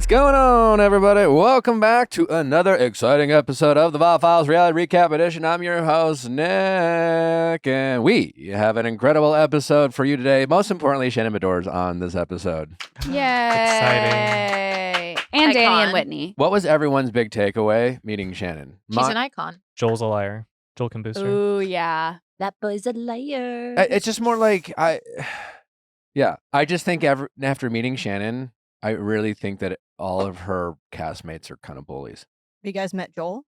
going on, everybody? Welcome back to another exciting episode of the Viall Files Reality Recap Edition. I'm your host, Nick, and we have an incredible episode for you today. Most importantly, Shannon Beador is on this episode. Yay! And Danny and Whitney. What was everyone's big takeaway meeting Shannon? She's an icon. Joel's a liar. Joel can boost her. Ooh, yeah. That boy's a liar. It's just more like, I just think after meeting Shannon, I really think that all of her castmates are kind of bullies. Have you guys met Joel?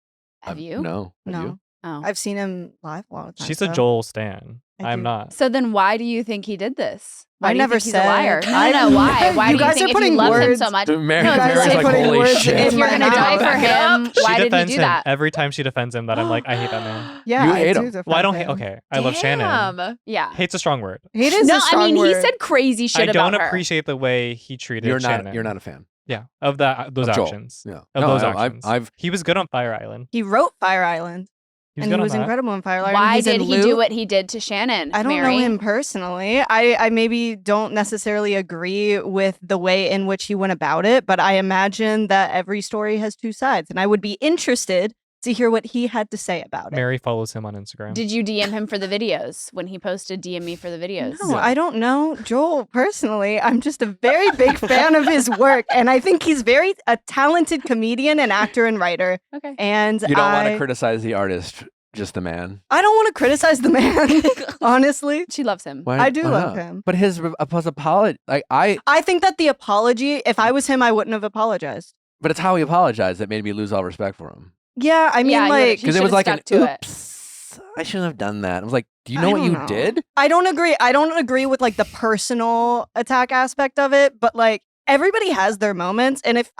Have you? No. Have No. you? Oh. I've seen him live a lot of times. She's a Joel stan. I I'm do. not. So then why do you think he did this? Why I do you never think he's said. a liar? No, why? Why You do you guys think are if putting you love him words- so much? Mary, You guys Mary's are like, putting holy words shit. in If you're my going to die for mouth. him, She why didn't you defends do him. that? Every time she defends him, that I'm like, I hate that man. Yeah, You I hate do him. defend Well, I don't hate. him. Okay, I love Shannon. Yeah. Hate's a strong word. Hate is No, a strong I mean, he word. said crazy shit I don't about her. appreciate the way he treated You're Shannon. not a fan. Yeah, of those Of Joel. actions. Yeah. Of No, those no, actions. He was good on Fire Island. He wrote Fire Island. He was And good he on was that. incredible in Fire Island. Why He's did in he do Loop. what he did to Shannon? I don't Mary? know him personally. I maybe don't necessarily agree with the way in which he went about it, but I imagine that every story has two sides, and I would be interested to hear what he had to say about it. Mary follows him on Instagram. Did you DM him for the videos when he posted DM me for the videos? No, I don't know Joel personally. I'm just a very big fan of his work, and I think he's a talented comedian and actor and writer. Okay. And You don't want to criticize the artist, just the man. I don't want to criticize the man, honestly. She loves him. Why- I do why love not? him. But his apology, like I think that the apology, if I was him, I wouldn't have apologized. but it's how he apologized that made me lose all respect for him. Yeah, I mean, Yeah, like, Because it should've was like stuck an to it. oops. I shouldn't have done that. I was like, do you I know what don't you know. did? I don't agree. I don't agree with like the personal attack aspect of it, but like everybody has their moments. And if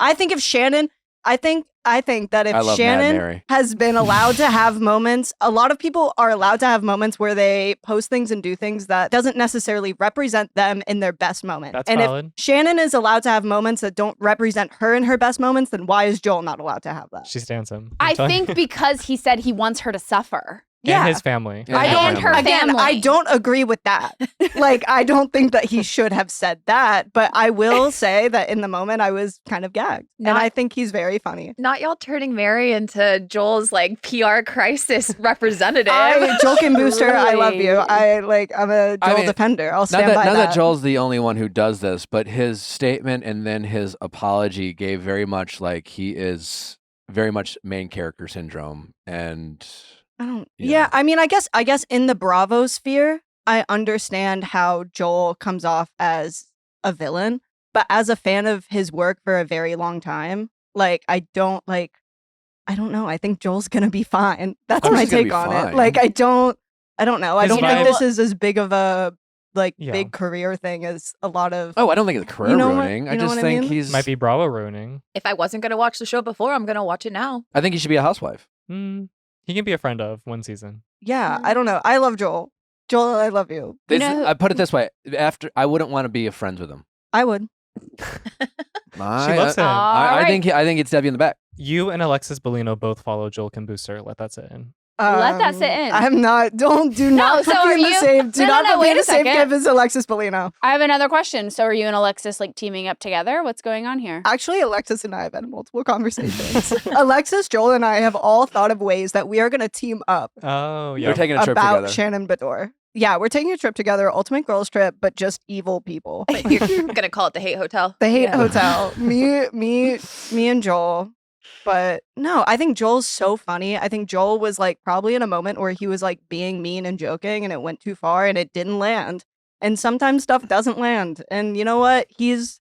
Shannon, I think that I if love Mad Shannon Mary. has been allowed to have moments, a lot of people are allowed to have moments where they post things and do things that doesn't necessarily represent them in their best moment. That's and valid. if Shannon is allowed to have moments that don't represent her in her best moments, then why is Joel not allowed to have that? She stands him. I I'm telling think you. because he said he wants her to suffer. And his family. Yeah, And her Again, family. I don't agree with that. Like, I don't think that he should have said that, but I will say that in the moment I was kind of gagged. And Not- I think he's very funny. Not y'all turning Mary into Joel's like PR crisis representative. Joel Kim Booster, I love you. I'm a Joel defender. I'll stand by Not that. that Joel's the only one who does this, but his statement and then his apology gave very much like he is very much main character syndrome. And I don't. Yeah. Yeah, I mean, I guess in the Bravo sphere, I understand how Joel comes off as a villain, but as a fan of his work for a very long time, like I don't know. I think Joel's gonna be fine. That's course my he's gonna take be on fine. it. Like I don't know. I His don't think vibe- this is as big of a Yeah. big career thing as a lot of. I don't think it's career You know what- ruining. I you know just what I think mean? he's Might be Bravo ruining. If I wasn't gonna watch the show before, I'm gonna watch it now. I think he should be a housewife. He can be a friend of one season. Yeah, I don't know. I love Joel. Joel, I love you. This, know- I put it this way: I wouldn't want to be friends with him. I would. She loves him. I All think it's Debbie in the back. You and Alexis Belino both follow Joel Kim Booster. Let that sit in. Let that sit in. I'm not. Do not so put are me in the you- same. Do No, not no, put me wait in a the same second. camp as Alexis Belino. I have another question. So are you and Alexis like teaming up together? What's going on here? Actually, Alexis and I have had multiple conversations. Alexis, Joel, and I have all thought of ways that we are going to team up Oh, yeah. They're taking a trip about together. Shannon Beador. Yeah, we're taking a trip together, ultimate girls trip, but just evil people. But you're gonna call it the Hate Hotel. The Hate Yeah. Hotel. Me and Joel. But no, I think Joel's so funny. I think Joel was like probably in a moment where he was like being mean and joking and it went too far and it didn't land. And sometimes stuff doesn't land. And you know what? He's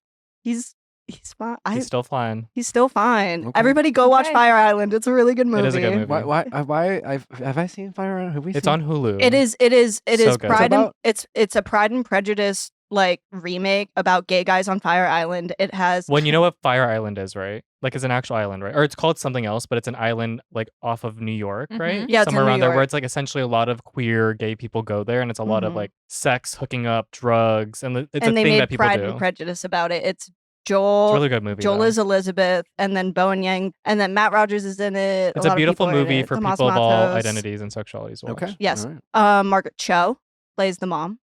fine. He's still flying. He's still fine. Okay. Everybody go watch Okay. Fire Island. It's a really good movie. It is a good movie. Why? Have I seen Fire Island? Have we It's seen on Hulu. It is So good. Pride and about? it's a Pride and Prejudice like remake about gay guys on Fire Island. It has When you know what Fire Island is, right? Like it's an actual island, right? Or it's called something else, but it's an island like off of New York, right? Mm-hmm. Yeah, it's in somewhere New around there, where York. it's like essentially a lot of queer gay people go there, and it's a lot of Mhm. like sex, hooking up, drugs, and it's and a they thing made that people Pride do. and Prejudice about it. It's It's Joel. a really good movie. Joel though. is Elizabeth, and then Bowen Yang, and then Matt Rogers is in it. It's lot a of beautiful people are in movie it. for Tomas people of all Matos. identities and sexualities. to watch. Okay. Yes. All right. Margaret Cho plays the mom.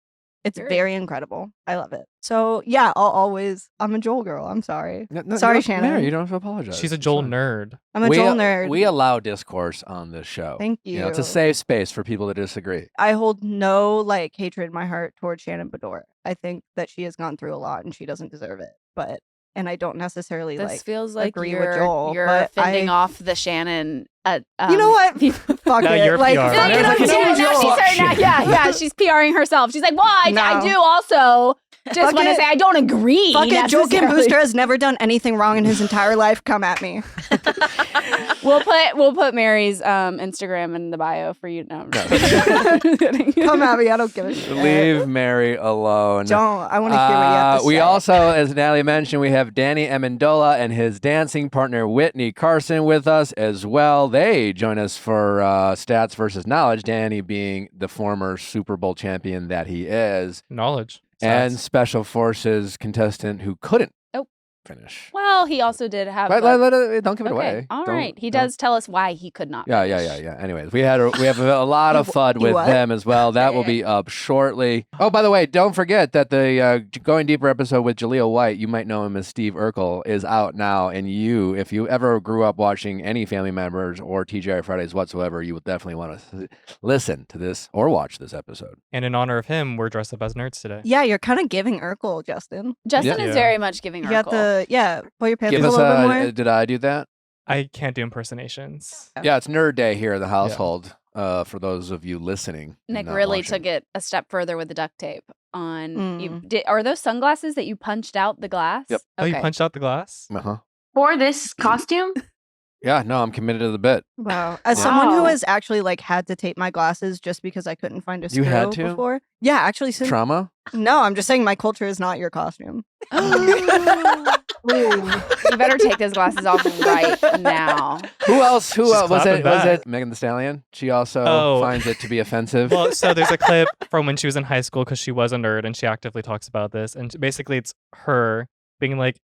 It's Period. very incredible. I love it. So yeah, I'm a Joel girl. I'm sorry. Sorry, Mary, Shannon. you don't have to apologize. She's a It's Joel fine. nerd. I'm a we, Joel nerd. We allow discourse on this show. Thank You know, it's a you. safe space for people to disagree. I hold no like hatred in my heart towards Shannon Beador. I think that she has gone through a lot and she doesn't deserve it. And I don't necessarily This feels like agree you're, with Joel. you're but fending off the Shannon. You know what? Fuck Now it. you're like, PR. fuck it, Now I'm she's Team like, now Joel. she's starting. Yeah, she's PRing herself. She's like, well, I No. do also just Fuck want to it. say I don't agree. Fuck it. Joel Kim necessarily. Booster has never done anything wrong in his entire life. Come at me. We'll put Mary's Instagram in the bio for you. No, I'm just kidding. Come at me. I don't give a shit. Leave Mary alone. Don't. I want to hear what you have to We say. also, as Natalie mentioned, we have Danny Amendola and his dancing partner Witney Carson with us as well. They join us for Stats versus Knowledge, Danny being the former Super Bowl champion that he is, Knowledge. and Stats. Special Forces contestant who couldn't Oh. finish. Well, he also did have. Don't give it okay, away. all Don't- right. He don't- does tell us why he could not. Yeah. finish. Anyways, we have a lot of fun You with what? them as well. That will be up shortly. Oh, by the way, don't forget that the Going Deeper episode with Jaleel White, you might know him as Steve Urkel, is out now. And if you ever grew up watching any Family Members or TGI Fridays whatsoever, you would definitely want to listen to this or watch this episode. And in honor of him, we're dressed up as nerds today. Yeah, you're kind of giving Urkel, Justin. Justin Yeah. is very much giving You Urkel. got the pull your pants Give up a us little bit more. did I do that? I can't do impersonations. Yeah, it's Nerd Day here in the household. For those of you listening, and Nick not really watching. took it a step further with the duct tape on. You Mm. are those sunglasses that you punched out the glass? Yep. Oh, you punched out the glass? Uh-huh. For this costume? Yeah, no, I'm committed to the bit. Wow. As Yeah. someone who Wow. has actually had to tape my glasses just because I couldn't find a screw You had to? before. Yeah, actually since Trauma? no, I'm just saying my culture is not your costume. You better take those glasses off right now. Who else? Who She's else? Was clapping it? Was back. it Megan Thee Stallion? She also Oh. finds it to be offensive. Well, so there's a clip from when she was in high school because she was a nerd and she actively talks about this. And basically, it's her being like,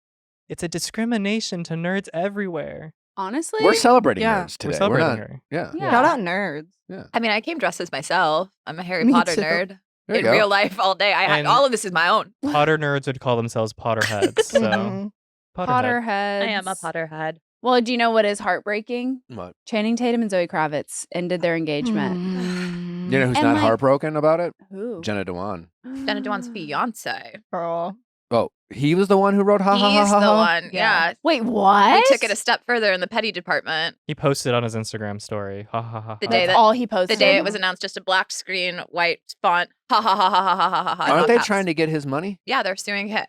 it's a discrimination to nerds everywhere. Honestly, We're celebrating Yeah. nerds today. We're celebrating not, her. Yeah. Yeah. Shout out nerds. I mean, I came dressed as myself. I'm a Harry Me Potter too. nerd. There you In go. real life all day. And- All of this is my own. Potter nerds would call themselves Potterheads. So, Mhm. Potterhead. Potterheads. I am a Potterhead. Well, do you know what is heartbreaking? What? Channing Tatum and Zoe Kravitz ended their engagement. Mm. You know who's And, not like- heartbroken about it? Who? Jenna Dewan. Jenna Dewan's fiance. Girl. Oh, he was the one who wrote ha ha ha He's ha. the ha? one. Yeah. Yeah. Wait, what? We took it a step further in the petty department. He posted on his Instagram story. Ha ha ha. The ha. day That's that- all he posted. The day it was announced, just a black screen, white font. Ha ha ha ha ha ha ha ha. Aren't they trying to get his money? Yeah, they're suing him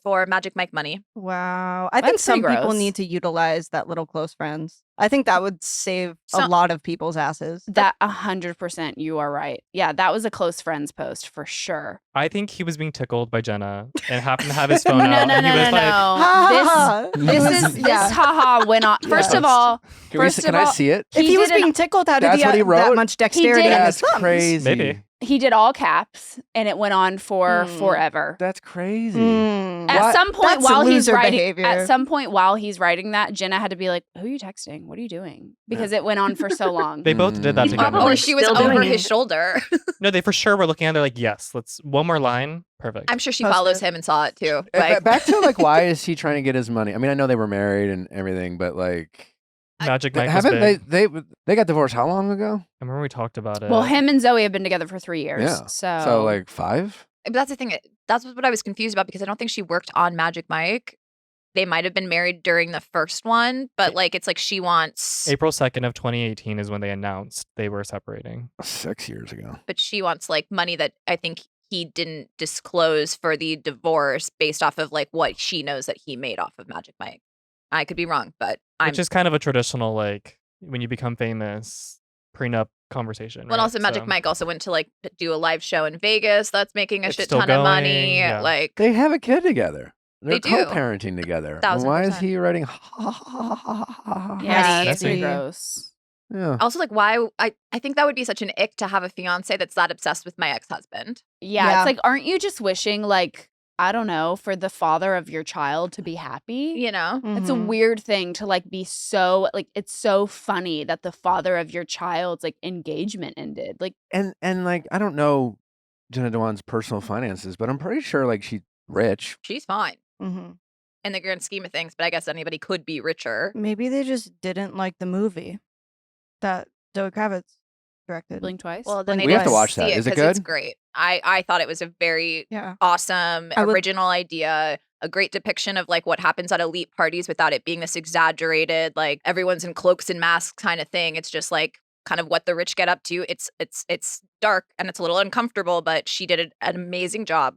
for Magic Mike money. Wow. I think That's some pretty people gross. need to utilize that little close friends. I think that would save a Some- lot of people's asses. That 100%. You are right. Yeah, that was a close friends post for sure. I think he was being tickled by Jenna and happened to have his phone No, out. no, and no, he no, was like, Ha, This ha, ha. this haha went on. First of all, Can, we, First can of I all, see it? If he was did an- being tickled, how did That's he what he have wrote? that much dexterity did in That's his thumbs? crazy. Maybe. he did all caps, and it went on for Hmm. forever. That's crazy. Mm. At What? some point That's while he's loser writing, behavior. at some point while he's writing that, Jenna had to be like, "Who are you texting? What are you doing?" Because it went on for so long. They both did that He's together. probably Or she was still doing over it. his shoulder. No, they for sure were looking at it like, yes, let's one more line. Perfect. I'm sure she Post follows it. him and saw it too. Back to why is he trying to get his money? I mean, I know they were married and everything, but Magic Mike was haven't big. they got divorced how long ago? I remember we talked about it. Well, him and Zoe have been together for 3 years. Yeah. So, So like 5? But that's the thing. That's what I was confused about because I don't think she worked on Magic Mike. They might have been married during the first one, but like it's like she wants, April 2nd of 2018 is when they announced they were separating. 6 years ago. but she wants like money that I think he didn't disclose for the divorce based off of like what she knows that he made off of Magic Mike. I could be wrong, but I'm. Which is kind of a traditional, like, when you become famous, prenup conversation. Well, right? also Magic So- Mike also went to like do a live show in Vegas that's making a It's shit still ton of going, money. yeah. Like They have a kid together. They're They do. co-parenting together. 1000%. Why is he writing ha ha ha ha ha ha? yeah, Petty. it's pretty Petty. gross. Yeah. also like why I think that would be such an ick to have a fiance that's that obsessed with my ex-husband. Yeah, Yeah. it's like, aren't you just wishing, like, I don't know, for the father of your child to be happy? You know? It's a Mhm. weird thing to like be so like it's so funny that the father of your child's like engagement ended. Like And like I don't know Jenna Dewan's personal finances, but I'm pretty sure like she's rich. She's fine hmm in the grand scheme of things, but I guess anybody could be richer. Maybe they just didn't like the movie that Zoe Kravitz directed. Blink twice. Well, then Blink they We have to didn't watch see that. it Is it 'cause good? It's great. I thought it was a very Yeah. awesome, I would- original idea, a great depiction of like what happens at elite parties without it being this exaggerated, like everyone's in cloaks and masks kind of thing. It's just like kind of what the rich get up to. It's dark and it's a little uncomfortable, but she did an amazing job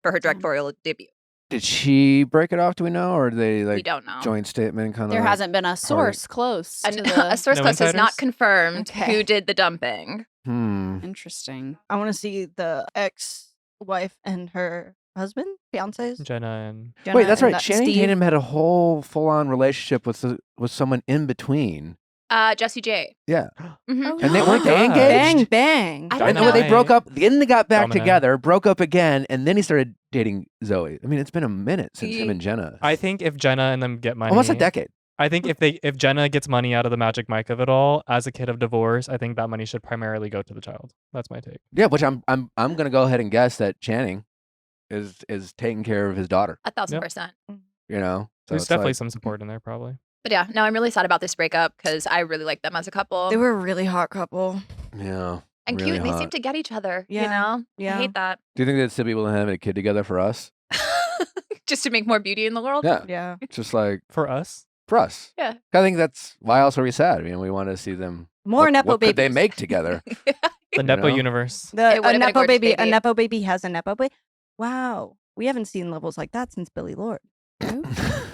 for her directorial debut. Did she break it off? Do we know, or did they We like don't know. joint statement kind of? there hasn't been a source close to the. A source No close has not insiders? confirmed Okay. who did the dumping. Interesting. I want to see the ex-wife and her husband, fiancés. Jenna and Jenna Wait, that's and right. that Channing Steve. Tatum had a whole full-on relationship with someone in between. Jessie J. Yeah, Mhm. and they Oh weren't my they God. engaged? Bang, bang. I don't And then when know. they broke up, then they got back Domino. together, broke up again, and then he started dating Zoe. I mean, it's been a minute since him and Jenna. I think if Jenna and them get money, Almost a decade. I think if Jenna gets money out of the Magic Mike of it all as a kid of divorce, I think that money should primarily go to the child. That's my take. Yeah, which I'm gonna go ahead and guess that Channing is taking care of his daughter. 1,000%. You know, so There's it's definitely like, some support in there, probably. But yeah, no, I'm really sad about this breakup because I really like them as a couple. They were a really hot couple. yeah. and really cute. And they hot. seem to get each other. Yeah, You know? yeah. I hate that. Do you think they'd still be able to have a kid together for us? Just to make more beauty in the world. Yeah, Yeah. just like For us, for us. Yeah. I think that's why else are we sad? I mean, we want to see them. More what, Nepo what could they babies. make together? the Nepo know? universe. The, It would've been a Nepo gorgeous baby. A baby. Nepo baby has a Nepo baby. Wow. We haven't seen levels like that since Billy Lord.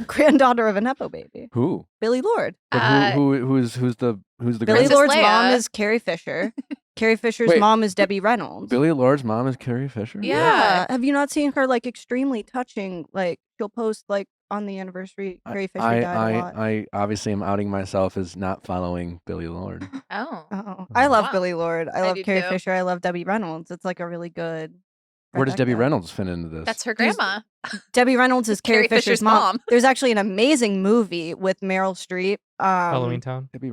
Granddaughter of a Nepo baby. Who? Billy Lord. But who's the Billy Princess Lord's Leia. mom is Carrie Fisher. Carrie Fisher's Wait. mom is Debbie Reynolds. Billy Lord's mom is Carrie Fisher? Yeah. Have you not seen her like extremely touching? Like she'll post like on the anniversary. Carrie Fisher died a lot. I obviously am outing myself as not following Billy Lord. Oh. Oh, I love Wow. Billy Lord. I I love do Carrie too. Fisher. I love Debbie Reynolds. It's like a really good. Where does Debbie trifecta. Reynolds fit into this? That's her There's- grandma. Debbie Reynolds is Carrie, Carrie Fisher's Fisher's mom. mom. There's actually an amazing movie with Meryl Streep. Halloween Town, Debbie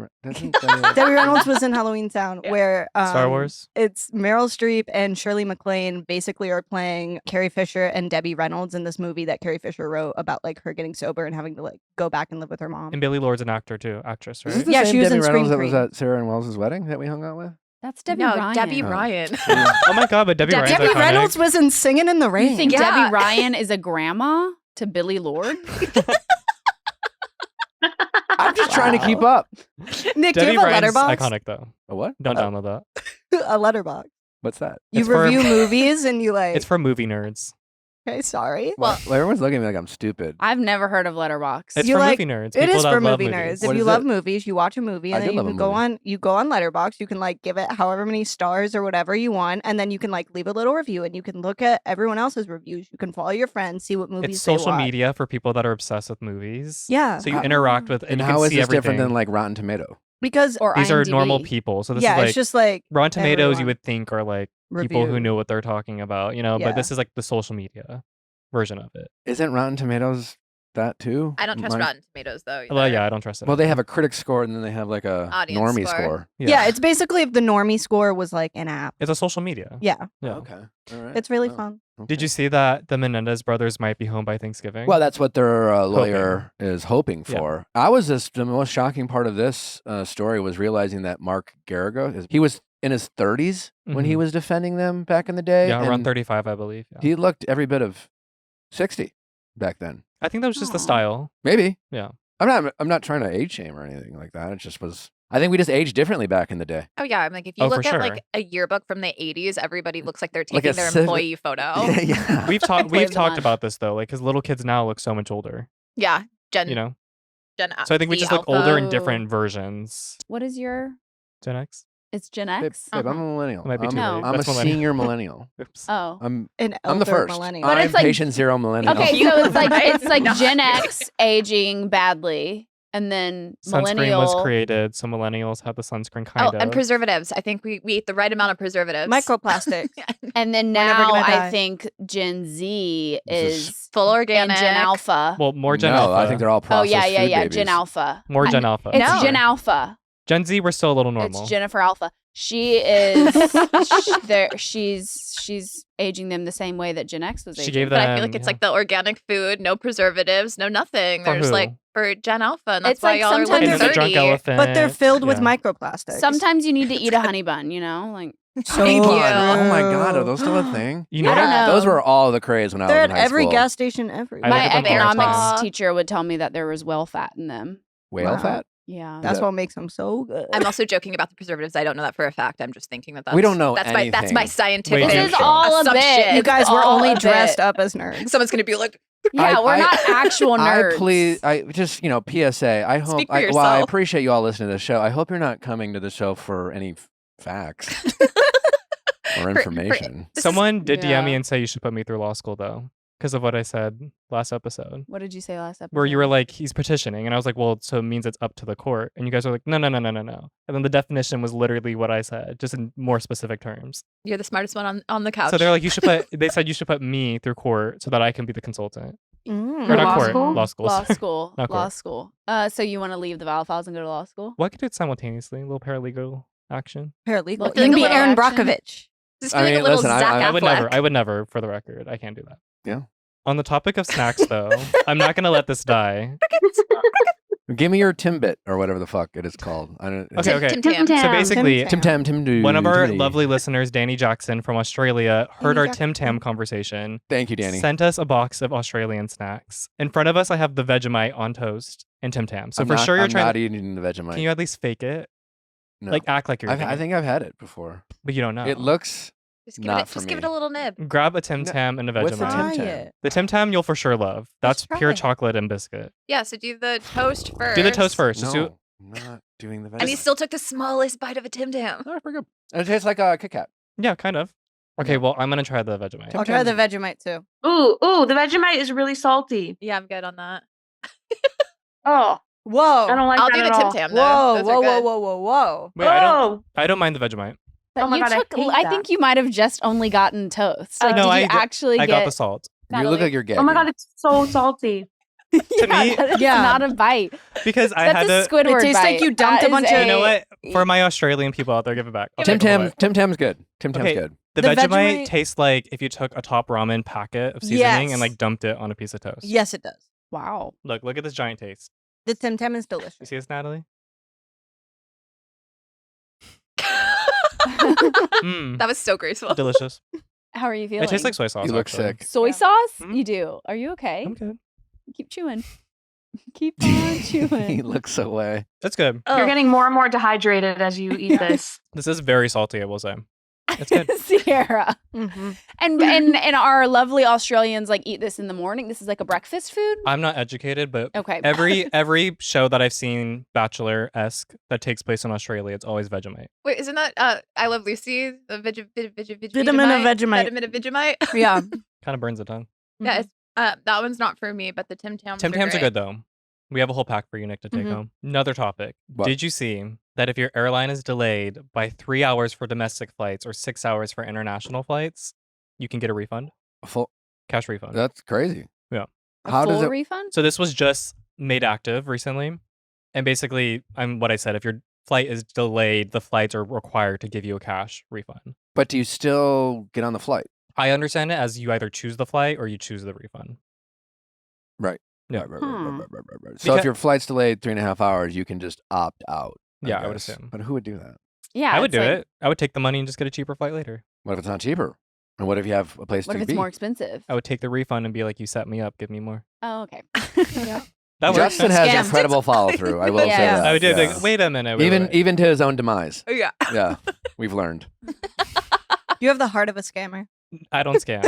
Reynolds was in Halloween Town, Yeah. where Star Wars. It's Meryl Streep and Shirley MacLaine basically are playing Carrie Fisher and Debbie Reynolds in this movie that Carrie Fisher wrote about like her getting sober and having to like go back and live with her mom. And Billy Lord's an actress, Is this right? the Yeah, same she was Debbie in Reynolds Scream that was Queen. at Sarah and Wells' wedding that we hung out with? That's Debbie no, Ryan. Debbie Oh. Ryan. Oh my God, but Debbie Ryan's Debbie iconic. Reynolds was in Singing in the Rain. You think Yeah. Debbie Ryan is a grandma to Billy Lord? I'm just trying to keep Wow. up. Nick, do Debbie you have a Ryan's letterbox? iconic though. A what? Don't Oh, download that. A letterbox. What's that? You It's for- review movies and you like. It's for movie nerds. Okay, sorry. Well, everyone's looking at me like I'm stupid. I've never heard of Letterboxd. It's You for like- movie nerds. It people is that for love movie movies. nerds. What If you is love it? movies, you watch a movie I and do then you love a can go movie. on. You go on Letterboxd. You can like give it however many stars or whatever you want, and then you can like leave a little review, and you can look at everyone else's reviews. You can follow your friends, see what movies It's they social watch. media for people that are obsessed with movies. Yeah. So you How- interact with and And you how can is see this everything. different than like Rotten Tomato? Because Or These are normal IMDb. people. So this yeah, is like it's just like Rotten Tomatoes. You everyone would think are like people who review. know what they're talking about, you know. Yeah. But this is like the social media version of it. Isn't Rotten Tomatoes that too? I don't trust Mine- Rotten Tomatoes though. Well, either. yeah, I don't trust it. Well, they have a critic score and then they have like a Audience normie score. score. Yeah. It's basically if the normie score was like an app. It's a social media. Yeah, Yeah. Okay. All right. it's really Oh, fun. Did okay. you see that the Menendez brothers might be home by Thanksgiving? Well, that's what their lawyer is hoping Yeah. for. I was just the most shocking part of this story was realizing that Mark Garrigo he was in his 30s when he Mhm. was defending them back in the day. yeah, around and 35, I believe. Yeah. He looked every bit of 60 back then. I think that was just the Aw. style. Maybe. Yeah. I'm not trying to age shame or anything like that. It just was. I think we just aged differently back in the day. Oh yeah, I'm like if you Oh, for look at sure. like a yearbook from the 80s, everybody looks like they're Like taking a their civ- employee photo. yeah. We've talked. Play We've the talked lunch. about this though, like because little kids now look so much older. Yeah, Gen. You know. Gen So I think we Z just look Alpha. older in Oh. different versions. What is your? Gen X. It's Gen Babe, X. babe, I'm a millennial. It might be I'm, too late. I'm a That's millennial. senior millennial. Oops. Oh. An I'm the elder first. millennial. But I'm it's like- patient zero millennial. Okay, You- so it's like Right? it's like Not- Gen X aging badly, and then Sunscreen millennial. was created, so millennials have the sunscreen kind Oh, of. and preservatives. I think we ate the right amount of preservatives. Microplastics. And then We're never now gonna I die. think Gen Z This is is Full and organic. Gen Alpha. well, more Gen no, Alpha. I think they're all Oh processed yeah, yeah, food yeah. babies. Gen Alpha. more Gen Alpha. It's No. Gen Alpha. Gen Z, we're still a little normal. It's Jennifer Alpha. She is. She's aging them the same way that Gen X was aging. She gave But them. I feel like it's like the organic food, no preservatives, no nothing. For There's who? like for Gen Alpha, and that's It's why like y'all are sometimes looking and the drunk 30. elephant. But they're filled with yeah. microplastics. Sometimes you need to eat a honey bun. Like So Thank true. you. Oh my God, are those still a thing? You know I don't what? know. Those were all the craze when I They're was at in high every school. gas station everywhere. I my look at them all the economics time. teacher would tell me that there was whale fat in them. Whale Wow. fat? Yeah. That's that- what makes them so good. I'm also joking about the preservatives. I don't know that for a fact. I'm just thinking that that's We don't know that's my anything. scientific This This is Sure. all a assumption. bit. You guys It's were all only a bit. dressed up as nerds. Someone's gonna be like, Yeah, we're I- not actual nerds. I just, PSA. I hope, Speak for while I yourself. appreciate you all listening to the show, I hope you're not coming to the show for any facts or information. This is- Someone did DM me Yeah. and say you should put me through law school though, because of what I said last episode, What did you say last episode? where you were like, he's petitioning, and I was like, well, so it means it's up to the court, and you guys are like, no, no, no, no, no, no, and then the definition was literally what I said, just in more specific terms. You're the smartest one on the couch. So they're like, you should put. They said you should put me through court so that I can be the consultant, Mm. or not law court, school? law school. law sorry. school. Not Law court. school. So you want to leave the Viall Files and go to law school? Well, I could do it simultaneously, a little paralegal action. Paralegal. Look You like can a be little Aaron action. Brockovich. Just I feel like mean, a little listen, Zach I Affleck. I would never, for the record. I can't do that. Yeah. On the topic of snacks, though, I'm not gonna let this die. Give me your Timbit or whatever the fuck it is called. I don't. Okay, okay. Tim Tam. Tim So Tam. basically, Tim Tam, Tim Do. one of our Timmy. lovely listeners, Danny Jackson from Australia, heard Danny our Tim Tam conversation, Thank you, Danny. sent us a box of Australian snacks. In front of us, I have the Vegemite on toast and Tim Tam. So I'm for not- sure, you're I'm trying not to. eating the Vegemite. Can you at least fake it? No. Like act like you're. I eating it, think I've had it before. but you don't know. It looks Just give not it, for just give it me. a little nib. Grab a Tim No, Tam and a what's the Vegemite. Try Tim Tam? it. The Tim Tam you'll for sure love. That's try pure it. chocolate and biscuit. Yeah, so do the toast first. Do the toast first. Just do. No, I'm not doing the Vegemite. And he still took the smallest bite of a Tim Tam. Oh, pretty good. It tastes like a Kit Kat. Yeah, kind of. Okay, well, I'm gonna try the Vegemite. I'll try the Vegemite too. Ooh, the Vegemite is really salty. Yeah, I'm good on that. Oh, Whoa. I don't like I'll that do the at Tim all. Tam though. Whoa, Those whoa, are whoa, good. whoa, whoa, whoa. Wait, I don't mind the Vegemite. But Oh my you God, I took, hate I that. think you might have just only gotten toast. Like, No, did I you got- actually I get? got the salt. You look Natalie. like you're gay. Oh my God, it's so salty. To Yeah, me- that is Yeah. not a bite. Because I That's had a to. Squidward It tastes like bite. you dumped That a bunch is of- You know what? For my Australian people out there, give it back. I'll Tim take it Tam. away. Tim Tam's good. Tim Tam's Okay. good. The The Vegemite Vegemite- tastes like if you took a top ramen packet of seasoning Yes. and like dumped it on a piece of toast. Yes, it does. Wow. Look at this giant taste. The Tim Tam is You delicious. see this, Natalie? That was so graceful. Delicious. How are you feeling? It tastes like soy sauce. You look actually. sick. soy Yeah. sauce. Mhm. You do. Are you okay? I'm good. Keep chewing. Keep on he chewing. looks away. It's good. Oh. You're getting more and more dehydrated as you eat this. This is very salty, I will say. It's good. Sierra. Mm-hmm. And our lovely Australians like eat this in the morning. This is like a breakfast food. I'm not educated, but Okay. every show that I've seen Bachelor-esque that takes place in Australia, it's always Vegemite. Wait, isn't that I Love Lucy? The Vitamin of Vegemite. Vitamin of Vegemite. Yeah. Kind of burns the tongue. Yeah, it's, that one's not for me, but the Tim Tams. Tim Tams are good though. We have a whole pack for you, Nick, to take Mhm. home. Another topic. What? Did you see that if your airline is delayed by 3 hours for domestic flights or 6 hours for international flights, you can get a refund? Full, Cash refund. that's crazy. A How full does it? refund? So this was just made active recently. And basically, what I said, if your flight is delayed, the flights are required to give you a cash refund. But do you still get on the flight? I understand it as you either choose the flight or you choose the refund. Right. Yeah. Right. Hmm. So if Because- your flight's delayed 3.5 hours, you can just opt out. Yeah, I would guess. assume. But who would do that? Yeah. I would it's do like, it. I would take the money and just get a cheaper flight later. What if it's not cheaper? And what if you have a place What to if be? it's more expensive? I would take the refund and be like, you set me up, give me more. Oh, okay. That works. Justin has Scam. incredible follow through. I will Yeah. say that. I would do it. yeah. Like, wait a minute. Wait, even wait. even to his own demise. Oh yeah. Yeah, we've learned. You have the heart of a scammer. I don't scam.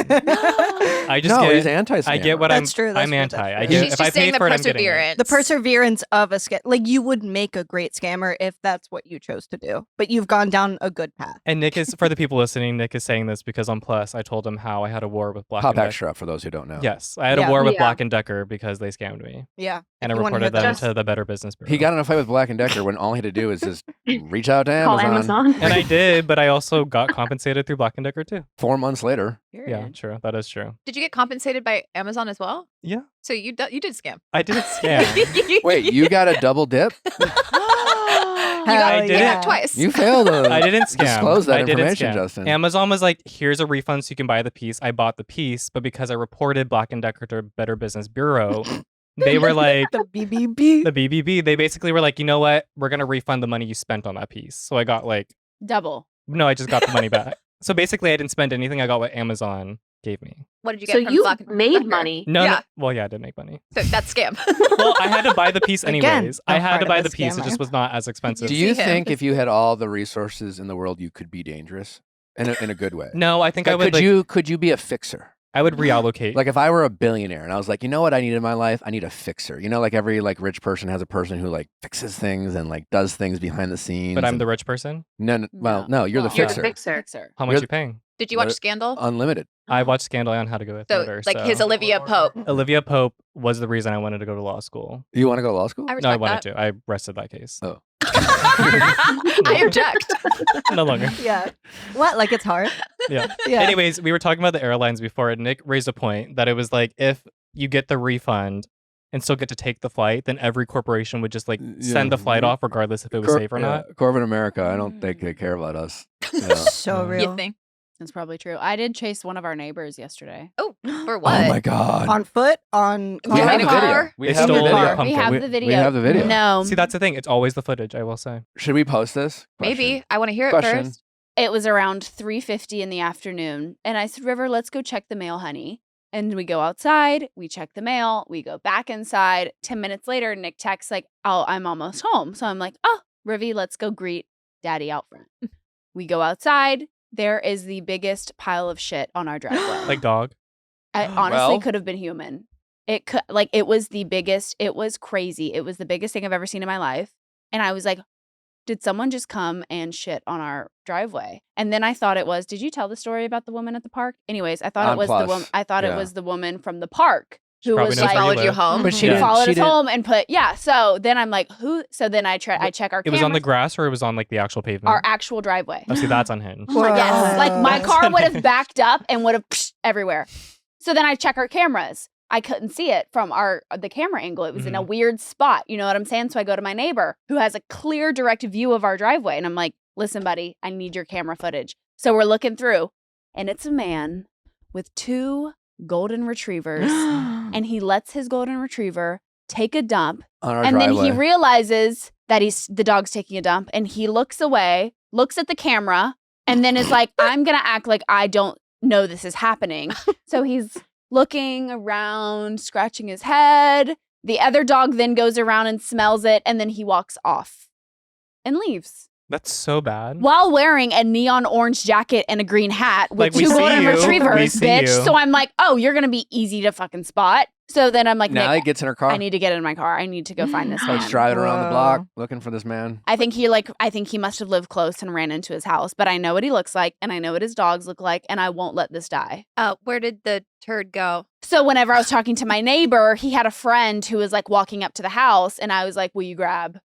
I just No, he's get. anti-scammer. I get what That's true, that's I'm true, anti. that's I true. get She's if I just saying paid the for it, I'm getting it. perseverance. The perseverance of a scam. Like you would make a great scammer if that's what you chose to do, but you've gone down a good path. And Nick is for the people listening. Nick is saying this because on Plus, I told him how I had a war with Black Pop and Decker. extra for those who don't know. Yes, I had Yeah. a war with Yeah. Black and Decker because they scammed me, Yeah. and I If you wanna reported hear them that. to the Better Business Bureau. He got in a fight with Black and Decker when all he had to do is just reach out to Call Amazon. Amazon. and I did, but I also got compensated through Black and Decker too. 4 months later. Yeah, true. That is true. Did you get compensated by Amazon as well? Yeah, So you did scam. I did scam. Wait, you got a double dip? got I didn't- twice. You failed to I didn't scam. disclose that I didn't information, scam. Justin. Amazon was like, here's a refund so you can buy the piece. I bought the piece, but because I reported Black & Decker to Better Business Bureau, they were like, The BBB. the BBB, they basically were like, you know what? We're going to refund the money you spent on that piece. So I got like, Double. no, I just got the money back. So basically, I didn't spend anything. I got what Amazon gave me. What did you get So from you Black & made Decker? money. No, Yeah. no. Well, yeah, I did make money. So that's scam. Well, I had to buy the piece Again, anyways. I the had heart to of buy a the piece. It scammer. just was not as expensive. Do you See him. think if you had all the resources in the world, you could be dangerous in a good way? No, I think I would could you be a fixer? I would reallocate. Like if I were a billionaire and I was like, you know what I need in my life? I need a fixer. You know, like every like rich person has a person who like fixes things and like does things behind the scenes. but I'm and- the rich person. no, you're the Well, You're the fixer. fixer. Fixer. How much You're- you paying? Did you watch What- Scandal? Unlimited. I watched Scandal on How to Go With So, Murder. like his Olivia Pope. Olivia Pope was the reason I wanted to go to law school. You want to go to law school? I No, respect I wanted that. to. I rested that case. Oh. I object. No longer. Yeah. What? Like it's hard? Yeah. Yeah. Anyways, we were talking about the airlines before, and Nick raised a point that it was like if you get the refund and still get to take the flight, then every corporation would just like send the flight off regardless if it was safe or not. Corporate America, I don't think they care about us. Yeah. So Mm. real. You think? That's probably true. I did chase one of our neighbors yesterday. Oh, for Oh what? my god. On foot? On We have car? a video. We They have the stole video. your pumpkin. We have We- the video. We have the video. No. See, that's the thing. It's always the footage, I will say. Should we post this? Maybe. Question. I want to hear it Question. first. It was around 3:50 in the afternoon. And I said, River, let's go check the mail, honey. And we go outside, we check the mail, we go back inside. 10 minutes later, Nick texts like, oh, I'm almost home. So I'm like, oh, Rivy, let's go greet daddy out front. We go outside. There is the biggest pile of shit on our driveway. Like dog. I honestly Well- could have been human. It could, like, it was the biggest, it was crazy. It was the biggest thing I've ever seen in my life. And I was like, did someone just come and shit on our driveway? And then I thought it was, did you tell the story about the woman at the park? Anyways, I thought On it was Plus. the woman, I thought Yeah. it was the woman from the park She who probably was knows like, where Followed you live. home. But she who didn't- followed she us didn't- home and put, yeah. So then I'm like, who? So then I check our It was on the cameras, grass or it was on like the actual pavement? our actual driveway. Oh, see, that's unhinged. Oh my Wow. yes. Like my That's car would have unhinged. backed up and would have everywhere. So then I check our cameras. I couldn't see it from the camera angle. It was in a weird spot. You know what I'm saying? So I go to my neighbor who has a clear direct view of our driveway. And I'm like, listen, buddy, I need your camera footage. So we're looking through and it's a man with 2 golden retrievers and he lets his golden retriever take a dump. On our And driveway. then he realizes that the dog's taking a dump and he looks away, looks at the camera, and then is like, I'm going to act like I don't know this is happening. So he's looking around, scratching his head. The other dog then goes around and smells it, and then he walks off and leaves That's so bad. while wearing a neon orange jacket and a green hat with Like, we 2 see golden you. We retrievers, see bitch. you. So I'm like, oh, you're going to be easy to fucking spot. So then I'm like, now he Nick, gets in her car. I need to get in my car. I need to go find this Starts man. driving around the block Whoa. looking for this man. I think he must have lived close and ran into his house, but I know what he looks like and I know what his dogs look like and I won't let this die. Where did the turd go? So whenever I was talking to my neighbor, he had a friend who was like walking up to the house and I was like, will you grab?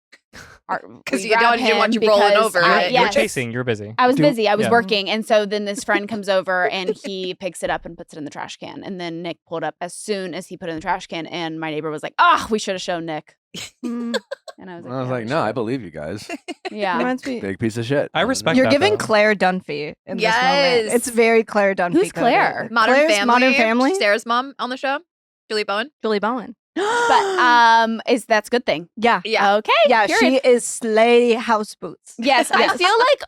Because you didn't want you rolling over. Yes. You're chasing. You're busy. I was Do- busy. I was yeah. working. And so then this friend comes over and he picks it up and puts it in the trash can. And then Nick pulled up as soon as he put it in the trash can. And my neighbor was like, we should have shown Nick. Mm. And I was And like, I was "Yeah, like, we no, I should." believe you guys. Yeah. Reminds me. Big piece of shit. I respect You're that, giving though. Claire Dunphy in this Yes. moment. It's very Claire Dunphy. Who's coded. Claire? Modern Claire's Family. Modern Family. Sarah's mom on the show. Julie Bowen. Julie Bowen. But that's a good thing. Yeah. Yeah. Okay. Yeah, period. she is slay house boots. Yes, I Yes. feel like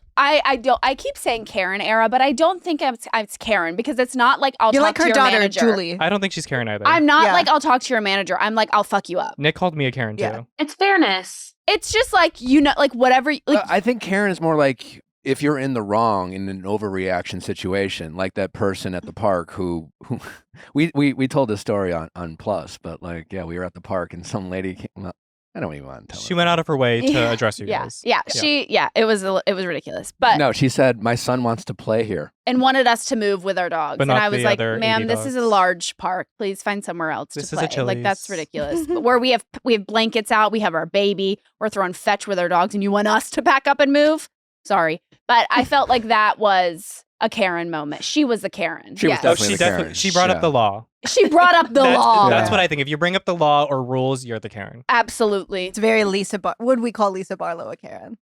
I keep saying Karen era, but I don't think it's Karen because it's not like I'll You're talk like to her your daughter, manager. Julie. I don't think she's Karen either. I'm not Yeah. like I'll talk to your manager. I'm like I'll fuck you up. Nick called me a Karen too. Yeah. It's fairness. It's just like like whatever. Like I think Karen is more like if you're in the wrong in an overreaction situation, like that person at the park who we told this story on Plus, but like yeah, we were at the park and some lady came. Well, I don't even want to tell. She went out of her way to Yeah. address you yeah, guys. yeah. It was ridiculous, but No, she said my son wants to play here. and wanted us to move with our dogs, But and not I was the like, other "Ma'am, 80 this is a dogs. large park. Please find somewhere else This to is a play." Like that's Chili's. ridiculous. But where we have blankets out, we have our baby, we're throwing fetch with our dogs, and you want us to pack up and move? Sorry, but I felt like that was a Karen moment. She was a Karen. She was Yes. definitely she the Karen. she brought Yeah. up the law. She brought up the law. That's Yeah. what I think. If you bring up the law or rules, you're the Karen. Absolutely. It's very would we call Lisa Barlow a Karen?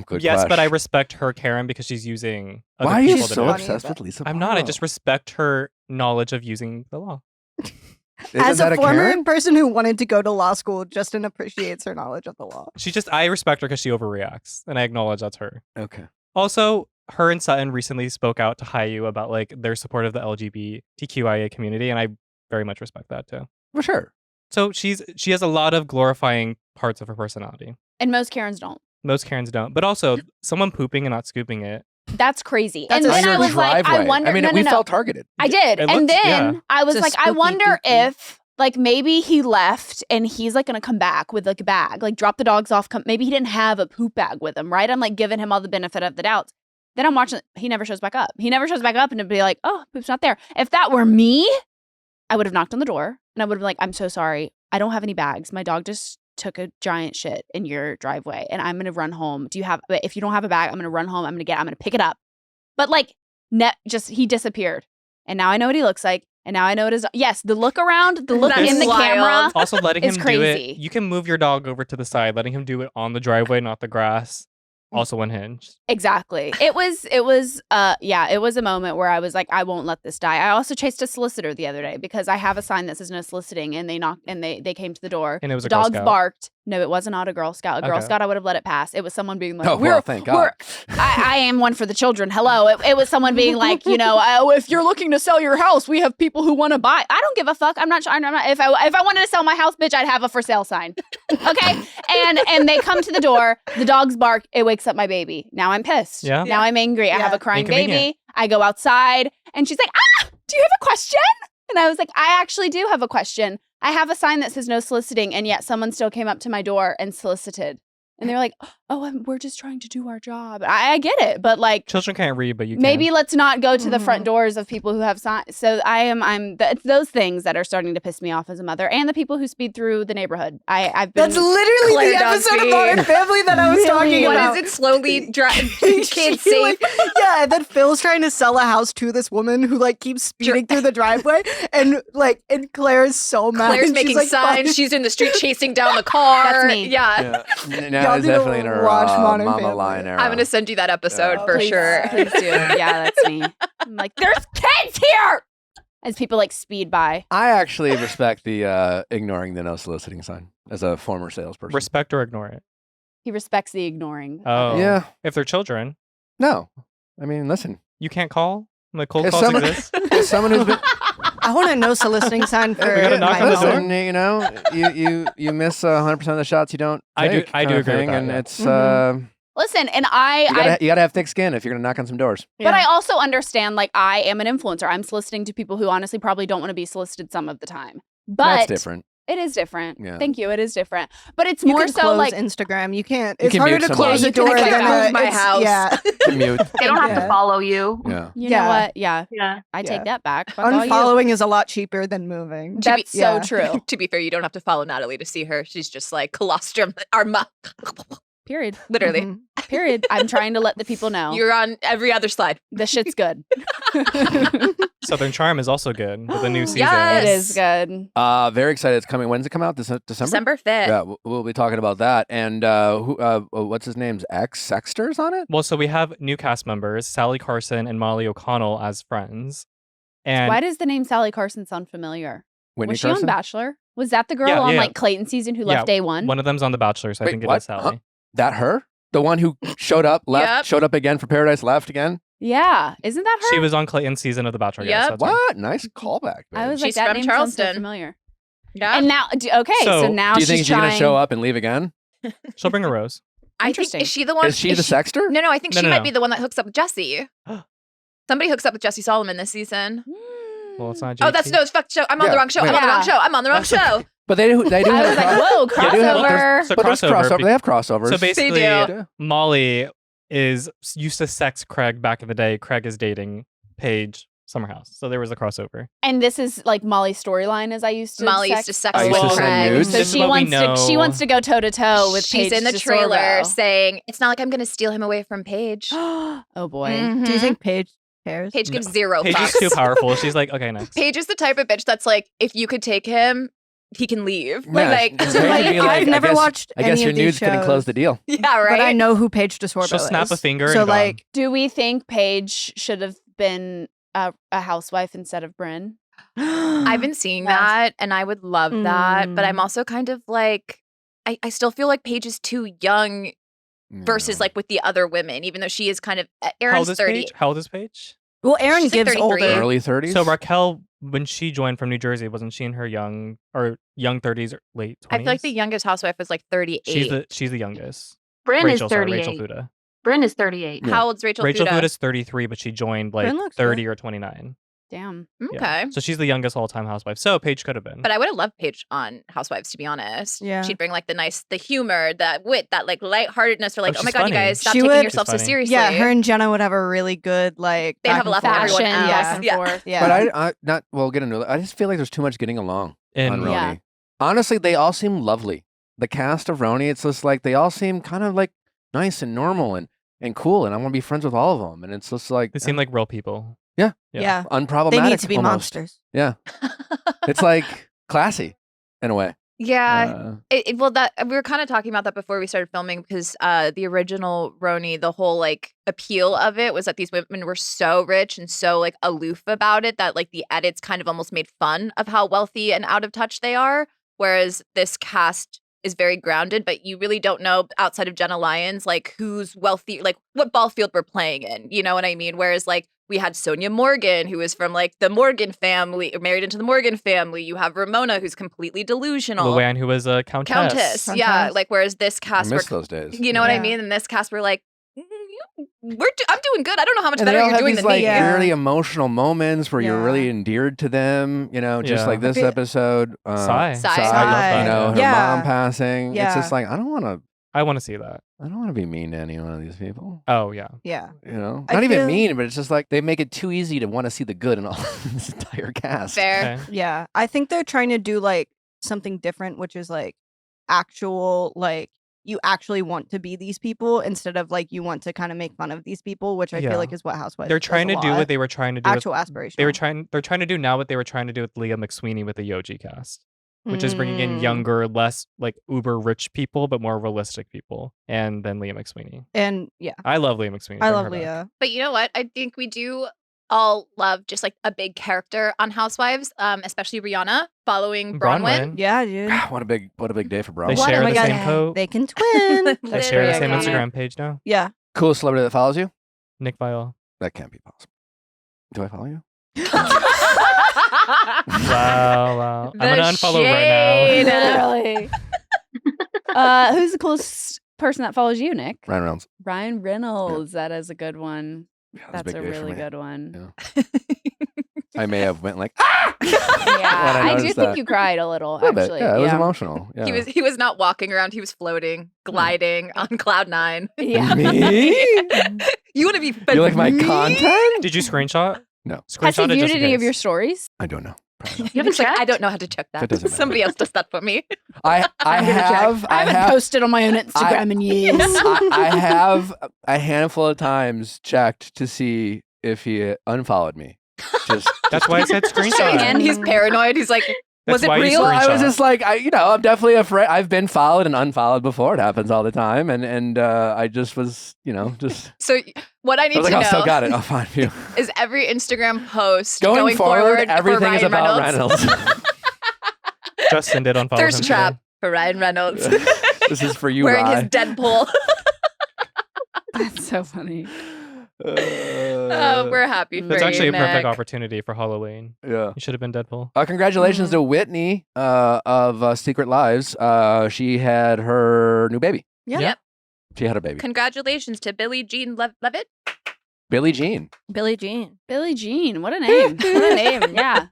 Good Yes, but I question. respect her Karen because she's using other Why are you people to so do it. obsessed with Lisa? I'm not. I Barlow? just respect her knowledge of using the law. Isn't As that a former Karen? person who wanted to go to law school, Justin appreciates her knowledge of the law. I respect her because she overreacts, and I acknowledge that's her. Okay. Also, her and Sutton recently spoke out to Hayu about like their support of the LGBTQIA community, and I very much respect that too. For sure. So she has a lot of glorifying parts of her personality. And most Karens don't. Most Karens don't, but also someone pooping and not scooping it. That's crazy. That's and a then I Your was like, I driveway. wonder. I mean, no, we no. felt targeted. I did. It And looks- then yeah. I was It's a like, I spooky wonder dookie. if like maybe he left and he's like gonna come back with like a bag, like drop the dogs off. Maybe he didn't have a poop bag with him, right? I'm like giving him all the benefit of the doubt. Then I'm watching. He never shows back up. He never shows back up, and it'd be like, oh, poop's not there. If that were me, I would have knocked on the door and I would have been like, I'm so sorry. I don't have any bags. My dog just took a giant shit in your driveway and I'm going to run home. If you don't have a bag, I'm going to run home. I'm going to pick it up. But like, he disappeared. And now I know what he looks like. And now I know the look around, the look That's in the wild. camera. Also, letting It's him crazy. do it. You can move your dog over to the side, letting him do it on the driveway, not the grass. Also unhinged. Exactly. It was it was a moment where I was like, I won't let this die. I also chased a solicitor the other day because I have a sign that says no soliciting, and they knocked and they came to the door. And it was a Girl Dogs Scout. barked. No, it was not a Girl Scout. A Girl Okay. Scout, I would have let it pass. It was someone being like, Oh, well, thank God. I am one for the children. Hello. It was someone being like, if you're looking to sell your house, we have people who want to buy. I don't give a fuck. I'm not. If I wanted to sell my house, bitch, I'd have a for sale sign. Okay. And they come to the door. The dogs bark. It wakes up my baby. Now I'm pissed. Yeah. Now I'm angry. I have a crying baby. Inconvenient. I go outside, and she's like, do you have a question? And I was like, I actually do have a question. I have a sign that says no soliciting, and yet someone still came up to my door and solicited. And they're like, we're just trying to do our job. I get it, but like, Children can't read, but you can. maybe let's not go to the front doors of people who have signs. So it's those things that are starting to piss me off as a mother, and the people who speed through the neighborhood. I've been. That's literally Claire the episode of Dugby. Modern Family that I was talking What about. is it? Slowly kids She, safe. like, yeah, and then Phil's trying to sell a house to this woman who like keeps speeding through the driveway, and Claire is so mad. Claire's and she's making like, signs. She's in the street chasing down the car. That's me. Yeah. Now Y'all it's need to definitely in her watch Modern Mama Family. Lion era. I'm going to send you that episode for Please, sure. Please do. Yeah, that's me. I'm like, there's kids here! As people like speed by. I actually respect the ignoring the no soliciting sign as a former salesperson. respect or ignore it. He respects the ignoring. Oh. Yeah. If they're children, No. I mean, listen. you can't call. Like cold If calls someone- exist. As someone who's been I want a no soliciting sign for We gotta knock my on the home. listen, you miss 100% of the shots you don't I do- take I do kinda agree with thing, that, and yeah. it's Listen, and you gotta have thick skin if you're gonna knock on some doors. but I also understand, like, I am an influencer. I'm soliciting to people who honestly probably don't want to be solicited some of the time. But That's different. it is different. Yeah. Thank you. It is different. But it's You more can so close like Instagram. You can't. You It's can harder mute to someone. close Yeah, a you can door like than move a, my it's- house. Yeah. Mute. They don't have Yeah. to follow you. Yeah. you Yeah. know what? Yeah. Yeah. I Yeah. take that back. Fuck all you. Unfollowing is a lot cheaper than moving. That's so Yeah. true. To be fair, you don't have to follow Natalie to see her. She's just like colostrum, Period. literally. Mhm. Period. I'm trying to let the people know. You're on every other slide. the shit's good. Southern Charm is also good with the new season. Yes. It is good. Very excited. It's coming. When's it come out? December? December 5th. Yeah, we'll be talking about that. And what's his name's Sexter's on it? Well, so we have new cast members, Sally Carson and Molly O'Connell as friends. And Why does the name Sally Carson sound familiar? Whitney Was she Carson? on Bachelor? Was that the girl Yeah, on yeah. like Clayton season who Yeah, left day one? one of them's on The Bachelor, so I Wait, think it what? is Sally. That her? The one who showed up, left, Yep. showed up again for Paradise, left again? Yeah. Isn't that her? She was on Clayton's season of The Bachelor. Yep. Yes, that's her. What? Nice callback. I babe. was like, She's that from name sounds so Charleston. familiar. Yeah. And now, okay, so So, now Do you she's think she's trying. gonna show up and leave again? She'll bring a rose. I think, Interesting. is she the one? Is she the Sexter? No, I think No, she no, might no. be the one that hooks up with Jesse. Somebody hooks up with Jesse Solomon this season. Well, it's not Oh, that's JT. no, it's fuck show. I'm on Yeah, the wrong show. wait. I'm on the wrong Yeah. show. I'm on the wrong show. But they do I have was like, whoa, Yeah, they do have- crossover. So but there's crossover. be- They have crossovers. So basically, do. Molly used to sex Craig back in the day. Craig is dating Paige Summerhouse. So there was a crossover. And this is like Molly's storyline, as I used to. Molly sex. used to sex I used to with send Craig. nudes. So This is she what we wants to. She know. wants to go toe to toe with. She's Paige in the DeSorbo. trailer saying, "It's not like I'm going to steal him away from Paige." Oh boy. Do you think Paige cares? Paige No. gives zero Paige is fucks. too powerful. She's like, okay, next. Paige is the type of bitch that's like, if you could take him, he can leave. Yeah, Like, Paige So, would like, be I've never watched I guess any your of these nudes couldn't close shows. the deal. yeah, right. But I know who Paige DeSorbo She'll snap a is. finger So and like, Do we think Paige should have been a housewife instead of Brynn? I've been seeing Yes. that and I would love that. But I'm Mm. also kind of like, I still feel like Paige is too young versus like with the other women, even though she is kind of, How old Erin's is 30. Paige? How old is Paige? well, Aaron She's like gives 33. older. early 30s. So Raquel, when she joined from New Jersey, wasn't she in her young 30s or late 20s? I feel like the youngest housewife was like 38. She's the youngest. Brynn Rachel, is sorry, 38. Rachel Fuda. Brynn is 38. Yeah. How old's Rachel Rachel Fuda? Fuda's 33, but she joined like Brynn looks 30 or 29. Damn. Okay. Yeah. So she's the youngest all-time housewife. So Paige could have been. But I would have loved Paige on Housewives, to be honest. Yeah. She'd bring like the humor, that wit, that like lightheartedness, or like, oh my she's God, funny. you guys, stop She taking would- yourself so She's funny. seriously. Yeah, her and Jenna would have a really good like. They'd back have a and laugh with forth. everyone Fashion else. back and Yeah. forth. Yeah. But we'll get into it. I just feel like there's too much getting along on and RHONY. Yeah. Honestly, they all seem lovely. The cast of RHONY, it's just like they all seem kind of like nice and normal and cool, and I want to be friends with all of them. And it's just like they seem like real people. Yeah. Yeah. unproblematic. They need to be almost. monsters. Yeah, it's like classy in a way. Yeah. Well, that we were kind of talking about that before we started filming, because the original RHONY, the whole like appeal of it was that these women were so rich and so like aloof about it that like the edits kind of almost made fun of how wealthy and out of touch they are. Whereas this cast is very grounded, but you really don't know outside of Jenna Lyons like who's wealthy, like what ball field we're playing in. You know what I mean? Whereas like we had Sonia Morgan, who is from like the Morgan family, married into the Morgan family. You have Ramona, who's completely delusional. Luann, who was a countess. Countess. Yeah. Countess. Like, whereas this I cast, miss those days. you know what I Yeah. mean? And this cast, we're like, I'm doing good. I don't know how much And they better all you're have doing these than like me. Yeah. really emotional moments where you're Yeah. really endeared to them. You know, just Yeah. like this I feel- episode. Sai. Sai. Sai, Sai. you know, her Yeah. mom passing. It's Yeah. just like I don't want to see that. to be mean to any one of these people. Oh, yeah. Yeah. You know, I not even feel- mean, but it's just like they make it too easy to want to see the good in all this entire cast. Fair. Okay. Yeah. I think they're trying to do like something different, which is like actual like you actually want to be these people instead of like you want to kind of make fun of these people, which I Yeah. feel like is what Housewives. They're does trying a to do lot. what they were trying to do. actual aspiration. They're trying to do now what they were trying to do with Leah McSweeney with the Yoji cast, which is bringing in younger, less like uber rich people, but more realistic people. And then Leah McSweeney. And yeah, I love Leah McSweeney. I Bring love her back. Leah. But you know what? I think we do all love just like a big character on Housewives, especially Rihanna following Bronwyn. Yeah, dude. What a big day for Bro. They What? share Oh my the God. same coat. They can twin. They share the same Literally. Instagram page now. Yeah. Coolest celebrity that follows you? Nick Viall. That can't be possible. Do I follow you? Wow. I'm The gonna unfollow shade. right Literally. Who's the coolest person that follows you, Nick? Ryan Reynolds. Ryan Reynolds. That is a good one. Yeah, that was That's a big day for really me. good one. Yeah. I may have went like ah! Yeah, When I I do noticed think that. you cried a little. A little bit. Actually, Yeah, it was emotional. Yeah. He was not walking around, he was floating, gliding on cloud nine. Yeah. Me? You want to be You like my me? content? now. Did you screenshot? No. Has he Screenshot it viewed just in any of case. your stories? I don't know. Probably not. You haven't It's like, I checked? don't know how to check That that. doesn't matter. Somebody else does that for me. I I'm gonna check. have I haven't posted on my own Instagram in years. I have a handful of times checked to see if he unfollowed me. Just That's why I said screenshot. And he's paranoid. He's like, was That's it why you real? well, I was Screenshot. just like, I'm definitely afraid. I've been followed and unfollowed before. It happens all the time, and I just was, just. So what I I need was like, to oh, know still got it. I'll find you. is every Instagram post Going forward, for everything is Ryan about Reynolds. Reynolds. Justin did unfollow him Thirst today. trap for Ryan Reynolds. This is for you, Wearing Rye. his Deadpool. That's so funny. Oh, we're happy for That's you, actually a perfect Nick. opportunity for Halloween. Yeah. You should have been Deadpool. Congratulations to Whitney of Secret Lives. She had her new baby. Yeah. Yep. She had a baby. Congratulations to Billie Jean Levitt. Billie Jean. Billie Jean. Billie Jean. What a name. What a name. Yeah.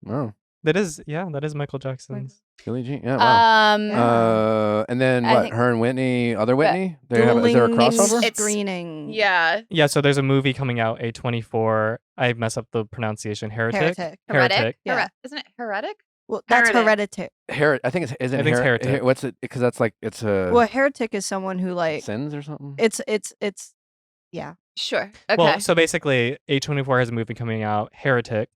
Oh, That is Michael Jackson's. Billie Jean. Yeah. Wow. And then I what? think- Her and Whitney, other Whitney. Is there a Dueling crossover? It's- screening. Yeah. Yeah, so there's a movie coming out, A24. I mess up the pronunciation. Heretic. Heretic. Heretic. Yeah. Isn't it heretic? Well, that's Heretic. hereditary. I think it's isn't I think it's her- heretic. What's it? Because that's like it's a Well, heretic is someone who like sins or something. it's yeah. Sure. Okay. Well, so basically, A24 has a movie coming out, Heretic,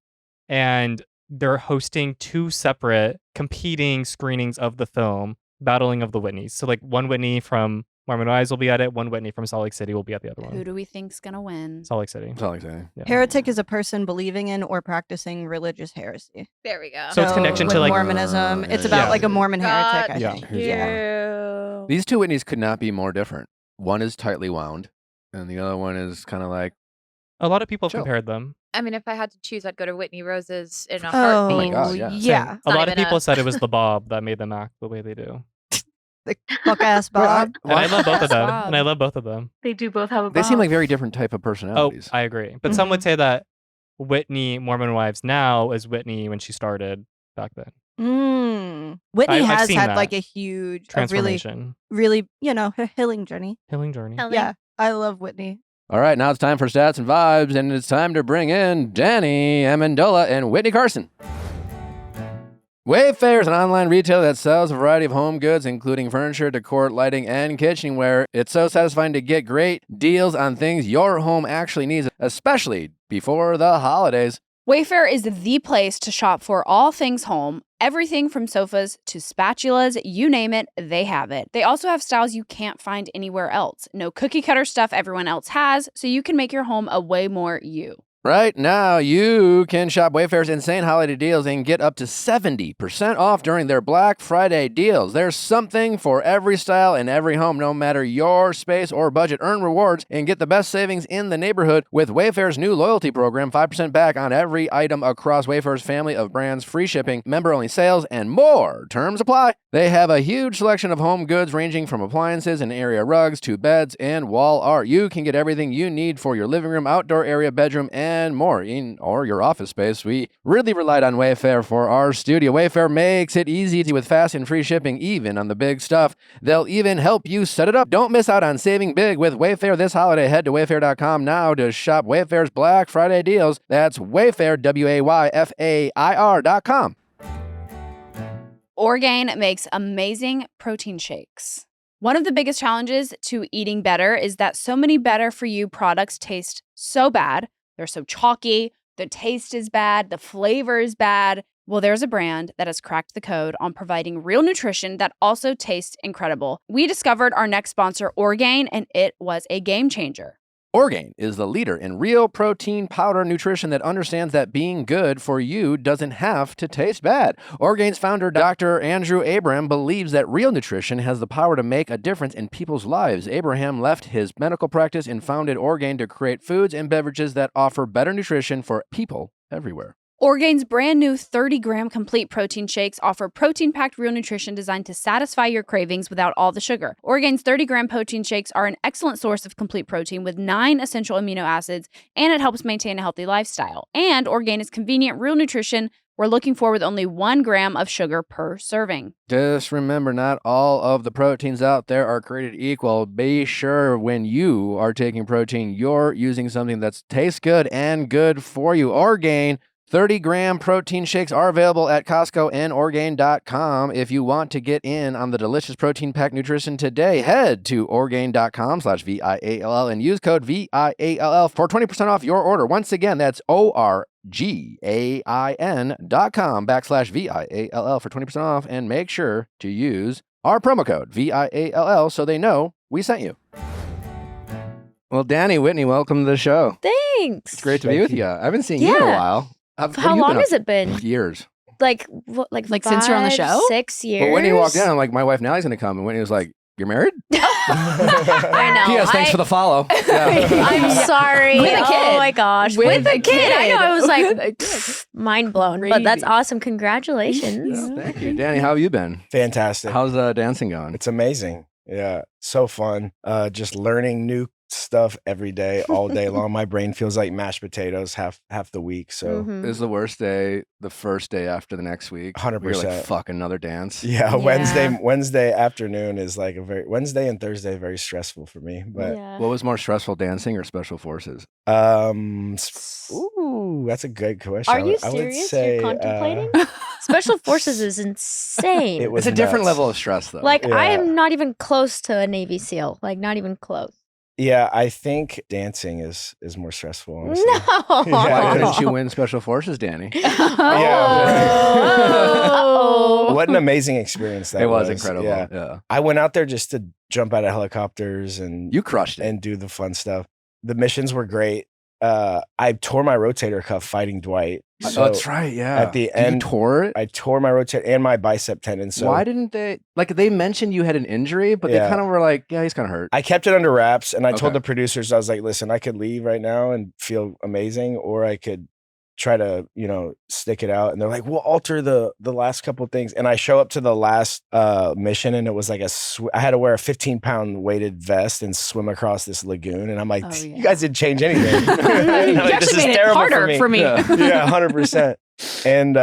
and they're hosting 2 separate competing screenings of the film, Battling of the Whitneys. So, like, one Whitney from Mormon Wives will be at it, one Whitney from Salt Lake City will be at the other Who one. do we think's gonna win? Salt Lake City. That's all I'm saying. Yeah. Heretic is a person believing in or practicing religious heresy. there we go. So it's connection with to, like- Mormonism. Yeah, It's yeah, about yeah. like a Mormon heretic, I Got think. you. Yeah. These 2 Whitneys could not be more different. One is tightly wound, and the other one is kind of like, A lot of people have Chill. compared them. I mean, if I had to choose, I'd go to Whitney Rose's in a Oh, heartbeat. God, yeah. yeah. A not lot of even people a- said it was the Bob that made them act the way they do. The fuck ass Bob. And I love both of them. Bob. And I love both of them. They do both have a they seem bob. like very different type of Oh, personalities. I agree. But some would say that Whitney, Mormon Wives now, is Whitney when she started back then. Whitney I've has seen had that. like a huge, a really, Transformation. really, her healing journey. Healing journey. Ellie? Yeah, I love Whitney. All right, now it's time for stats and vibes, and it's time to bring in Danny, Amendola, and Witney Carson. Wayfair is an online retailer that sells a variety of home goods, including furniture, decor, lighting, and kitchenware. It's so satisfying to get great deals on things your home actually needs, especially before the holidays. Wayfair is the place to shop for all things home. Everything from sofas to spatulas, you name it, they have it. They also have styles you can't find anywhere else. No cookie cutter stuff everyone else has, so you can make your home a way more you. Right now, you can shop Wayfair's insane holiday deals and get up to 70% off during their Black Friday deals. There's something for every style and every home, no matter your space or budget. Earn rewards and get the best savings in the neighborhood with Wayfair's new loyalty program. 5% back on every item across Wayfair's family of brands, free shipping, member-only sales, and more. Terms apply. They have a huge selection of home goods ranging from appliances and area rugs to beds and wall art. You can get everything you need for your living room, outdoor area, bedroom, and more, or your office space. We really relied on Wayfair for our studio. Wayfair makes it easy with fast and free shipping, even on the big stuff. They'll even help you set it up. Don't miss out on saving big with Wayfair this holiday. Head to wayfair.com now to shop Wayfair's Black Friday deals. That's Wayfair, WAYFAIR.com. Orgain makes amazing protein shakes. One of the biggest challenges to eating better is that so many better for you products taste so bad. They're so chalky, the taste is bad, the flavor is bad. Well, there's a brand that has cracked the code on providing real nutrition that also tastes incredible. We discovered our next sponsor, Orgain, and it was a game changer. Orgain is the leader in real protein powder nutrition that understands that being good for you doesn't have to taste bad. Orgain's founder, Dr. Andrew Abraham, believes that real nutrition has the power to make a difference in people's lives. Abraham left his medical practice and founded Orgain to create foods and beverages that offer better nutrition for people everywhere. Orgain's brand new 30-gram complete protein shakes offer protein-packed real nutrition designed to satisfy your cravings without all the sugar. Orgain's 30-gram protein shakes are an excellent source of complete protein with 9 essential amino acids, and it helps maintain a healthy lifestyle. And Orgain is convenient real nutrition we're looking for with only 1 gram of sugar per serving. Just remember, not all of the proteins out there are created equal. Be sure when you are taking protein, you're using something that tastes good and good for you. Orgain 30-gram protein shakes are available at Costco and Orgain.com. If you want to get in on the delicious protein-packed nutrition today, head to Orgain.com/VIALL and use code VIALL for 20% off your order. Once again, that's ORGAIN.com/VIALL for 20% off, and make sure to use our promo code VIALL so they know we sent you. Well, Danny, Whitney, welcome to the show. Thanks. It's great to be with you. I haven't seen you in a Yeah. while. How long has it been? Years. Like Since you're on the show? 6 years. But Whitney walked in, I'm like, my wife Nally's going to come. And Whitney was like, you're married? I know. P.S. Thanks for the follow. Yeah. I'm sorry. With a kid. Oh my gosh. With a kid. I know. I was like mind blown. But that's awesome. Congratulations. Yeah, thank you. Danny, how have you been? Fantastic. How's dancing going? It's amazing. Yeah, so fun. Just learning new stuff every day, all day long. My brain feels like mashed potatoes half the week. So Mhm. This is the worst day, the first day after the next week. 100%. You're like, fuck, another dance. yeah, Yeah. Wednesday afternoon is like Wednesday and Thursday very stressful for me. But Yeah. What was more stressful, dancing or special forces? ooh, that's a good question. Are you I would serious? say, You're contemplating? Special Forces is insane. It was It's a different nuts. level of stress, though. Like I Yeah. am not even close to a Navy SEAL. Like not even close. Yeah, I think dancing is more stressful, honestly. No. Why couldn't you win Special Forces, Danny? Oh. What an amazing experience that It was incredible. Yeah. Yeah. I went out there just to jump out of helicopters and You crushed it. and do the fun stuff. The missions were great. I tore my rotator cuff fighting Dwight. So That's right. Yeah. at the You end, tore it. I tore my rotator and my bicep tendon. So Why didn't they they mentioned you had an injury, but they Yeah. kind of were like, yeah, he's kind of hurt. I kept it under wraps, and I told Okay. the producers, I was like, listen, I could leave right now and feel amazing, or I could try to, stick it out. And they're like, we'll alter the last couple of things. And I show up to the last mission, and it was like I had to wear a 15-pound weighted vest and swim across this lagoon. And I'm like, you guys didn't change anything. You actually made it harder for me. Yeah. Yeah, 100%. And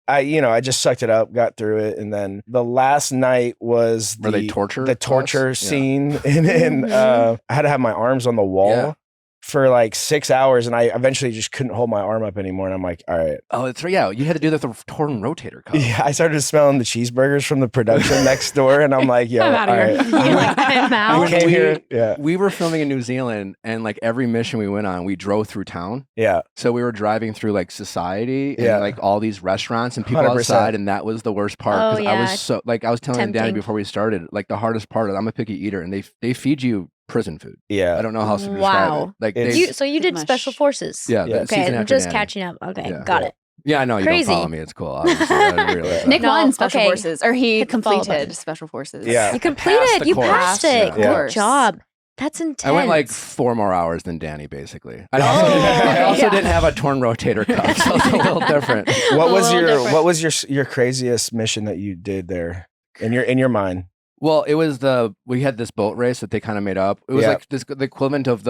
I just sucked it up, got through it, and then the last night was Were they torture? the torture us? Yeah. scene, and I had to have my arms on the wall Yeah. for like 6 hours, and I eventually just couldn't hold my arm up anymore. And I'm like, all right. Oh, it's right. Yeah, you had to do that with the torn rotator cuff. Yeah, I started smelling the cheeseburgers from the production next door, and I'm like, yo, I'm outta here. all right. You're like, I'm I out. came here. Yeah, We were filming in New Zealand, and like every mission we went on, we drove through town. yeah, So we were driving through like society and Yeah. like all these restaurants and people 100%. outside, and that was the worst part. Oh, I was yeah. so I was telling Danny Tempting. before we started, like the hardest part is I'm a picky eater, and they feed you prison food. yeah. I don't know how else to describe Wow. it. Like It's- You, so you did Mush. Special Forces. yeah, Yeah. the season Okay, I'm after just Danny. catching up. Okay, Yeah. got Yeah. it. Yeah, I know you Crazy. don't follow me. It's cool. Obviously, I didn't realize that. Nick No, won Special okay. Forces, or he Hit the follow completed button. Special Forces. Yeah. You completed. the You course. passed it. Yeah. Good job. That's intense. I went like 4 more hours than Danny, basically. I also yeah. didn't have a torn rotator cuff, so it's a little different. What A was little your different. What was your craziest mission that you did there in your mind? Well, it was we had this boat race that they kind of made up. It was Yeah. like the equivalent of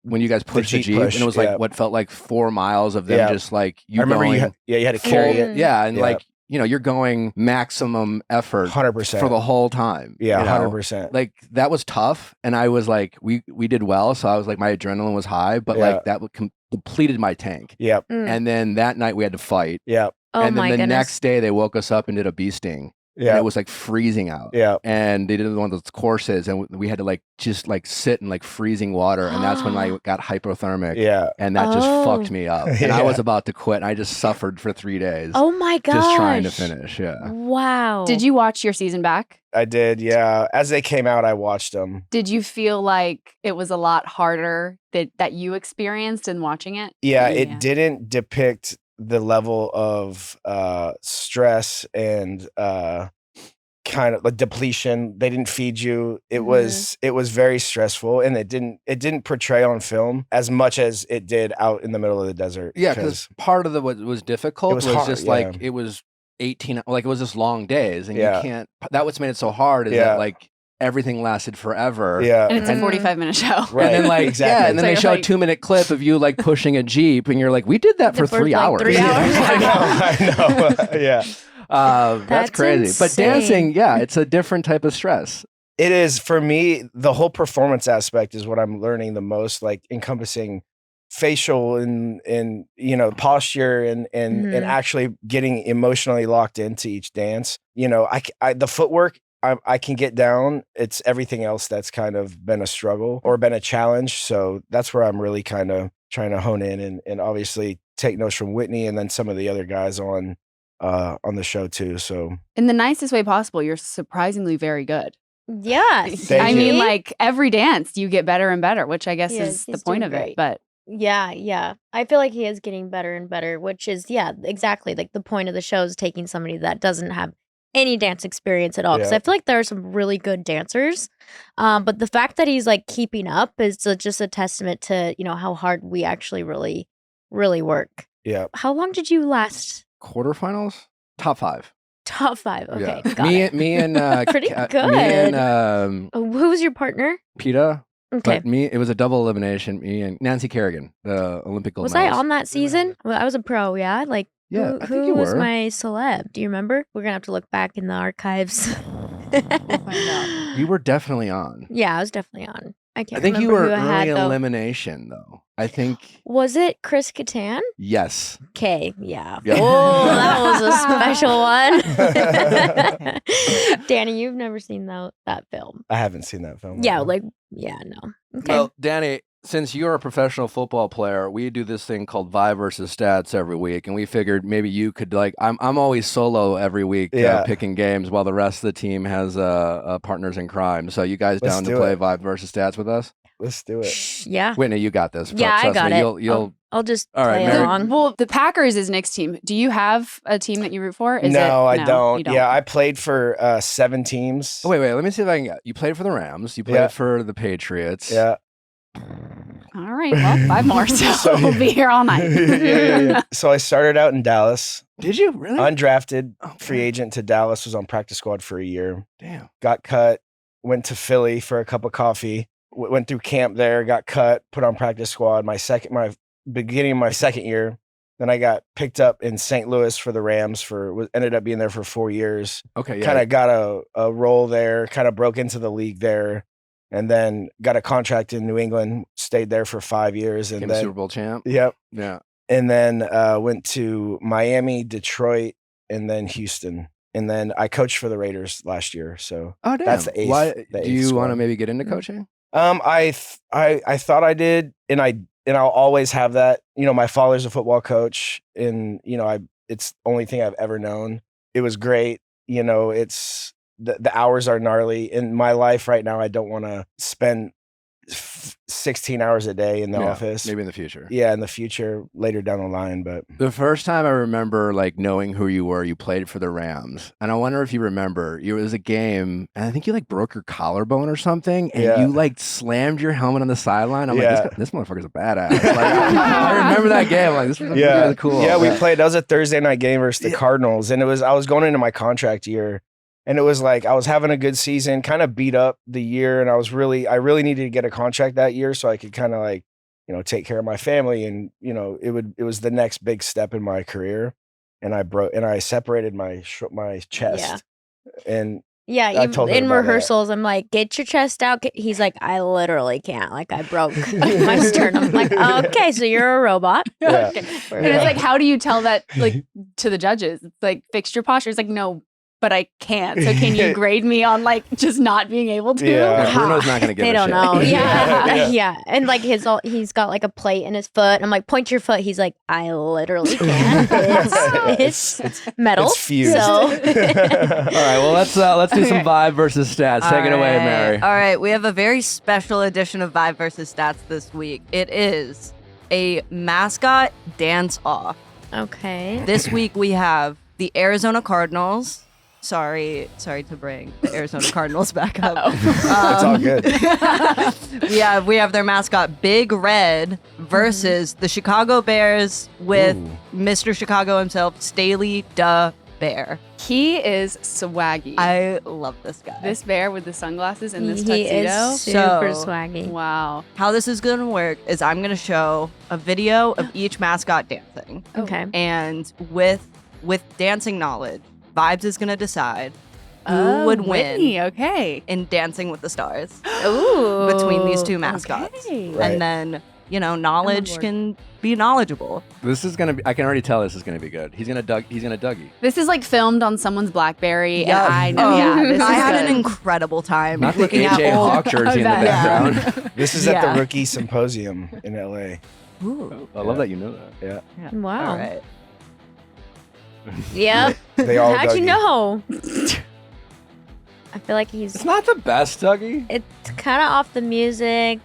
when you guys pushed the Jeep Jeep, push, and it was like yeah. what felt like 4 miles of them Yeah. just like you I remember going you had to carry full- it. Yeah, and Yeah. like you're going maximum effort 100%. for the whole time. Yeah, you know? 100%. Like that was tough, and I was like, we did well, so I was like, my adrenaline was high, but Yeah. like that depleted my tank. Yep, Mm. And then that night we had to fight, yep, Oh and then my the goodness. next day they woke us up and did a bee sting, and yeah, it was like freezing out. yeah. And they did one of those courses, and we had to like just like sit in like freezing water, and that's when I got hypothermic, Yeah. and that just Oh. fucked me up. And I Yeah. was about to quit, and I just suffered for 3 days, Oh my gosh. just trying to finish. Yeah. Wow. Did you watch your season back? I did, yeah. As they came out, I watched them. Did you feel like it was a lot harder that you experienced in watching it? Yeah, Yeah. it didn't depict the level of stress and kind of like depletion. They didn't feed you. It was very stressful, and it didn't portray on film as much as it did out in the middle of the desert. Yeah, because part of what was difficult It was was hard, just yeah. like it was 18, like it was just long days, and Yeah. you can't. That what's made it so hard is Yeah. that like everything lasted forever. yeah, And it's a Mhm. 45-minute show. right, And then like exactly. yeah, and then So they you're show a like- 2-minute clip of you like pushing a Jeep, and you're like, we did that for For, 3 like, hours. 3 hours. I know. Yeah. That's That's crazy. But insane. dancing, yeah, it's a different type of stress. It is for me, the whole performance aspect is what I'm learning the most, like encompassing facial and posture and Mhm. actually getting emotionally locked into each dance. The footwork I can get down. It's everything else that's kind of been a struggle or been a challenge. So that's where I'm really kind of trying to hone in and obviously take notes from Whitney and then some of the other guys on the show too. So In the nicest way possible, you're surprisingly very good. Yes. Thank I you. mean, like every dance, you get better and better, which I guess He is. is the He's point doing of it. great. But Yeah. I feel like he is getting better and better, which is, yeah, exactly. Like the point of the show is taking somebody that doesn't have any dance experience at all. Because Yeah. I feel like there are some really good dancers. But the fact that he's like keeping up is just a testament to, how hard we actually really, really work. yeah. How long did you last? Quarterfinals, top 5. Top 5. Okay. yeah. Got me, it. me and Pretty Me good. and Who was your partner? PETA. Okay. But it was a double elimination. Me and Nancy Kerrigan, the Olympic gold Was I medalist. on that season? Well, I was a pro, yeah. Like, Yeah, who, I think who you was were. my celeb? Do you remember? We're gonna have to look back in the archives. You were definitely on. Yeah, I was definitely on. I can't I think you remember were who I had early though. elimination, though. I think Was it Chris Kattan? yes. Okay, yeah. Yeah. Oh, that was a special one. Danny, you've never seen that film. I haven't seen that film. Yeah, no. like, yeah, no. Okay. Well, Danny, since you're a professional football player, we do this thing called Vibe versus Stats every week, and we figured maybe you could I'm always solo every week picking games while the rest of the team has partners in crime. So you guys down to play Vibe versus Stats with us? Let's do it. Yeah. Whitney, you got this. Yeah, I got it. I'll just play along. Well, the Packers is Nick's team. Do you have a team that you root for? No, I don't. You don't. Yeah, I played for 7 teams. Oh, wait. Let me see if I can get. You played for the Rams. You played for the Patriots. Yeah. All right. Well, 5 more. So we'll be here all night. yeah. So I started out in Dallas. Did you really? Undrafted, free agent to Dallas. Was on practice squad for a year. Damn. Got cut. Went to Philly for a cup of coffee. Went through camp there. Got cut. Put on practice squad. My beginning of my second year. Then I got picked up in St. Louis for the Rams ended up being there for 4 years. Okay. Yeah. Kind of got a role there. Kind of broke into the league there. And then got a contract in New England, stayed there for 5 years. And then Super Bowl champ. Yep. Yeah. And then went to Miami, Detroit, and then Houston. And then I coached for the Raiders last year. So damn. That's the 8th. Why, the do you 8th want to squad. maybe get into coaching? I thought I did, and I'll always have that. My father's a football coach, and it's the only thing I've ever known. It was great. It's the hours are gnarly in my life right now. I don't want to spend 16 hours a day in the office. Maybe in the future. Yeah, in the future, later down the line. But the first time I remember knowing who you were, you played for the Rams. And I wonder if you remember, it was a game, and I think you broke your collarbone or something, and you slammed your helmet on the sideline. I'm like, this motherfucker's a badass. I remember that game. This was really cool. Yeah, we played. That was a Thursday night game versus the Cardinals. And I was going into my contract year. And it was I was having a good season, kind of beat up the year. And I really needed to get a contract that year so I could kind of take care of my family. And, it was the next big step in my career. And I separated my chest. Yeah. And yeah, in rehearsals, I'm like, get your chest out. He's like, I literally can't. I broke my sternum. I'm like, okay, so you're a robot. Yeah. Okay. And it's how do you tell that to the judges? It's fix your posture. It's no, but I can't. So can you grade me on just not being able to? Yeah, Bruno's not going to give They a don't shit. know. Yeah. And he's got a plate in his foot. I'm like, point your foot. He's like, I literally can't. It's metal. It's fused. So. All right, well let's do some Vibe versus Stats. Take it away, Mary. All right, we have a very special edition of Vibe versus Stats this week. It is a mascot dance off. Okay. This week we have the Arizona Cardinals. Sorry to bring the Arizona Cardinals back up. It's all good. we have their mascot Big Red versus the Chicago Bears with Mr. Chicago himself, Staley Da Bear. He is swaggy. I love this guy. This bear with the sunglasses and this He tuxedo. is super swaggy. Wow. How this is going to work is I'm going to show a video of each mascot dancing. Okay. And with dancing knowledge, Vibes is going to decide who would win Whitney, okay. in Dancing with the Stars Ooh. between these two mascots. Okay. Right. And then, knowledge can be knowledgeable. This is gonna be. I can already tell this is gonna be good. He's gonna Dougie. This is filmed on someone's BlackBerry, Yep. and I know. Yeah, this is I had good. an incredible time Not the looking at AJ old. Hawk jersey in the Yeah. background. This is at the Rookie Symposium in LA. Ooh. I love that you know that. Yeah. Wow. All right. Yep. They all How'd you Dougie. know? I feel like It's not the best, Dougie. It's kind of off the music.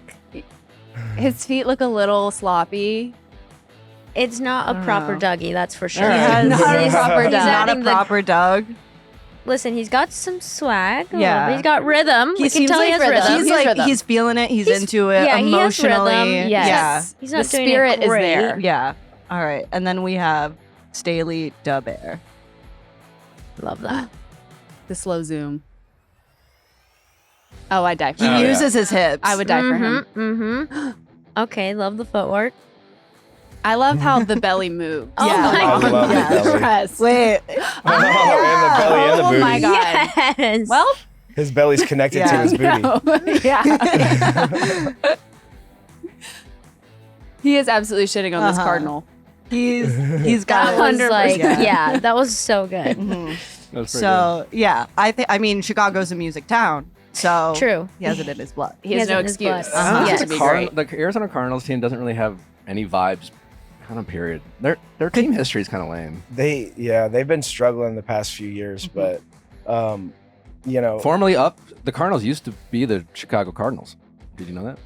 His feet look a little sloppy. It's not a proper Dougie, that's for sure. All right. He has Not a proper he's Doug. not a adding the- proper Doug. Listen, he's got some swag. Yeah. He's got rhythm. We can seems tell he like has rhythm. rhythm. He's He's like rhythm. he's feeling it. He's into it Yeah, he has emotionally. rhythm. Yes. He's not The doing spirit it is great. there. Yeah. All right. And then we have Staley Da Bear. Love that. The slow zoom. Oh, I'd die for He him. yeah. uses his hips. I would die for him. Mm-hmm. Okay, love the footwork. I love how the belly moves. Oh Yeah. my I love god. the belly. Dress. Wait. And the belly and the Oh booty. my god. Yes. Well, His belly's connected to Yeah. his booty. no. Yeah. He is absolutely shitting on this cardinal. He's got that was like, 100%. that was so good. Mhm. That's pretty So yeah, I mean Chicago's a music town, So True. he has it in his blood. He has no it in his blood. excuse. Honestly, Yes. To be great. the Arizona Cardinals team doesn't really have any vibes. Kind of period. Their team history is kind of lame. They've been struggling the past few years, but Formerly the Cardinals used to be the Chicago Cardinals. Did you know that?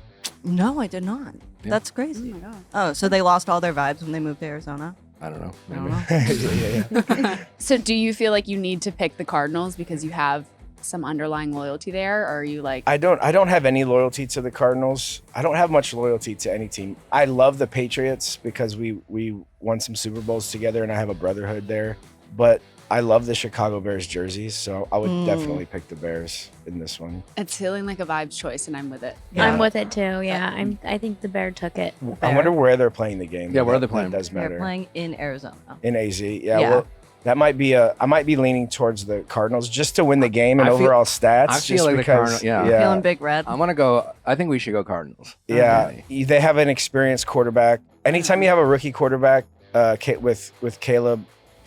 No, I did not. Yeah. That's crazy. Oh, so they lost all their vibes when they moved to Arizona? I don't know. I Maybe. don't know. So do you feel like you need to pick the Cardinals because you have some underlying loyalty there, or are you like? I don't have any loyalty to the Cardinals. I don't have much loyalty to any team. I love the Patriots because we won some Super Bowls together and I have a brotherhood there. But I love the Chicago Bears jerseys, so I would definitely pick the Bears in this one. It's feeling like a vibes choice, and I'm with it. Yeah. I'm with it too. Yeah, I think the Bear took it. I wonder where they're playing the game. Yeah, where are they That playing? does matter. They're playing in Arizona. In AZ. Yeah. Yeah. Well, that might be I might be leaning towards the Cardinals just to win the game and I feel- overall stats. I feel just like the because, Cardinals- yeah. yeah. Feeling big red. I'm gonna go. I think we should go Cardinals. Yeah, Okay. they have an experienced quarterback. Anytime you have a rookie quarterback with Caleb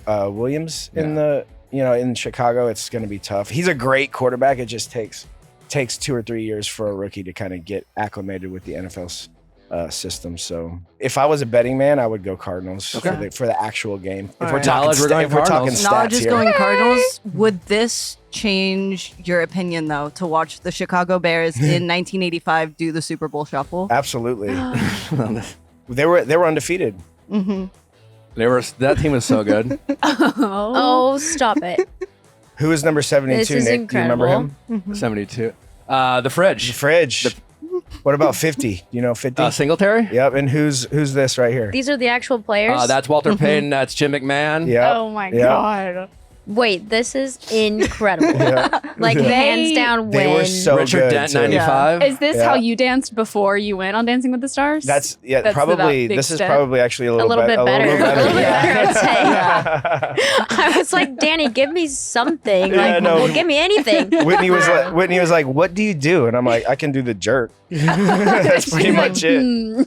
Williams in Chicago, it's going to be tough. He's a great quarterback. It just takes 2 or 3 years for a rookie to kind of get acclimated with the NFL system. So if I was a betting man, I would go Cardinals for the actual game. If we're right. talking, Knowledge, we're going if we're talking Cardinals. stats Knowledge is here. going Cardinals. Would this change your opinion, though, to watch the Chicago Bears in 1985 do the Super Bowl shuffle? Absolutely. They were undefeated. Mm-hmm. That team was so good. Oh, stop it. Who is number 72, This is Nick? Do you remember him? incredible. 72. The Fridge. The Fridge. What about 50? Do you know 50? Singletary. Yep. And who's this right here? These are the actual players. That's Walter Payton. That's Jim McMahon. Yeah. Oh my Yeah. god. Wait, this is incredible. Yeah. Like hands down They win. were so Richard good. Dent, too. 95. Is this Yeah. how you danced before you went on Dancing with the Stars? That's the probably. This is extent. probably actually a little bit better. A little bit I'd say. Yeah. I was like, Danny, give me something. Yeah, Like, no. well, give me anything. Whitney was like, "What do you do?" And I'm like, "I can do the jerk." That's pretty much it.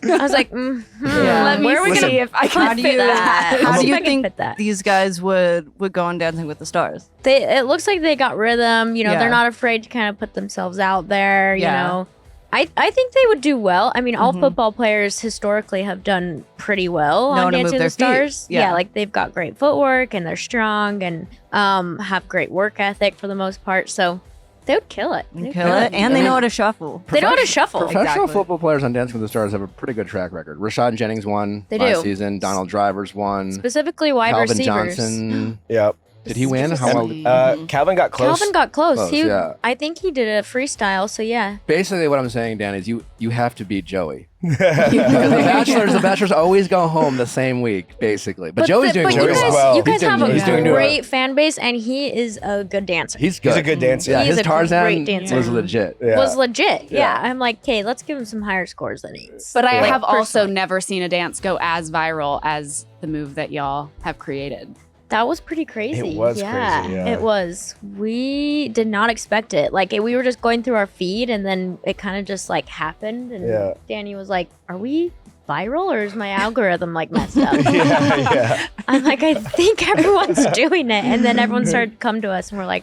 I was like, Let me where are we see gonna if I How can do fit you, that. how How do do you I think fit that? these guys would go on Dancing with the Stars? It looks like they got rhythm. You know, Yeah. they're not afraid to kind of put themselves out there. You Yeah. know, I think they would do well. I mean, all football players historically have done pretty well Know on to move Dancing their with the Stars. feet. Yeah. Like they've got great footwork and they're strong and have great work ethic for the most part. So they would kill it. They would Kill it. And they know how to shuffle. They know how to shuffle. Professional Exactly. football players on Dancing with the Stars have a pretty good track record. Rashad Jennings won They last do. season. Donald Drivers won. Specifically wide Calvin receivers. Johnson. Yep. Did he win? How well? Calvin got close. Calvin got close. Close, He, yeah. I think he did a freestyle. So yeah. Basically, what I'm saying, Dan, is you have to beat Joey. Because the Bachelors always go home the same week, basically. But Joey's doing you really guys, well. you guys have he's a doing well. great fan base, and he is a good dancer. He's good. He's a good dancer. Yeah, He's his a Tarzan great dancer. was legit. Yeah. Was legit. Yeah. Yeah. I'm like, okay, let's give him some higher scores than 8s. But I Like, have also personally. never seen a dance go as viral as the move that y'all have created. That was pretty crazy. It was crazy, yeah. It was. We did not expect it. Like we were just going through our feed, and then it kind of just like happened. And Yeah. Danny was like, "Are we viral, or is my algorithm like messed up?" yeah. I'm like, I think everyone's doing it, and then everyone started to come to us, and we're like,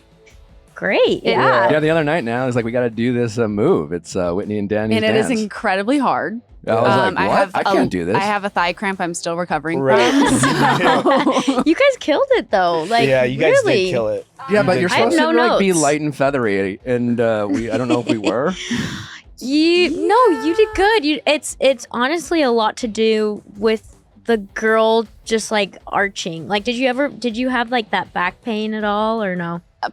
great, yeah. Yeah, the other night now, it's like, we got to do this move. It's Whitney and Danny's And it dance. is incredibly hard. I was like, what? I can't do this. I have a thigh cramp I'm still recovering Right. from. So. You guys killed it though. Like, Yeah, you guys really. did kill it. Yeah, but you're I have supposed to no like be notes. light and feathery, and I don't know if we were. You did good. It's honestly a lot to do with the girl just like arching. Like, did you have like that back pain at all or no? I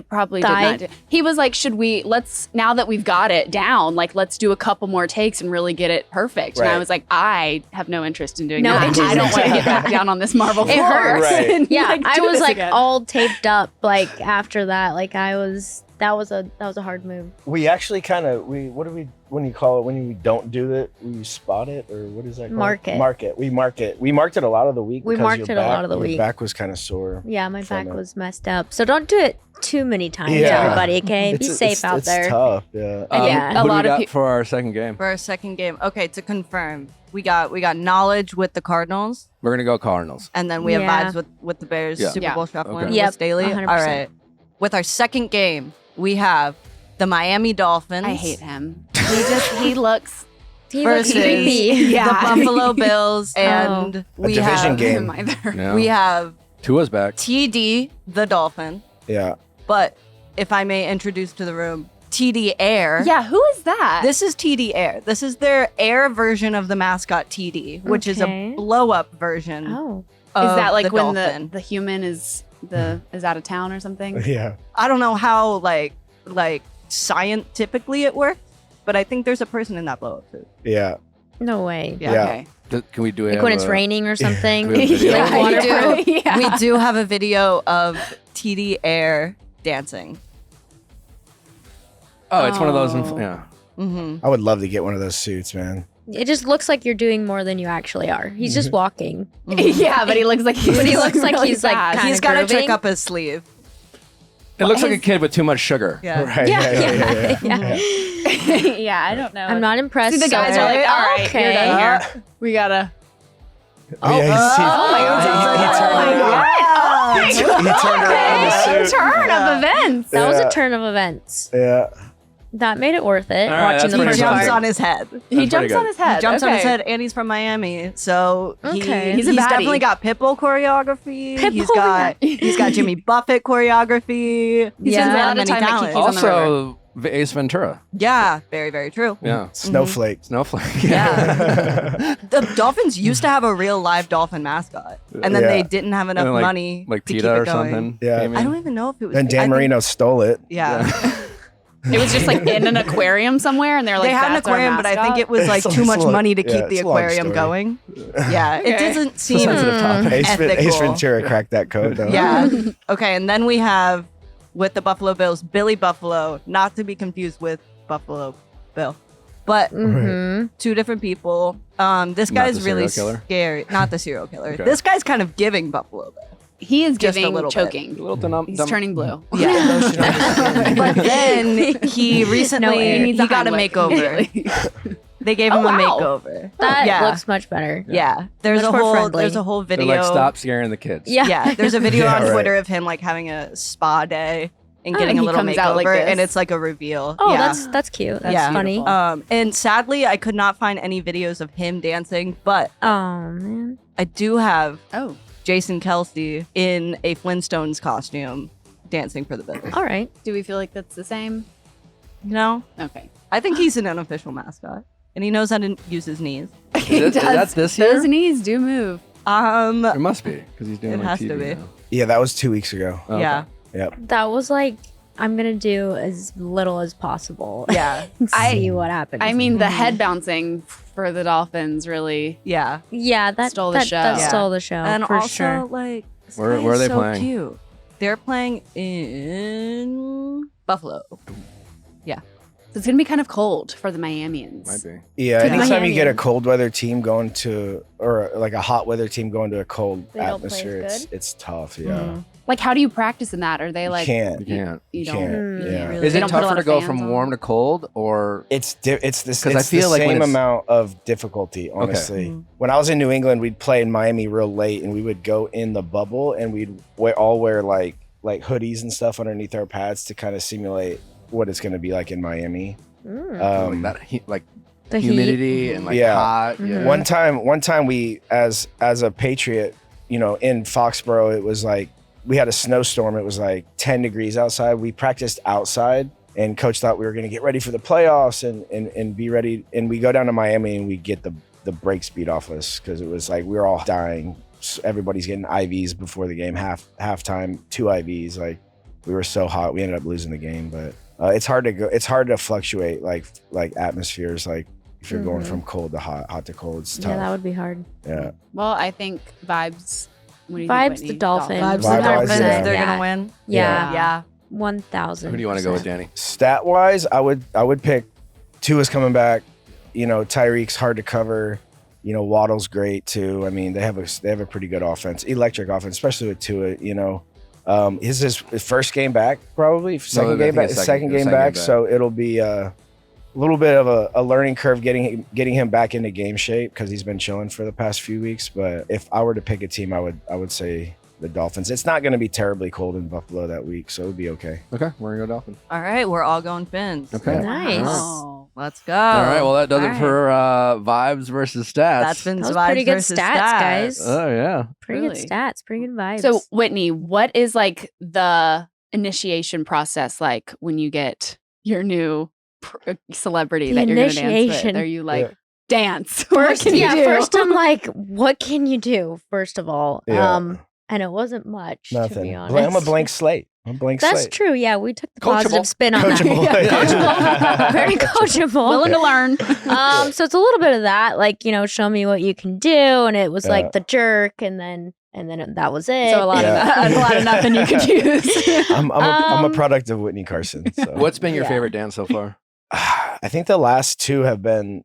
probably did Thigh? not. He was like, now that we've got it down, like, let's do a couple more takes and really get it perfect. And I Right. was like, I have no interest in doing No that. interest. I don't want to get back down on this marble It floor. hurts. Right. and, Yeah, like, I do was this like again. all taped up like after that. Like that was a hard move. We actually kind of what do we when you call it when we don't do it, we spot it, or what is that called? Mark it. Mark it. We mark it. We marked it a lot of the week. We because marked your it a lot of the your week. back was kind of sore. Yeah, my from back it. was messed up. So don't do it too many times, Yeah. everybody. Okay, be safe out it's there. tough. Yeah. Yeah. A Who do lot we of got for our second game? For our second game. Okay, to confirm, we got knowledge with the Cardinals, We're gonna go Cardinals. and then we have Yeah. vibes with the Bears. Yeah. Super Yeah. Bowl shuffling Okay. with Yep, Staley. 100%. All right. With our second game, we have the Miami Dolphins. I hate him. He looks He looks versus creepy. the Buffalo Bills, and we division have game. Yeah. we have Tua's back. TD the Dolphin. Yeah. But if I may introduce to the room, TD Air. Yeah, who is that? This is TD Air. This is their air version of the mascot TD, which is Okay. a blow up version. Oh. Of is that like the when dolphin. the human is out of town or something? Yeah. I don't know how like scientifically it works, but I think there's a person in that blow up suit. Yeah. No way. Yeah. Yeah. Okay. Can we do Like it? when it's raining or something. we have a video? Like waterproof. Yeah. We do have a video of TD Air dancing. Oh, it's one of those. Oh. Yeah. Mm-hmm. I would love to get one of those suits, man. It just looks like you're doing more than you actually are. He's just walking. Yeah, but he looks like he's But he looks like really he's, like, fast. kinda He's got a trick grooving. up his sleeve. It looks like a kid with too much sugar. Yeah. Right. Yeah. Yeah. Yeah, I don't know. I'm not impressed. See, the guys so- are like, all right, okay. you're done here. We gotta. Oh, yeah, Oh my God! He turned around the suit. Turn of events. That was Yeah. a turn of events. Yeah. That made it worth it. All right, watching that's the pretty first He much jumps it. part. on his head. He pretty jumps good. on his head. He jumps on his Okay. head, and he's from Miami, so Okay. He's a he's baddie. definitely got Pitbull choreography. He's got Jimmy Buffett choreography. He's Yeah. got A lot of many time at talents. Kiki's on the river. Also, Ace Ventura. Yeah, very, very true. Yeah. Snowflake. Snowflake. Yeah. The Dolphins used to have a real live dolphin mascot, and then Yeah. they didn't have enough And then, money like to keep PETA it or going. something. Yeah. came I in. don't even know if it was. Then I Dan think- Marino stole it. Yeah. It was just like in an aquarium somewhere, and they're like, They had an "That's our aquarium, but I think mascot." it was like It's too much long- money to yeah, keep the it's a long aquarium story. going. Yeah, it Okay. doesn't seem sensitive topic. Ace ethical. Ventura cracked that code, though. Yeah. Okay, and then we have with the Buffalo Bills, Billy Buffalo, not to be confused with Buffalo Bill, but Mm-hmm. two different people. This Not guy's the really serial killer? scary. Not the serial killer. Okay. This guy's kind of giving Buffalo Bill. He is Just a giving little bit. choking. A little He's turning blue. Yeah. But then he recently He needs he a got a Heimlich makeover. immediately. They gave Oh, him a wow. makeover. That yeah. looks much better. Yeah. There's Much a more whole friendly. there's a whole They're video. like, stop scaring the kids. Yeah. Yeah, there's a video Yeah, on right. Twitter of him like having a spa day and Oh, getting and a he little comes makeover, out like this. and it's like a reveal. Oh, yeah. that's cute. That's Yeah. funny. And sadly, I could not find any videos of him dancing, but Oh man. I do have Oh, Jason Kelsey in a Flintstones costume dancing for the Bills. All right. do we feel like that's the same? You know, Okay. I think he's an unofficial mascot, and he knows how to use his knees. Is that this year? Those knees do move. It must be because he's doing It like has TV to be. now. Yeah, that was 2 weeks ago. Okay. Yeah, Yep. That was like I'm gonna do as little as possible. yeah, See what happens. I mean, the head bouncing for the Dolphins really. yeah. yeah, that Stole the that, show. That Yeah. stole the show And for also, sure. like, this Where guy are is they so playing? Cute. They're playing in Buffalo. So it's gonna be kind of cold for the Miamians. Might be. Yeah, To anytime you get a Miami. cold weather team going to, or like a hot weather team going to a cold They don't play as atmosphere, good? it's tough. Yeah. Mhm. Like, how do you practice in that? Are they like? you can't. You can't. You You don't. can't. Mm. Yeah. Really, Is they it don't put a lot tougher to of go fans from on? warm to cold, or It's it's 'Cause I it's feel the like when same it's- amount of difficulty, honestly. Mhm. When I was in New England, we'd play in Miami real late, and we would go in the bubble, and we'd all wear like hoodies and stuff underneath our pads to kind of simulate what it's going to be like in Miami. Mm. like that like The humidity heat. and like Yeah. hot? Mhm. Yeah. One time we, as a Patriot, in Foxborough, it was like we had a snowstorm. It was like 10 degrees outside. We practiced outside, and coach thought we were going to get ready for the playoffs and be ready. And we go down to Miami and we get the brakes beat off us because it was like we were all dying. Everybody's getting IVs before the game, halftime, 2 IVs. Like we were so hot, we ended up losing the game. But it's hard to go. It's hard to fluctuate like atmospheres. Like if you're going Mhm. from cold to hot to cold, it's tough. Yeah, that would be hard. Yeah. Well, I think vibes. What do you Vibes, think, the Whitney? Dolphins. Vibes, the Vibes-wise, Dolphins, yeah. they're Yeah. gonna win. Yeah. Yeah. 1,000. Who do you want to go with, Danny? Stat wise, I would pick Tua's coming back. Tyreek's hard to cover. Waddle's great too. I mean, they have a pretty good offense, electric offense, especially with Tua. His first game back, probably second I game think back, it's second game back. So it'll be a little bit of a learning curve getting him back into game shape because he's been chilling for the past few weeks. But if I were to pick a team, I would say the Dolphins. It's not going to be terribly cold in Buffalo that week, so it'll be okay. Okay, we're going to go Dolphins. All right, we're all going Fins. Okay. Nice. Oh, let's go. All right, well, that does All it for vibes versus stats. That's Fins That was vibes pretty good versus stats, guys. Oh, yeah. Pretty Really? good stats, pretty good vibes. So, Whitney, what is like the initiation process like when you get your new celebrity The that you're going to dance initiation. with? Are you like, Yeah. dance? first, What can you do? first I'm like, what can you do? First of all, Yeah. and it wasn't much. To be Nothing. honest, I'm a blank slate. I'm a blank That's slate. true. Yeah, we took the Coachable. positive spin on Coachable. that. Yeah. Very coachable. Willing to learn. So it's a little bit of that, like, you know, show me what you can do, and it was Yeah. like the jerk, and then that was it. So a lot Yeah. of a lot of nothing you could use. I'm a product of Witney Carson. So. What's been your Yeah. favorite dance so far? I think the last two have been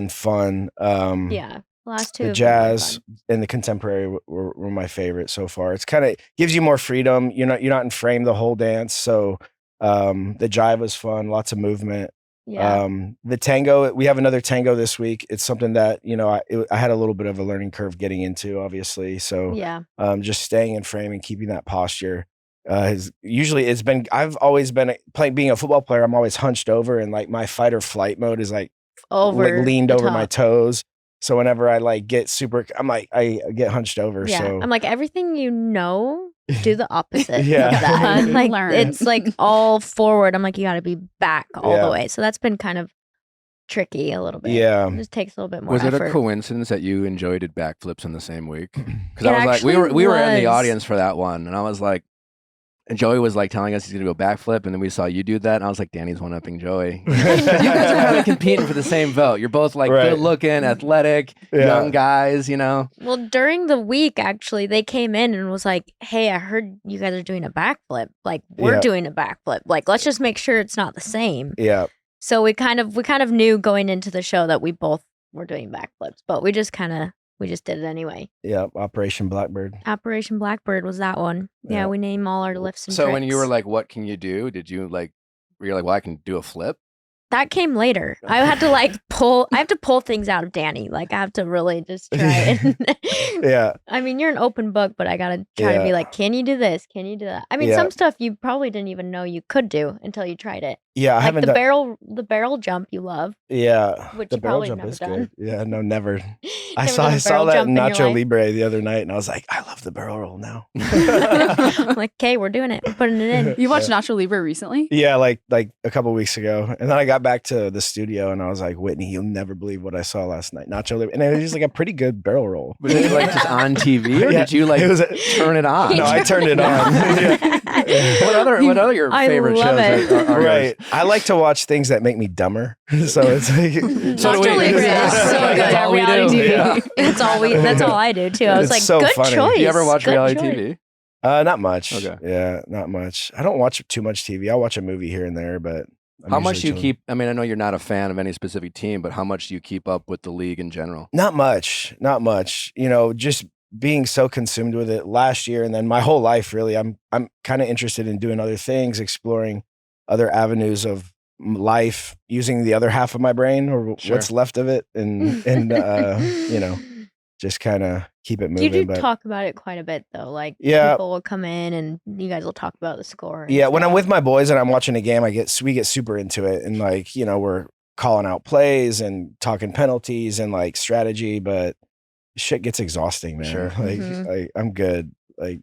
fun. Yeah, last two. The have been really jazz fun. and the contemporary were my favorite so far. It's kind of gives you more freedom. You're not in frame the whole dance. So the jive was fun, lots of movement. Yeah. The tango, we have another tango this week. It's something that, I had a little bit of a learning curve getting into, obviously. So Yeah. just staying in frame and keeping that posture. I've always been being a football player. I'm always hunched over, and like my fight or flight mode is like leaned the over my top. toes. So whenever I like get super, I get hunched over. Yeah. So I'm like, everything do the opposite Yeah. of that. Like Learn. it's like all forward. I'm like, you got to be back all Yeah. the way. So that's been kind of tricky a little bit. Yeah. It just takes a little bit more Was it effort. a coincidence that you and Joey did backflips in the same week? Because It I was like, we actually were in the was. audience for that one, and I was like, and Joey was like telling us he's gonna go backflip, and then we saw you do that, and I was like, Danny's one upping Joey. You guys are kind of competing for the same vote. You're both like Right. good looking, athletic, Yeah. young guys. Well, during the week, actually, they came in and was like, hey, I heard you guys are doing a backflip. Like, we're Yeah. doing a backflip. Like, let's just make sure it's not the same. Yeah. So we kind of knew going into the show that we both were doing backflips, but we just did it anyway. Yeah. Operation Blackbird. Operation Blackbird was that one. Yeah, Yeah. we name all our lifts and So tricks. when you were like, "What can you do?" Were you like, "Well, I can do a flip"? That came later. I had to I have to pull things out of Danny. Like I have to really just try it. Yeah. I mean, you're an open book, but I gotta try to be Yeah. like, can you do this? Can you do that? I mean, Yeah. some stuff you probably didn't even know you could do until you tried it. Yeah. I Like haven't the done. barrel jump you love. Yeah. which the you barrel probably jump never is done. good. Yeah. No, never. I Never saw done a I saw barrel that jump in your Nacho life? Libre the other night, and I was like, I love the barrel roll now. I'm like, okay, we're doing it. We're putting it in. You watched Nacho Libre recently? Yeah, like a couple weeks ago, and then I got back to the studio, and I was like, Whitney, you'll never believe what I saw last night. Nacho Libre, and it was just like a pretty good barrel roll. Was it like just on TV, or Yeah, did you like it was turn it on? No, I turned it on. Yeah. What other your I favorite love shows it. are Right. I like to watch things that make me dumber. So it's like So do Nacho we. Libre is so good. That's all we Reality do. TV. Yeah. That's all I do too. I was It's like, so good funny. choice. Do you ever watch Good reality choice. TV? not much. Okay. Yeah, not much. I don't watch too much TV. I'll watch a movie here and there, but I'm How much do usually you chilling. keep? I mean, I know you're not a fan of any specific team, but how much do you keep up with the league in general? Not much. Not much. Just being so consumed with it last year and then my whole life, really. I'm kind of interested in doing other things, exploring other avenues of life, using the other half of my brain or Sure. what's left of it, and just kind of keep it You moving. do But talk about it quite a bit though. Like Yeah. people will come in and you guys will talk about the score. and yeah, when I'm stuff. with my boys and I'm watching a game, we get super into it, and we're calling out plays and talking penalties and like strategy, but shit gets exhausting, man. Sure. Mhm. I'm good. Like,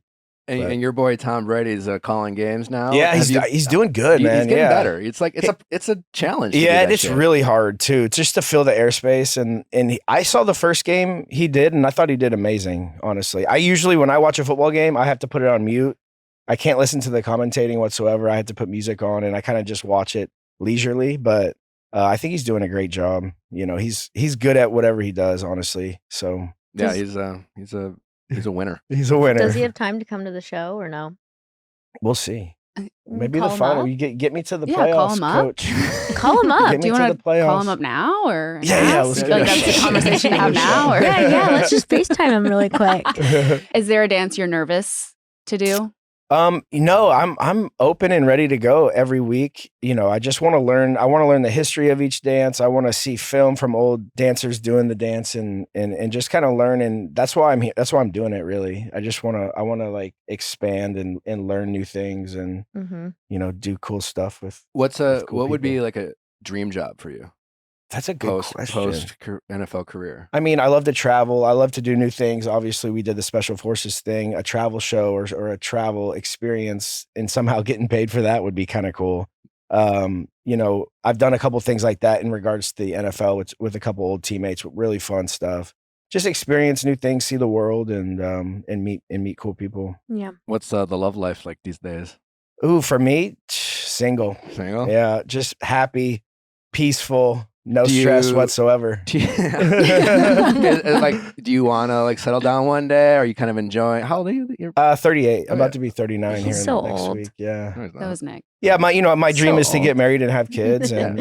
And, Right. and your boy Tom Brady's calling games now. yeah, Have you- he's doing good, man. He's getting yeah. better. It's like it's a challenge. to do Yeah, that and it's shit. really hard too, just to fill the airspace. I saw the first game he did, and I thought he did amazing. Honestly, I usually when I watch a football game, I have to put it on mute. I can't listen to the commentating whatsoever. I had to put music on, and I kind of just watch it leisurely. But I think he's doing a great job. He's good at whatever he does. Honestly, so Yeah, Does- he's a winner. he's a winner. Does he have time to come to the show or no? We'll see. You Maybe call the him final. up? You get me to the Yeah, playoffs, call him up. coach. Call him up. Get Do you me to want the to call him playoffs. up now or Yeah, ask? let's I do feel like that. that's a conversation to have now. Or Yeah, let's just FaceTime him really quick. Is there a dance you're nervous to do? No, I'm open and ready to go every week. I just want to learn. I want to learn the history of each dance. I want to see film from old dancers doing the dance and just kind of learn. And that's why I'm here. That's why I'm doing it. Really, I want to like expand and learn new things and do cool stuff with. What cool would be people. like a dream job for you? That's a good question. Post NFL career. I mean, I love to travel. I love to do new things. Obviously, we did the Special Forces thing, a travel show or a travel experience, and somehow getting paid for that would be kind of cool. I've done a couple things like that in regards to the NFL with a couple old teammates, really fun stuff. Just experience new things, see the world, and meet cool people. Yeah. What's the love life like these days? Ooh, for me, single. Single? Yeah, just happy, peaceful. No stress whatsoever. Do you want to like settle down one day? Or are you kind of enjoying? How old are you? You're 38. I'm about to be 39 here so next old. week. Yeah. That was Nick. Yeah, my dream So is to get old. married and have kids. And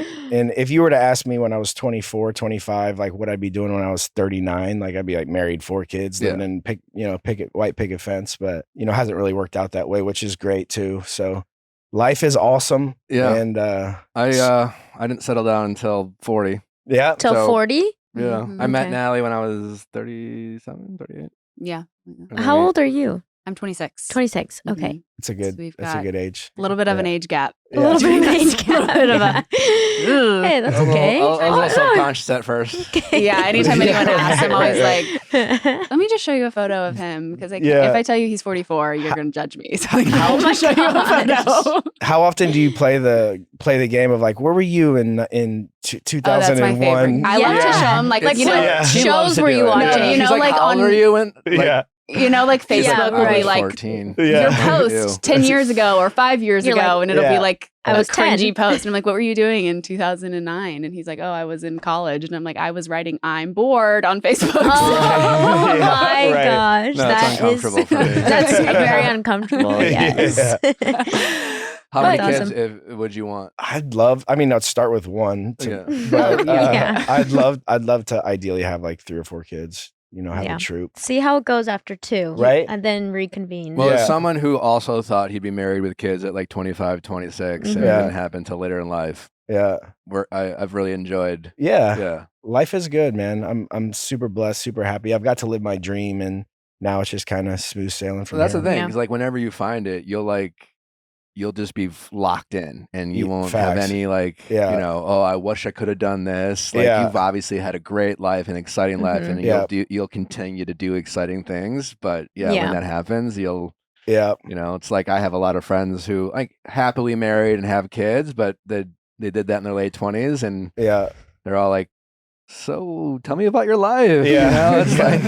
if you were to ask me when I was 24, 25, like what I'd be doing when I was 39, like I'd be like married, 4 kids, living in white picket fence. But hasn't really worked out that way, which is great too. So life is awesome. Yeah. And I didn't settle down until 40. yeah. Till So- 40? Yeah. Mhm. I met Okay. Natalie when I was 37, 38. Yeah. And How then we- old are you? I'm 26. 26. Okay. Mhm. It's a So good we've that's a got good age. A little bit of an Yeah. age gap. A little bit of an age gap. A bit of a- Ooh. Hey, that's I was a okay. little- I was a little Oh, no. self-conscious at first. Yeah, anytime anyone asks, I'm always Right. like, let me just show you a photo of him because Yeah. if I tell you he's 44, you're going to judge me. So like, Oh I'll my just show you a gosh. photo. How often do you play the game of like where were you in Oh, 2001? that's my favorite. I love to show him like It's Yeah. she shows loves to were do you it. watching? No, you She's know, like, like how old on- are you? And like, Yeah. like She's Facebook like, will be right. like 14. Yeah. your Ew. post 10 years ago or 5 years You're ago, like, and it'll Yeah. be like I a was 10. cringy post. And I'm like, what were you doing in 2009? And he's like, oh, I was in college. And I'm like, I was writing I'm bored on Facebook. Oh Yeah, my right. gosh. No, it's that is uncomfortable for me. That's very uncomfortable. Yes. How many That's kids awesome. would you want? I'd start with one, Yeah. but Yeah. I'd love to ideally have like 3 or 4 kids. Have Yeah. a troop. See how it goes after 2. Right. And then reconvene. Well, as Yeah. someone who also thought he'd be married with kids at like 25, 26, and it Yeah. didn't happen till later in life, Yeah. I've really enjoyed. Yeah. Yeah. Life is good, man. I'm super blessed, super happy. I've got to live my dream, and now it's just kind of smooth sailing So from that's the here. thing. Yeah. Is like whenever you find it, you'll just be locked in, and you Yeah, won't have facts. any Yeah. oh, I wish I could have done this. Like Yeah. you've obviously had a great life, an exciting life, Mhm. and Yeah. you'll continue to do exciting things. But Yeah. when that happens, you'll Yeah. it's like I have a lot of friends who like happily married and have kids, but they did that in their late 20s, and Yeah. they're all like, so tell me about your life. Yeah. It's like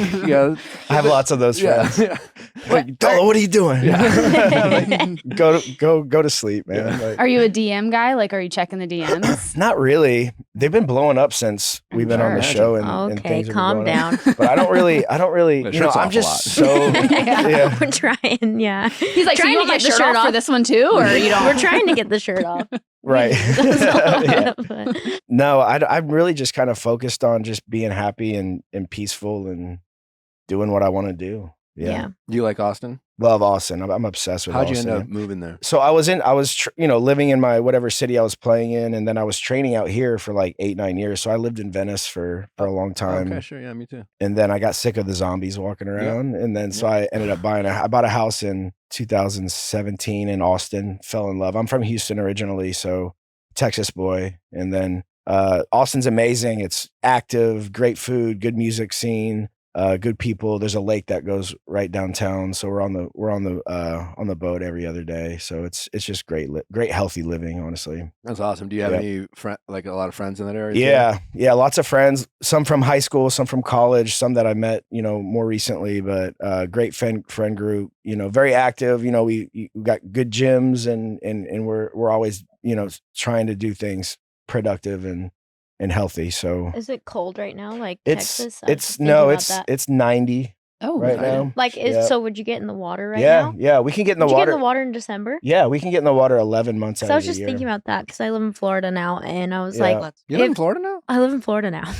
I have lots of those yeah. friends. Yeah. Like, Dolo, what are you doing? Yeah. Like, go to sleep, man. Yeah. Like, Are you a DM guy? Like, are you checking the DMs? not really. They've been blowing up since we've been on the Sure. show, and Okay, things have been calm blowing up. down. But I don't really. The shirt's I'm off a just lot. so. Yeah. We're trying, yeah. He's like, so Trying you to want my get the shirt shirt off for off. this one too? Or you don't? We're trying to get the shirt off. Right. Yeah. But- No, I'm really just kind of focused on just being happy and peaceful and doing what I want to do. Yeah. Do you like Austin? Love Austin. I'm obsessed with How'd you Austin. end up moving there? So I was living in my whatever city I was playing in, and then I was training out here for like 8-9 years. So I lived in Venice for a long time. Okay, sure. Yeah, me too. And then I got sick of the zombies walking around. And then so I ended up I bought a house in 2017 in Austin, fell in love. I'm from Houston originally, so Texas boy. And then Austin's amazing. It's active, great food, good music scene, good people. There's a lake that goes right downtown. So we're on the boat every other day. So it's just great healthy living, honestly. That's awesome. Do you have Yeah. any like a lot of friends in that area? too? Yeah, lots of friends. Some from high school, some from college, some that I met, more recently. But great friend group. Very active. We got good gyms, and we're always trying to do things productive and healthy. So Is it cold right now? Like it's Texas? I was it's thinking no about it's that. it's 90 Oh, right exciting. now. Like, Yeah. so would you get in the water right yeah, now? yeah. We can get in the Would you water. get in the water in December? Yeah, we can get in the water 11 months out So I of was the just year. thinking about that because I live in Florida now, and I was Yeah. like, You live in If- Florida now? I live in Florida now.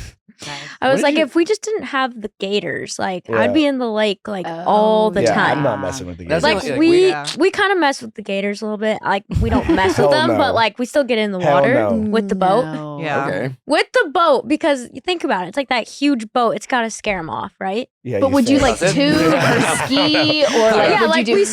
Nice. I What was did like, you- if we just didn't have the gators, like Yeah. I'd be in the lake like all the yeah, time. I'm not messing with the That's gators. Like like, we Yeah. we kind of mess with the gators a little bit. Like we don't mess Hell with them, no. but like we still get in the Hell water no. with the boat. No. Yeah. Okay. With the boat, because you think about it, it's like that huge boat. It's got to scare them off, right? Yeah, But would you think. like tube or ski or like yeah, would like you do? we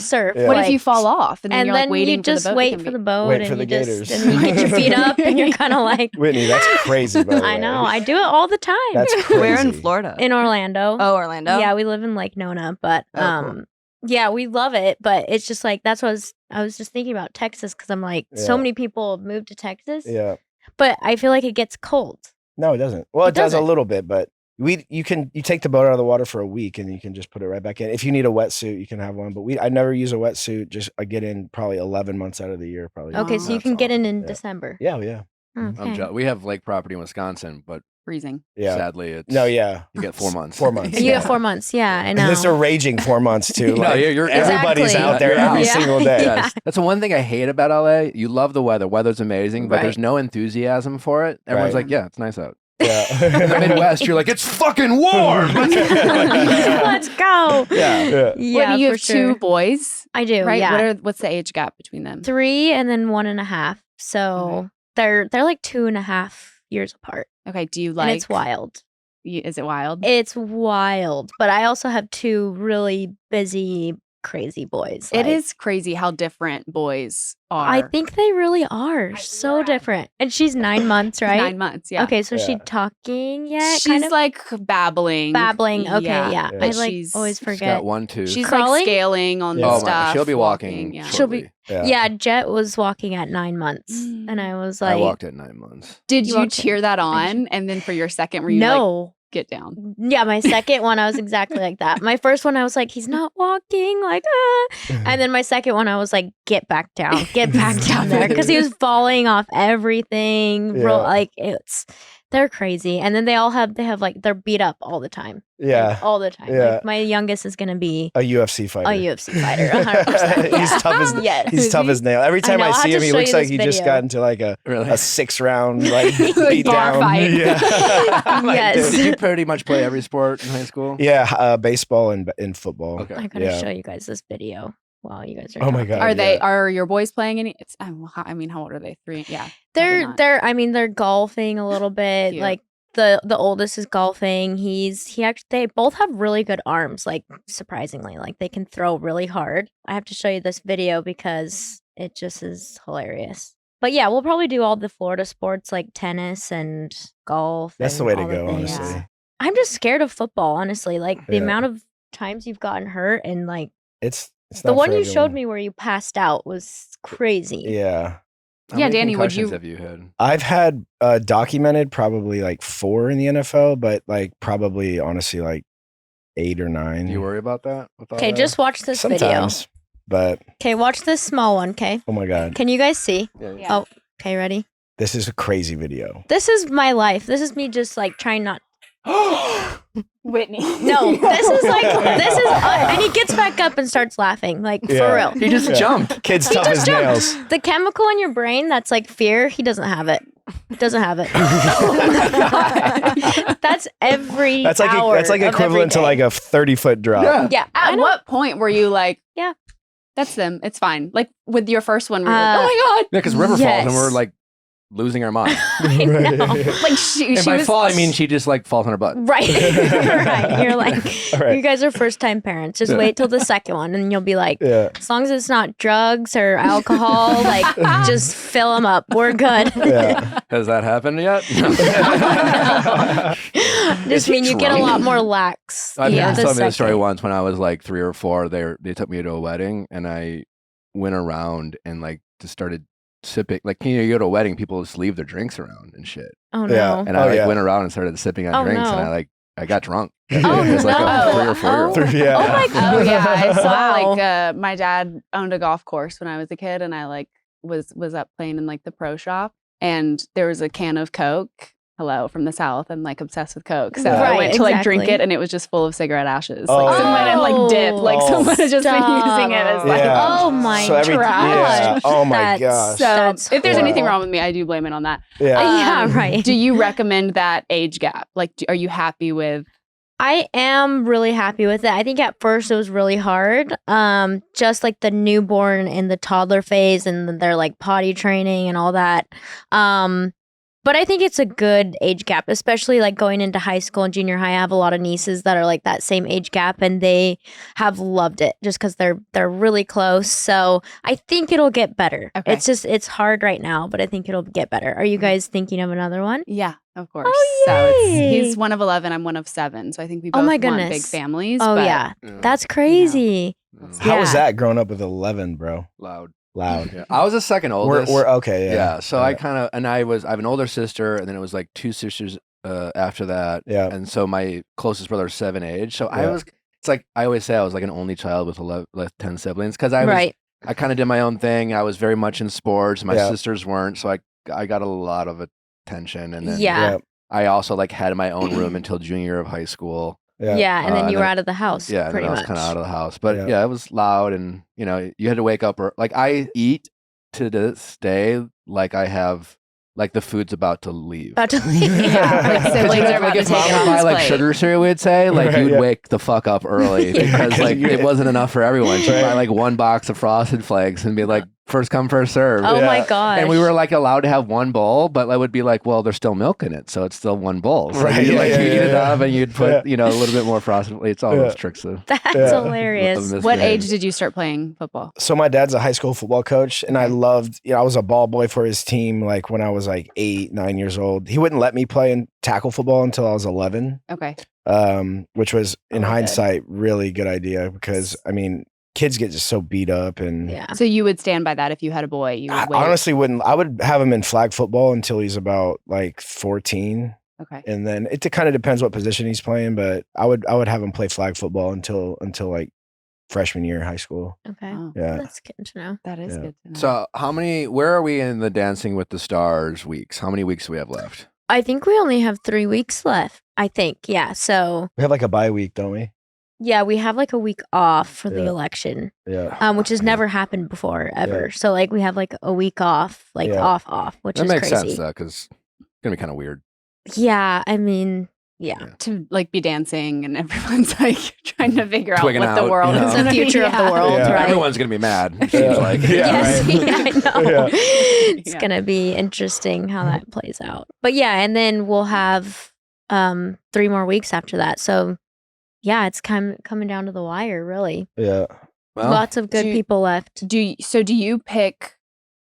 surf. Yeah. What like- if you fall off and then you're like then waiting you just for the boat? wait for the boat Wait and for you the gators. just and you get your feet up and you're kind of like, Whitney, that's crazy. By the I way. know, I do it all the time. That's crazy. Where in Florida? in Orlando. Oh, Orlando. Yeah, we live in Lake Nona, but Oh, cool. yeah, we love it. But it's just like that's what I was just thinking about Texas because I'm like, so Yeah. many people moved to Texas, Yeah. but I feel like it gets cold. No, it doesn't. Well, It it does a doesn't. little bit, but you take the boat out of the water for a week and you can just put it right back in. If you need a wetsuit, you can have one. But I never use a wetsuit. Just I get in probably 11 months out of the year. Probably. Okay, so you That's can get in awesome. Yeah. December. Yeah, yeah, Okay. We have lake property in Wisconsin, but freezing. yeah. sadly, it's No, yeah. you get 4 months. 4 months. You yeah. get 4 months. Yeah, I know. And it's a raging 4 months too. No, Like, you're everybody's Exactly. out there every Yeah. single day. Yeah. Yes. That's the one thing I hate about LA. You love the weather. Weather's amazing, but Right. there's no enthusiasm for it. Everyone's Right. like, yeah, it's nice out. In Yeah. the Midwest, you're like, it's fucking warm. Let's go. Yeah. Yeah. Yeah, you for have sure. 2 boys, I do. right? Yeah, What's the age gap between them? 3 and then 1.5. So they're like 2.5 years apart, Okay. Do you and like? it's wild. Is it wild? It's wild, but I also have 2 really busy, crazy boys. It Like, is crazy how different boys are. I think they really are so different. And she's 9 months, right? 9 months. Yeah. Okay, so is she Yeah. talking yet? She's kind of like babbling. babbling. Okay, yeah. Yeah. I But like she's- always She's got forget. 1, 2. She's Crawling? like scaling on Yeah. oh stuff. my, she'll be walking. Yeah. She'll be- shortly. Yeah, Jet was walking at 9 months, and I was I like, walked at 9 months. Did You you walked cheer that on? And then for your second, were you like, no. get down? Yeah, my second one, I was exactly like that. My first one, I was like, he's not walking, like, and then my second one, I was like, get back down there, because he was falling off everything. Yeah. Like they're crazy, and then they have like they're beat up all the time. Yeah. Like, all the time. Yeah. Like, my youngest is gonna be A UFC fighter. a UFC fighter, 100%. He's tough as Yes. he's tough as nail. Every time know, I I'll have see to him, he show looks you like this he just video. got into like a Really? 6-round like Like beat bar down. fight. Yeah. Yes. Did you pretty much play every sport in high school? Yeah, baseball and football. Okay. I gotta Yeah. show you guys this video while you guys are. Oh my talking. God. yeah. Are your boys playing any? It's how old are they? 3? Yeah. probably not. They're golfing a little bit. Cute. Like the oldest is golfing. They both have really good arms, like surprisingly. Like they can throw really hard. I have to show you this video because it just is hilarious. But yeah, we'll probably do all the Florida sports like tennis and golf. That's the and way to all the go, things. honestly. I'm just scared of football, honestly. Like the Yeah. amount of times you've gotten hurt and like It's the not one for you showed everyone. me where you passed out was crazy. Yeah. How Yeah, many Danny, would concussions you- have you had? I've had documented probably like 4 in the NFL, but like probably honestly like 8 or 9. Do you worry about that? with all Okay, that? just watch this video. Sometimes. But Okay, watch this small one, okay? oh my God, Can you guys see? Yeah. Yeah. Oh, okay, ready? this is a crazy video. This is my life. This is me just like trying not. Whitney. No, this is and he gets back up and starts laughing, like for Yeah. real. He just Yeah. jumped. Kid's He tough just as jumped. nails. The chemical in your brain that's like fear, he doesn't have it. Doesn't have it. That's every That's like hour that's like of every equivalent to day. like a 30-foot drop. Yeah. Yeah, I At know. what point were you like, Yeah. that's them. It's fine. Like with your first one, were you like, oh my Yeah, because River falls and we're Yes. like losing our mind. I know. God. Like she And by was. fall, I mean she just like falls on her butt. Right. Right. You're like, Right. you guys are first time parents. Just wait till the second one and you'll be like, Yeah. as long as it's not drugs or alcohol, like just fill them up. We're good. Yeah. Has that happened yet? Just mean you get a lot more lax. My yeah, parents told me the story second. once when I was like 3 or 4. They took me to a wedding and I went around and like just started sipping. Like you go to a wedding, people just leave their drinks around and shit. Oh Yeah. no. And I Oh, like yeah. went around and started sipping on Oh, drinks no. and I got drunk. Oh, It was like a 3 no. or 4 year old. Oh. Yeah. Oh my God. Oh yeah, I saw Wow. like my dad owned a golf course when I was a kid, and I like was up playing in like the pro shop, and there was a can of Coke hello from the South. I'm like obsessed with Coke. So Yeah. I Right, went to like drink exactly. it and it was just full of cigarette ashes. Oh. Like someone had like dip. Like Oh. someone had just been Stop. using it as like Yeah. Oh my So every- gosh. yeah. Oh my That's- gosh. so That's if there's anything horrible. wrong with me, I do blame it on that. Yeah. Yeah, right. Do you recommend that age gap? Like, are you happy with? I am really happy with it. I think at first it was really hard. Just like the newborn and the toddler phase and then they're like potty training and all that. But I think it's a good age gap, especially like going into high school and junior high. I have a lot of nieces that are like that same age gap and they have loved it just because they're really close. So I think it'll get better. Okay. It's hard right now, but I think it'll get better. Are you guys thinking of another one? Yeah, of course. Oh, So yay. he's one of 11. I'm one of 7. So I think we Oh both my want goodness. big families. Oh but yeah, that's crazy. How was Yeah. that growing up with 11, bro? Loud. Loud. Yeah. I was the second We're oldest. okay. yeah. Yeah. So I kind of, and I have an older sister, and then it was like 2 sisters after that. Yeah. And so my closest brother is 7 age. So Yeah. it's like, I always say I was like an only child with 11, like 10 siblings. Cause I kind of did my own thing. I was very much in sports. My Yeah. sisters weren't. So I got a lot of attention. And then Yeah. I also like had my own room until junior year of high school. Yeah, and then and you were then- out of the house. Yeah, and pretty then I was much. kind of out of the house. But Yeah. yeah. It was loud, and you had to wake up. Like I eat to this day, like I have, like the food's about to leave. About to leave. Yeah, like Because siblings are about like to if take mom it would off buy his like plate. sugar cereal, we'd say like Right, you'd yeah. wake the fuck up early because like it wasn't enough for everyone. She'd buy Right. like one box of Frosted Flakes and be like first come first serve. Oh my Yeah. gosh. And we were like allowed to have one bowl, but I would be like, well, there's still milk in it, so it's still one bowl. So Right, you yeah, like yeah, you eat it yeah. up and you'd put a little bit more frosted. It's all those Yeah. tricks of That's Yeah. hilarious. of What misbehaving. age did you start playing football? So my dad's a high school football coach, and I loved. I was a ball boy for his team. Like when I was like 8, 9 years old, he wouldn't let me play in tackle football until I was 11. Okay. Which was in Oh, good. hindsight really good idea because I mean kids get just so beat up and Yeah. So you would stand by that if you had a boy. You I would wait. honestly wouldn't. I would have him in flag football until he's about like 14, Okay. and then it kind of depends what position he's playing. But I would have him play flag football until like freshman year of high school. Okay. Oh, Yeah. That's good to know. that is Yeah. good to know. So where are we in the Dancing with the Stars weeks? How many weeks do we have left? I think we only have 3 weeks left. I think. Yeah. So We have like a bye week, don't we? yeah, we have like a week off for the Yeah. election. Yeah. Which has never happened before ever. So like we have like a week off, like Yeah. off, which That is makes crazy. sense though, because it's gonna be kind of weird. Yeah, I mean, yeah. to like be dancing and everyone's like trying to figure out Twigging what the out, world you is know. gonna The future be. of the world, Yeah. right? Everyone's gonna be mad. It Yeah. seems like. Yeah, Yes, right. yeah, I know. Yeah. It's Yeah. gonna be interesting how that plays out. But yeah, and then we'll have 3 more weeks after that. So yeah, it's coming down to the wire, really. Yeah. Well, Lots of good do you- people left. Do you pick?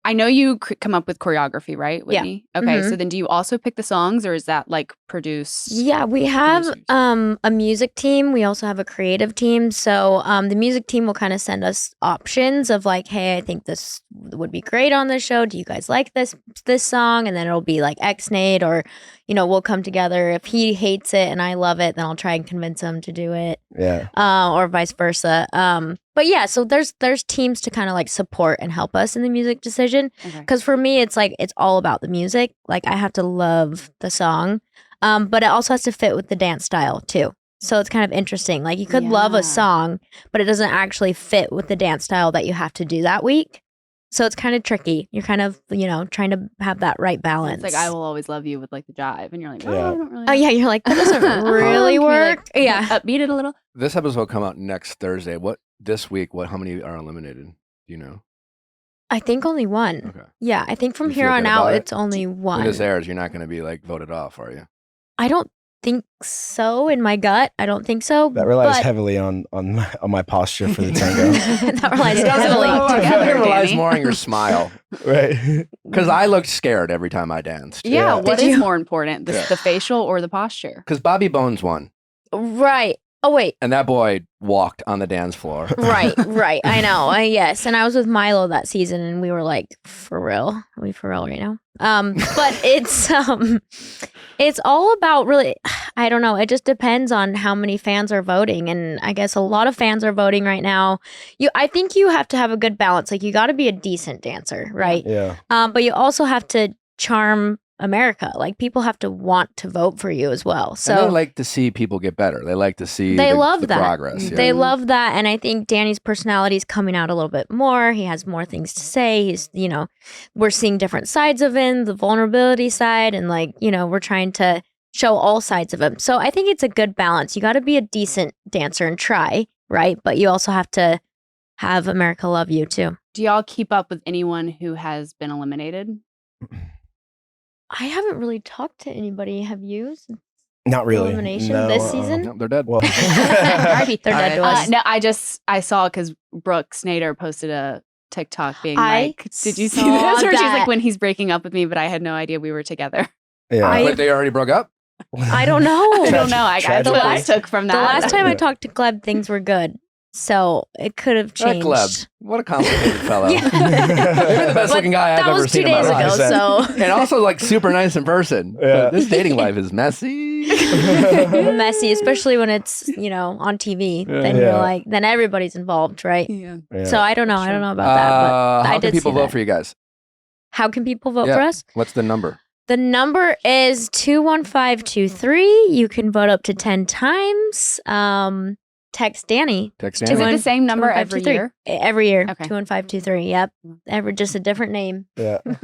I know you come up with choreography, right, Yeah. Whitney? Okay, Mhm. so then do you also pick the songs, or is that like produced? Yeah, we have producers? a music team. We also have a creative team. So the music team will kind of send us options of like, hey, I think this would be great on this show. Do you guys like this song? And then it'll be like X-Nate, or we'll come together. If he hates it and I love it, then I'll try and convince him to do it. Yeah. Or vice versa. But yeah, so there's teams to kind of like support and help us in the music decision. Okay. Because for me, it's like it's all about the music. Like I have to love the song, but it also has to fit with the dance style too. So it's kind of interesting. Like you could love Yeah. a song, but it doesn't actually fit with the dance style that you have to do that week. So it's kind of tricky. You're kind of trying to have that right balance. It's like I will always love you with like the jive, and you're like, oh, Yeah. I don't really. Oh yeah, you're like that doesn't really Can we, work. like, Yeah. upbeat it a little. this episode will come out next Thursday. This week? How many are eliminated? Do you know? I think only one. Okay. Yeah, I think from You here feel on good out, about it? it's only one. When this airs, you're not going to be like voted off, are you? I don't think so. In my gut, I don't think so. That relies but- heavily on my posture for the tango. that relies It does heavily. a lot. I Together, think it relies Danny. more on your smile. Right. Because I looked scared every time I danced. Yeah. Yeah. What Did is you- more important, the facial or the posture? Because Bobby Bones won, Right. Oh wait. and that boy walked on the dance floor. Right. Right. I know. Yes. And I was with Milo that season, and we were like, "For real? Are we for real right now?" But it's all about really. I don't know. It just depends on how many fans are voting, and I guess a lot of fans are voting right now. I think you have to have a good balance. Like you got to be a decent dancer, right? Yeah. But you also have to charm America. Like people have to want to vote for you as well. So and they like to see people get better. They like to see they the, love the that. progress. They love that. And I think Danny's personality is coming out a little bit more. He has more things to say. He's, we're seeing different sides of him, the vulnerability side, and we're trying to show all sides of him. So I think it's a good balance. You got to be a decent dancer and try, right? But you also have to have America love you too. Do y'all keep up with anyone who has been eliminated? I haven't really talked to anybody. Have you? Not really. Elimination No, this season? No, they're dead. Well, RIP, they're dead to us. No, I saw because Brooke Snyder posted a TikTok being I like, "Did you see saw this?" Or she's that. like, "When he's breaking up with me, but I had no idea we were together." yeah. But they already broke up? I don't know. I don't know. That's what I Tragically. took from that. The last time I Yeah. talked to Gleb, things were good. So it could have That changed. Gleb. What a complicated fellow. Yeah. Maybe the best But looking guy I've that ever was seen 2 in my days life. ago, so And also like super nice in person. Yeah. But this dating life is messy. messy, especially when it's on TV. Then Yeah. you're like, then everybody's involved, right? Yeah. Yeah. So I don't know. I don't know about that. But how I can did people see vote that. for you guys? How can people vote Yeah. for us? What's the number? The number is 21523. You can vote up to 10 times. Text Danny. Text Is Danny. it the same number every 21523. year? Every year. Okay. 21523. Yep. Just a different name. Yeah. All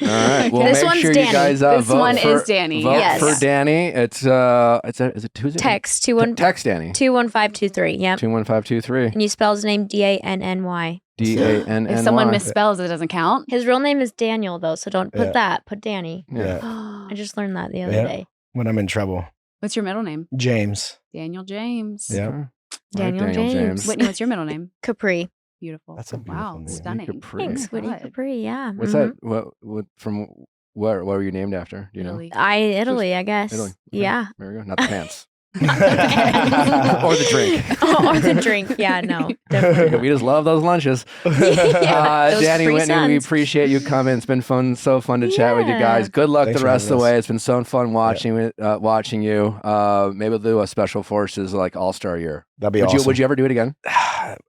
right. Well, This make one's sure Danny. you guys This vote one for, is Danny. Vote Yes. for Danny. It's is it Tuesday? Text Text Danny. 21523. Yep. 21523. And you spell his name DANNY. DANNY. If someone misspells it, doesn't count. His real name is Daniel, though, so don't put Yeah. that. Put Danny. Yeah. I just learned that the other Yeah. day. When I'm in trouble. What's your middle name? James. Daniel James. Yeah. All right, Daniel James. Whitney, what's your middle name? Capri. Beautiful. That's a beautiful wow, name. stunning. Capri. Thanks, Oh my Whitney God. Capri. Yeah. What's mhm. that? What from where were you named after? Do you know? Italy. Italy, I guess. Italy. Okay. Yeah. There we go. Not the pants. pants. Or the drink. Or the drink. Yeah, no. Definitely not. We just love those lunches. Yeah, those Danny, free Whitney, we suns. appreciate you coming. It's been fun, so fun to chat with you Yeah. guys. Good luck Thanks the for rest of the having way. us. It's been so fun watching watching you. Maybe we'll do a Special Forces like All-Star year. That'd be Would awesome. you ever do it again?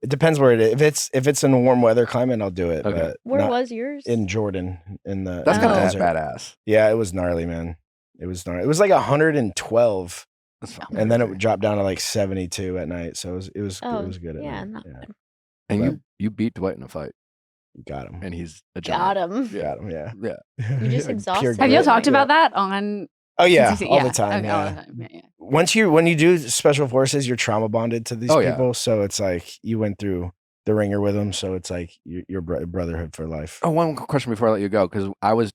It depends where it is. If it's in a warm weather climate, I'll do it. Okay. But Where not was yours? in Jordan in the That's in kind the of desert. badass. Yeah, it was gnarly, man. It was gnarly. It was like 112, That's fucking and then crazy. it dropped down to like 72 at night. So it was Oh, good. At yeah, night. not Yeah. bad. And you beat Dwight in a fight, Got him. and he's a Got giant. him. Got him. Yeah. Yeah. You just Like exhausted pure him. Have you all grit. talked Yeah. about that on? Oh yeah, CCC? all the time. Okay, all Yeah. the time. Yeah, yeah. When you do special forces, you're trauma bonded to these Oh, yeah. people. So it's like you went through the ringer with them. So it's like your brotherhood for life. Oh, one question before I let you go, because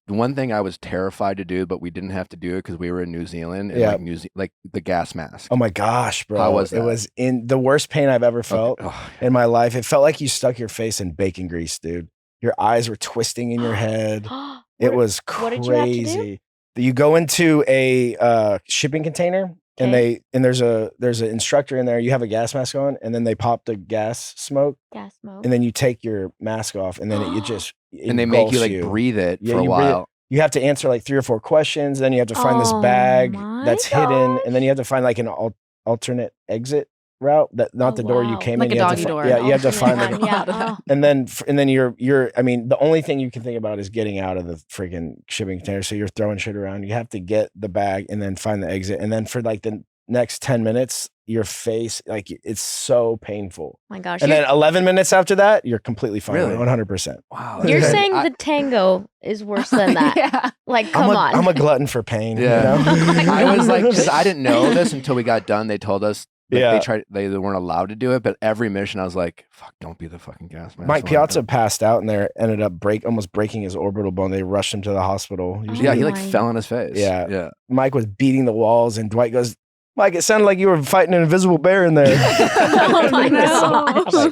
one thing I was terrified to do, but we didn't have to do it because we were in New Zealand. And Yeah. like the gas mask. Oh my gosh, bro! How was It that? was in the worst pain I've ever felt Okay. Oh, in my life. It felt like you stuck your face in bacon grease, dude. Your eyes were twisting in your head. It was what did you have to do? crazy. You go into a shipping container, and Okay. there's an instructor in there. You have a gas mask on, and then they pop the gas smoke, Gas smoke. and then you take your mask off, and then it just and they make you engulfs like breathe it Yeah, for a you breathe it. while. You have to answer like 3 or 4 questions. Then you have to find this Oh bag my that's hidden, gosh. and then you have to find like an alternate exit route that not Oh, the door you wow. came Like in. a You have to doggy fi- door. Yeah, you have to Alternate find one, like, yeah. Oh. and then you're. I mean, the only thing you can think about is getting out of the freaking shipping container. So you're throwing shit around. You have to get the bag and then find the exit, and then for like the next 10 minutes, your face like it's so painful. My gosh. And You're, then 11 minutes after that, you're completely fine. Really? 100%. Wow. you're that's- saying I- the tango is worse than that. Yeah. Like, come on. I'm a glutton for pain. Yeah. You know? I was like, because I didn't know this until we got done. They told us like, Yeah. they weren't allowed to do it, but every mission I was like, fuck, don't be the fucking gas mask. Mike one. Piazza passed out and there ended up almost breaking his orbital bone. They rushed him to the hospital. Oh Yeah, he like my- fell on his face. Yeah. Yeah. Mike was beating the walls, and Dwight goes, "Mike, it sounded like you were fighting an invisible bear in there." Oh my gosh.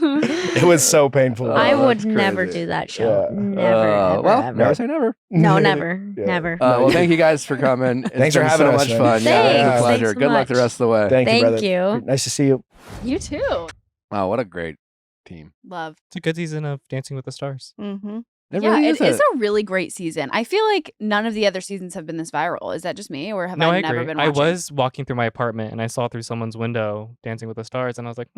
It was so painful. I Oh, would that's never crazy. do that show. Yeah. Never, ever, well, ever. never say never. No, never. Yeah. Never. Well, thank you guys for coming. It's Thanks for been having so us, much man. fun. Yeah, it was Thanks. a pleasure. Thanks so Good luck the much. rest of the way. Thank you, Thank brother. you. Nice to see you. You too. Wow, what a great team. Love. It's a good season of Dancing with the Stars. Mm-hmm. It yeah, really it is is a really great season. I feel like none of the other seasons have been this viral. Is that just me, or have No, I I never agree. been I watching? was walking through my apartment and I saw through someone's window Dancing with the Stars, and I was like,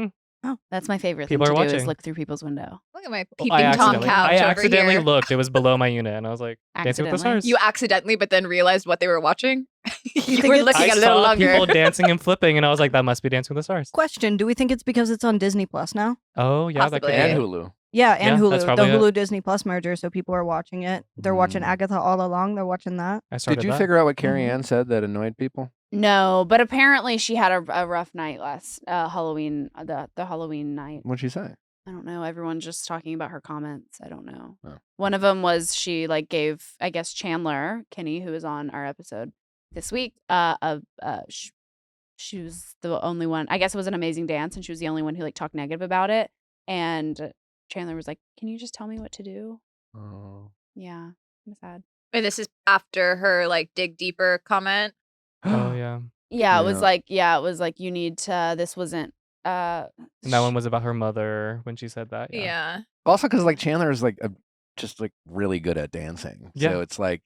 Oh, that's my favorite People thing are to do is watching. look through people's window. Look at my Well, peeping Tom couch I over accidentally here. looked. It was below my unit, and I was like, Dancing with the Accidentally? Stars. You accidentally, but then realized what they were watching. You think were it's- looking I a little saw longer. people dancing and flipping, and I was like, that must be Dancing with the Stars. Question: do we think it's because it's on Disney Plus now? Oh yeah, that could Possibly. be And it. Hulu. Yeah, and Yeah, Hulu. that's The probably it. Hulu Disney Plus merger, so people are watching it. They're watching Mm. Agatha all along. They're watching that. I started Did you that. figure out what Carrie Ann said that annoyed people? No, but apparently she had a rough night last Halloween, the Halloween night. What'd she say? I don't know. Everyone's just talking about her comments. I don't know. Oh. One of them was she like gave, I guess, Chandler Kinney, who was on our episode this week, she was the only one. I guess it was an amazing dance, and she was the only one who like talked negative about it. And Chandler was like, "Can you just tell me what to do?" Oh. Yeah, I'm sad. And this is after her like dig deeper comment. Oh yeah, Yeah, it Yeah. was like you need to. This wasn't. and that one was about her mother when she said that. Yeah. Yeah. Also, because like Chandler is like just like really good at dancing. Yeah. So it's like,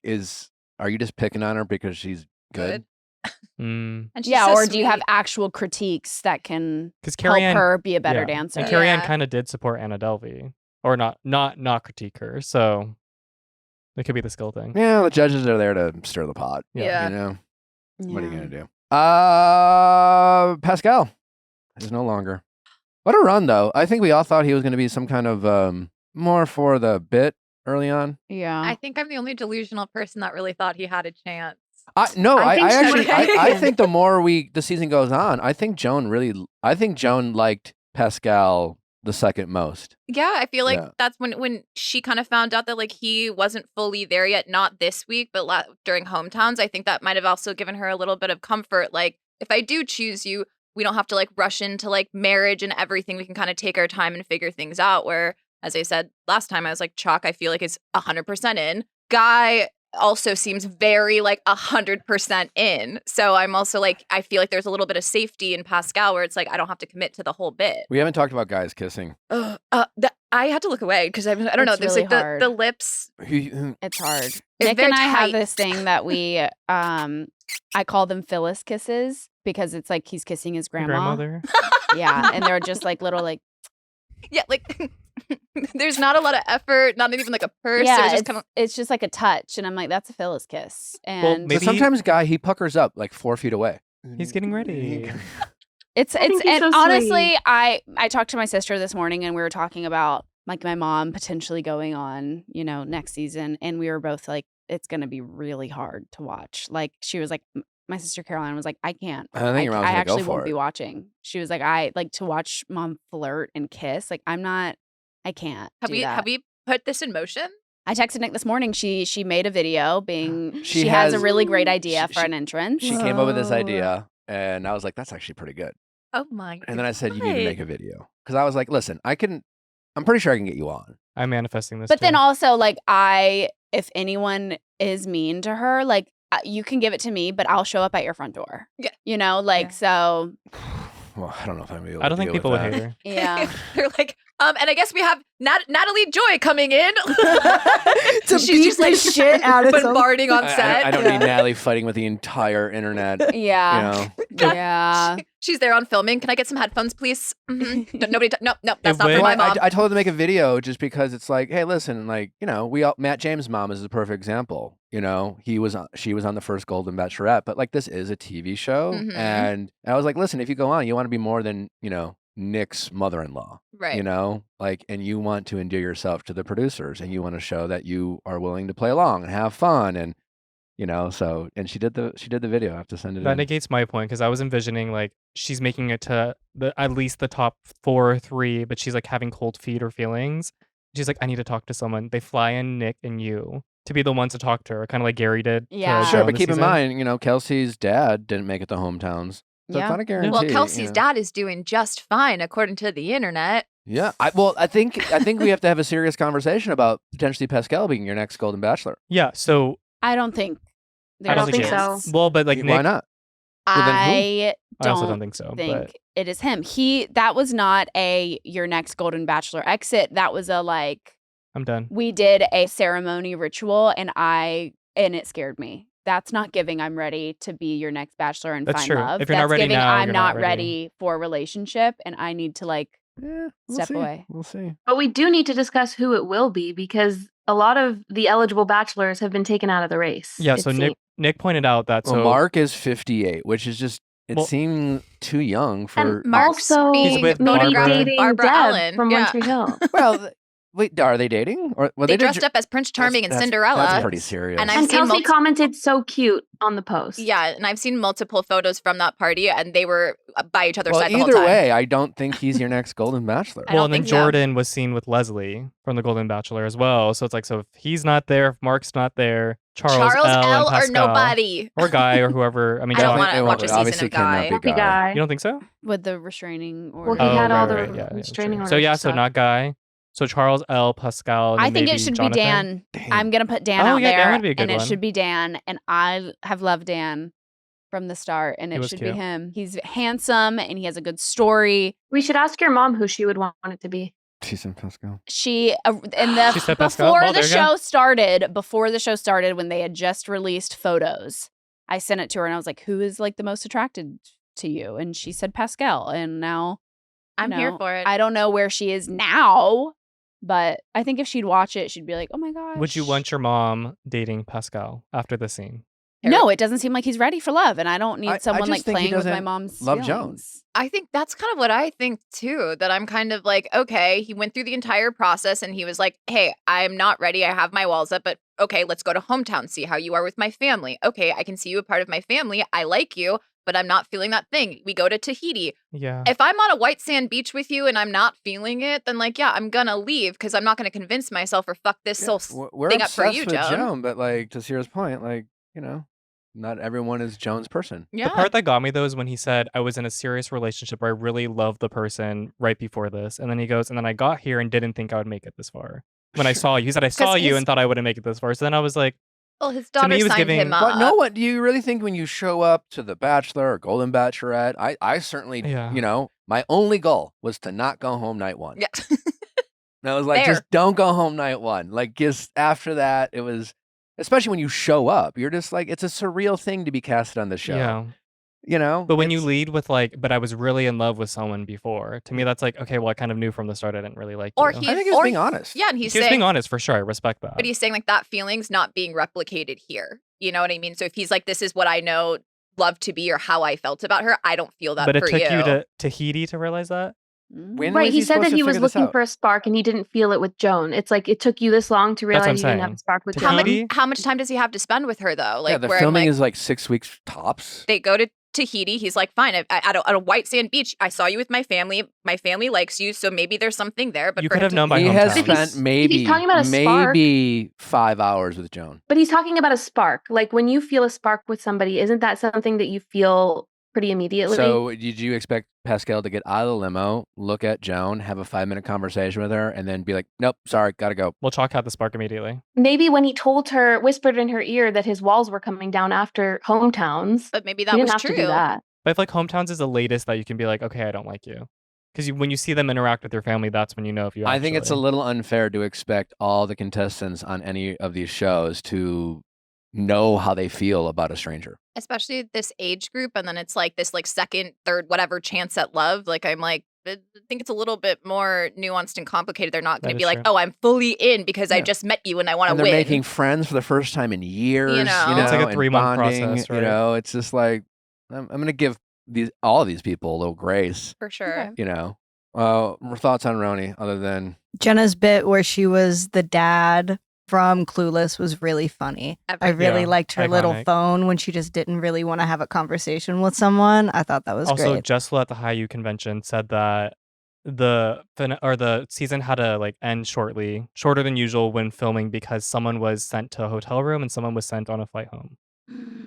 are you just picking on her because she's good? Mm. And she's Yeah, so or do you have sweet. actual critiques that can Because help Carrie Ann, her be a better yeah. dancer? And Carrie Ann Yeah. kind of did support Anna Delvey, or not critique her. So it could be the skill thing. Yeah, the judges are there to stir the pot. Yeah. You know, what are you Yeah. gonna do? Pascal is no longer. What a run, though. I think we all thought he was gonna be some kind of more for the bit early on. Yeah. I think I'm the only delusional person that really thought he had a chance. No, I I think so actually, too. I think the more the season goes on, I think Joan liked Pascal the second most. Yeah, I feel like Yeah. that's when she kind of found out that like he wasn't fully there yet, not this week, but during hometowns. I think that might have also given her a little bit of comfort. Like, if I do choose you, we don't have to like rush into like marriage and everything. We can kind of take our time and figure things out. Where, as I said last time, I was like, Chalk, I feel like is 100% in. Guy also seems very like 100% in. So I'm also like, I feel like there's a little bit of safety in Pascal where it's like, I don't have to commit to the whole bit. We haven't talked about guys kissing. I had to look away because I don't know. It's There's really like hard. the lips. It's hard. It's Nick very and I have tight. this thing that we I call them Phyllis kisses because it's like he's kissing his Your grandma. grandmother. Yeah, and they're just like little like Yeah, like there's not a lot of effort, not even like a purse. yeah, it was just it's, kind of it's just like a touch, and I'm like, that's a Phyllis kiss, and But maybe- sometimes guy he puckers up like 4 feet away. He's getting ready. it's think he's and so honestly, sweet. I talked to my sister this morning, and we were talking about like my mom potentially going on, next season, and we were both like, it's gonna be really hard to watch. Like she was like. My sister Caroline was like, I can't. I think your mom's I gonna go actually for won't it. be watching. She was like, I like to watch mom flirt and kiss. Like, I can't. have do that. we put this in motion? I texted Nick this morning. She made a video being She she has a has- really great idea she- for an entrance. She came up with this Whoa. idea, and I was like, "That's actually pretty good." Oh my! And then I said, "You need to make a video," because I was like, "Listen, I'm pretty sure I can get you on." I'm manifesting this. But then too. also like if anyone is mean to her, like you can give it to me, but I'll show up at your front door. Yeah. Like so. Well, I don't know if I'm able I to don't think deal people with would that. hate her. Yeah. They're like, and I guess we have Natalie Joy coming in To She's beat just the like shit out of someone. bombarding on I set. don't need Natalie fighting with the entire internet. Yeah. You know, Yeah. She's there on filming. Can I get some headphones, please? Mhm. Nobody. No, that's It not would- for my Well, mom. I told her to make a video just because it's like, hey, listen, like Matt James' mom is the perfect example. She was on the first Golden Bachelorette, but like this is a TV show, Mhm. and I was like, listen, if you go on, you want to be more than Nick's mother-in-law. Right. And you want to endear yourself to the producers, and you want to show that you are willing to play along and have fun, and and she did the video. I have to send it That in. negates my point because I was envisioning like she's making it to at least the top 4 or 3, but she's like having cold feet or feelings. She's like, I need to talk to someone. They fly in Nick and you to be the ones to talk to her, kind of like Gary did. to Yeah. Sure, Joan but this keep in season. mind, Kelsey's dad didn't make it to hometowns. So it's not a guarantee. Well, Kelsey's you know. dad is doing just fine according to the internet. Yeah. I think we have to have a serious conversation about potentially Pascal being your next Golden Bachelor. Yeah. So I don't think. I don't think there's- so. well, but like Why Nick, not? Well, then who? I I also don't think so. think But it is him. That was not a your next Golden Bachelor exit. That was a like I'm done. we did a ceremony ritual and it scared me. That's not giving I'm ready to be your next bachelor and That's find true. love. If you're not That's ready giving now, I'm you're not not ready for a relationship and I need to like we'll Step see. away. We'll see. But we do need to discuss who it will be because a lot of the eligible bachelors have been taken out of the race. Yeah, it so seems. Nick pointed out that Well, Mark is 58, which is just it Well- seemed too young for. And Mark's also being with maybe Barbara- dating Barbara Deb Allen, from yeah. One Tree Hill. Well, wait, are they dating? Or well, They did dressed up as Prince Charming and Cinderella. That's pretty serious. And I've And seen Kelsey multi- commented so cute on the post. Yeah, and I've seen multiple photos from that party, and they were by each other's well, side the whole either time. way, I don't think he's your next Golden Bachelor. I Well, don't and then think so. Jordan was seen with Leslie from the Golden Bachelor as well. So it's like, so if he's not there, if Mark's not there, Charles L. and L or Pascal, nobody. or Guy or whoever. I mean, I don't John- want It to won't- watch a it season obviously of cannot Guy. be Happy guy. You don't think so? With the restraining order. Well, he had all the yeah, restraining true. orders. So yeah, and so stuff. not Guy. So Charles L. Pascal. And I then think maybe it should Jonathan. be Dan. I'm gonna put Dan Oh, out yeah, Dan there, would be a good and it one. should be Dan. And I have loved Dan from the start, and He it was should cute. be him. He's handsome, and he has a good story. We should ask your mom who she would want it to be. She said Pascal. She in the She said Pascal? before Oh, the there you go. show started, when they had just released photos, I sent it to her, and I was like, "Who is like the most attracted to you?" And she said Pascal, and now I'm you here know, for it. I don't know where she is now, but I think if she'd watch it, she'd be like, "Oh my gosh." Would you want your mom dating Pascal after the scene? No, it doesn't seem like he's ready for love, and I don't need I someone just like think he playing with my doesn't mom's love feelings. Jones. I think that's kind of what I think too. That I'm kind of like, okay, he went through the entire process and he was like, hey, I'm not ready. I have my walls up, but okay, let's go to hometown, see how you are with my family. Okay, I can see you a part of my family. I like you, but I'm not feeling that thing. We go to Tahiti. Yeah. If I'm on a white sand beach with you and I'm not feeling it, then like, yeah, I'm gonna leave because I'm not gonna convince myself or fuck this whole We're thing up for obsessed you, with Joan. Joan, but like to Sierra's point, like not everyone is Joan's person. Yeah. The part that got me though is when he said, I was in a serious relationship where I really loved the person right before this. And then he goes, and then I got here and didn't think I would make it this far. When I saw you, he said, I saw you his- and thought I wouldn't make it this far. So then I was like, Well, his To me, daughter he was signed giving- him up. But no one, do you really think when you show up to The Bachelor or Golden Bachelorette, I certainly, Yeah. my only goal was to not go home night one. Yeah. And I was like, Fair. just don't go home night one. Like, just after that, it was, especially when you show up, you're just like, it's a surreal thing to be casted on the show. yeah. But when you It's- lead with like, but I was really in love with someone before, to me, that's like, okay, well, I kind of knew from the start I didn't really like Or you. he- I think he's or- being honest. Yeah, and he's He was saying, being honest for sure. I respect that. but he's saying like that feeling's not being replicated here. You know what I mean? So if he's like, this is what I know love to be or how I felt about her, I don't feel that But it for took you. you to Tahiti to realize that? When Right, was he said supposed that to he was figure this looking out? for a spark and he didn't feel it with Joan. It's like it took you this long to That's what realize I'm you didn't have saying. a spark with To Joan. Tahiti? How much time does he have to spend with her though? Like yeah, the where I'm filming like, is like 6 weeks tops. they go to Tahiti. He's like, fine, at a white sand beach. I saw you with my family. My family likes you, so maybe there's something there. But You for could him have to- known by He has hometown. If he's- spent maybe talking about a spark- maybe 5 hours with Joan. But he's talking about a spark. Like when you feel a spark with somebody, isn't that something that you feel pretty immediately? So did you expect Pascal to get out of the limo, look at Joan, have a 5-minute conversation with her, and then be like, nope, sorry, gotta go? Well, Chalk had the spark immediately. Maybe when he told her, whispered in her ear that his walls were coming down after hometowns, But maybe he that didn't was have true. to do that. But I feel like hometowns is the latest that you can be like, okay, I don't like you. Because when you see them interact with your family, that's when you know if you I think it's a actually- little unfair to expect all the contestants on any of these shows to know how they feel about a stranger. Especially this age group, and then it's like this like second, third, whatever chance at love. Like I'm like, I think it's a little bit more nuanced and complicated. They're not going That to be is like, true. oh, I'm fully in because I Yeah. just met you and I want to And they're win. making friends for the first time in years. know? It's like a and 3-month bonding, process, You right? know, it's just like, I'm going to give all of these people a little grace, For sure. you know. Thoughts on RHONY other than Jenna's bit where she was the dad from Clueless was really funny. I really Yeah, liked her little iconic. phone when she just didn't really want to have a conversation with someone. I thought that was also, great. Jessel at the High U convention said that the season had to like end shorter than usual when filming because someone was sent to a hotel room and someone was sent on a flight home.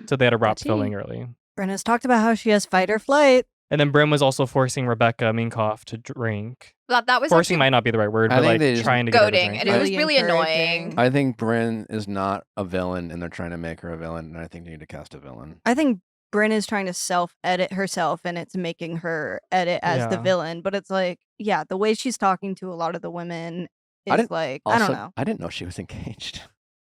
So they had to wrap Tea. filming early. Brenna's talked about how she has fight or flight. And then Brim was also forcing Rebecca Minkoff to drink. That was Forcing actually might not be the right word, I but think like they just trying to get her to goading, drink. and it was Really really encouraging. annoying. I think Bryn is not a villain and they're trying to make her a villain, and I think they need to cast a villain. I think Bryn is trying to self-edit herself and it's making her edit as the Yeah. villain. But it's like, yeah, the way she's talking to a lot of the women I is didn't- like, Also, I don't know. I didn't know she was engaged.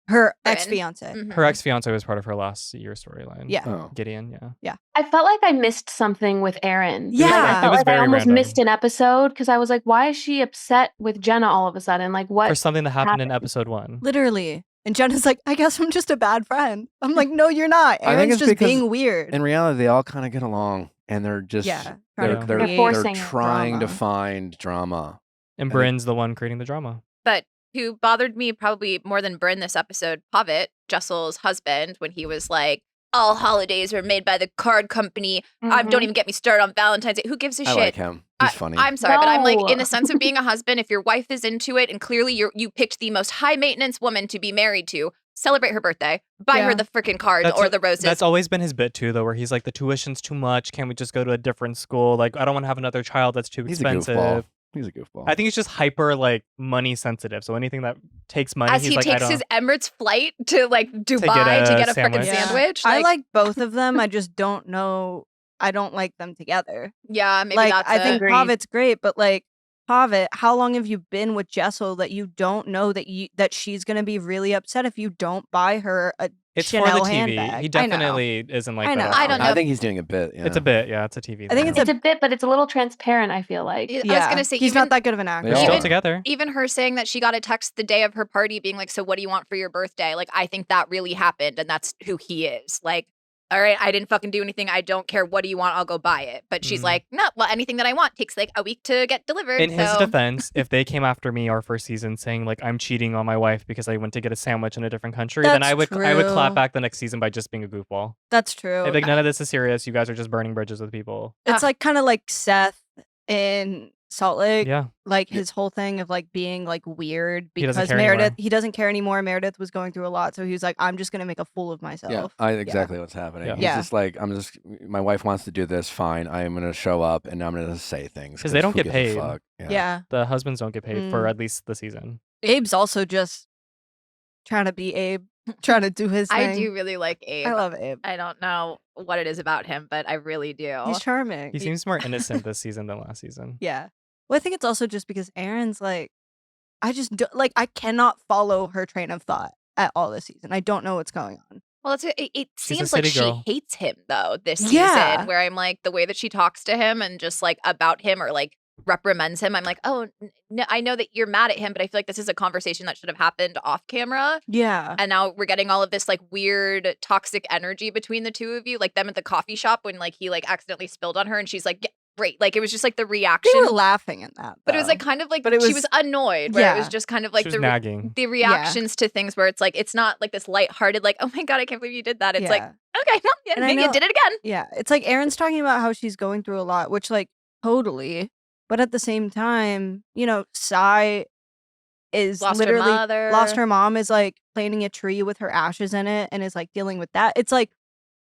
Her Bryn. ex-fiance. Mhm. Her ex-fiance was part of her last year storyline. Yeah. Oh. Gideon, yeah. I felt like I missed something with Aaron. Yeah. Like, I It felt was like I very almost random. missed an episode because I was like, why is she upset with Jenna all of a sudden? Like, what? For something that happened in happened? episode 1. Literally. And Jenna's like, I guess I'm just a bad friend. I'm like, no, you're not. I think Aaron's it's just because being weird. In reality, they all kind of get along, and they're just Yeah, they're, trying to they're, They're create forcing it. trying to drama. find drama. And I think- Bryn's the one creating the drama. But who bothered me probably more than Bryn this episode, Pavitt, Jessel's husband, when he was like, all holidays are made by the card company. Mhm. Don't even get me started on Valentine's Day. Who gives a I shit? like him. He's funny. I'm sorry, but I'm like, No. in the sense of being a husband, if your wife is into it and clearly you picked the most high maintenance woman to be married to, celebrate her birthday, buy her Yeah. the freaking cards or the roses. That's always been his bit too, though, where he's like, the tuition's too much. Can't we just go to a different school? Like, I don't want to have another child that's too He's a goofball. expensive. He's a goofball. I think he's just hyper like money sensitive. So anything that takes money, As he's he like, I takes don't. his Emirates flight to like Dubai to get a freaking sandwich. Yeah. sandwich. I like both of them. I just don't know. I don't like them together. Yeah, maybe like, that's I think Agreed. Pavitt's great, but like, Pavitt, how long have you been with Jessel that you don't know that she's gonna be really upset if you don't buy her a It's Chanel for the TV. handbag? He I know. definitely isn't like I that. know. at I all. don't know. I think he's doing a bit. Yeah. It's a bit, yeah. It's a TV. I think thing. it's It's a bit, but it's a little transparent, I feel like. I was Yeah, gonna say he's even, not that good of an actor. They They're all still are. together. even her saying that she got a text the day of her party being like, so what do you want for your birthday? Like, I think that really happened, and that's who he is. Like, all right, I didn't fucking do anything. I don't care. What do you want? I'll go buy it. But she's Mhm. like, no, well, anything that I want takes like a week to get delivered. In his so defense, if they came after me our first season saying like I'm cheating on my wife because I went to get a sandwich in a different country, then I would That's clap true. back the next season by just being a goofball. That's true. I'd be like, none of this is serious. You guys are just burning bridges with people. It's like kind of like Seth in Salt Lake. Yeah. Like his whole thing of like being like weird He doesn't because care Meredith, anymore. he doesn't care anymore. Meredith was going through a lot, so he was like, I'm just gonna make a fool of myself. Yeah, exactly what's happening. Yeah. He's Yeah. just like, my wife wants to do this, fine. I'm going to show up and I'm going to say things. 'Cause they don't who get gives a paid. fuck? Yeah. The husbands don't get paid for Mm. at least the season. Abe's also just trying to be Abe, trying to do his thing. I do really like Abe. I love Abe. I don't know what it is about him, but I really do. He's charming. He seems more innocent this season than last season. Yeah. Well, I think it's also just because Erin's like, I just do, like I cannot follow her train of thought at all this season. I don't know what's going on. Well, it She's a seems like city she girl. hates him though this Yeah. season. Where I'm like the way that she talks to him and just like about him or like reprimands him. I'm like, oh, no, I know that you're mad at him, but I feel like this is a conversation that should have happened off camera. Yeah. And now we're getting all of this like weird toxic energy between the two of you, like them at the coffee shop when like he like accidentally spilled on her and she's like, yeah, great. Like it was just like the reaction. They were laughing at that. But it was though. like kind of like But it she was- was annoyed, where it was yeah. just kind of like She was the nagging. the reactions to things where it's like it's not like this lighthearted, like, oh my god, I can't believe you did that. It's like, Yeah. okay, well, yeah, And I maybe you know- did it again. Yeah, it's like Erin's talking about how she's going through a lot, which like totally, but at the same time, you know, Sai is Lost her literally mother. lost her mom, is like planting a tree with her ashes in it and is like dealing with that. It's like,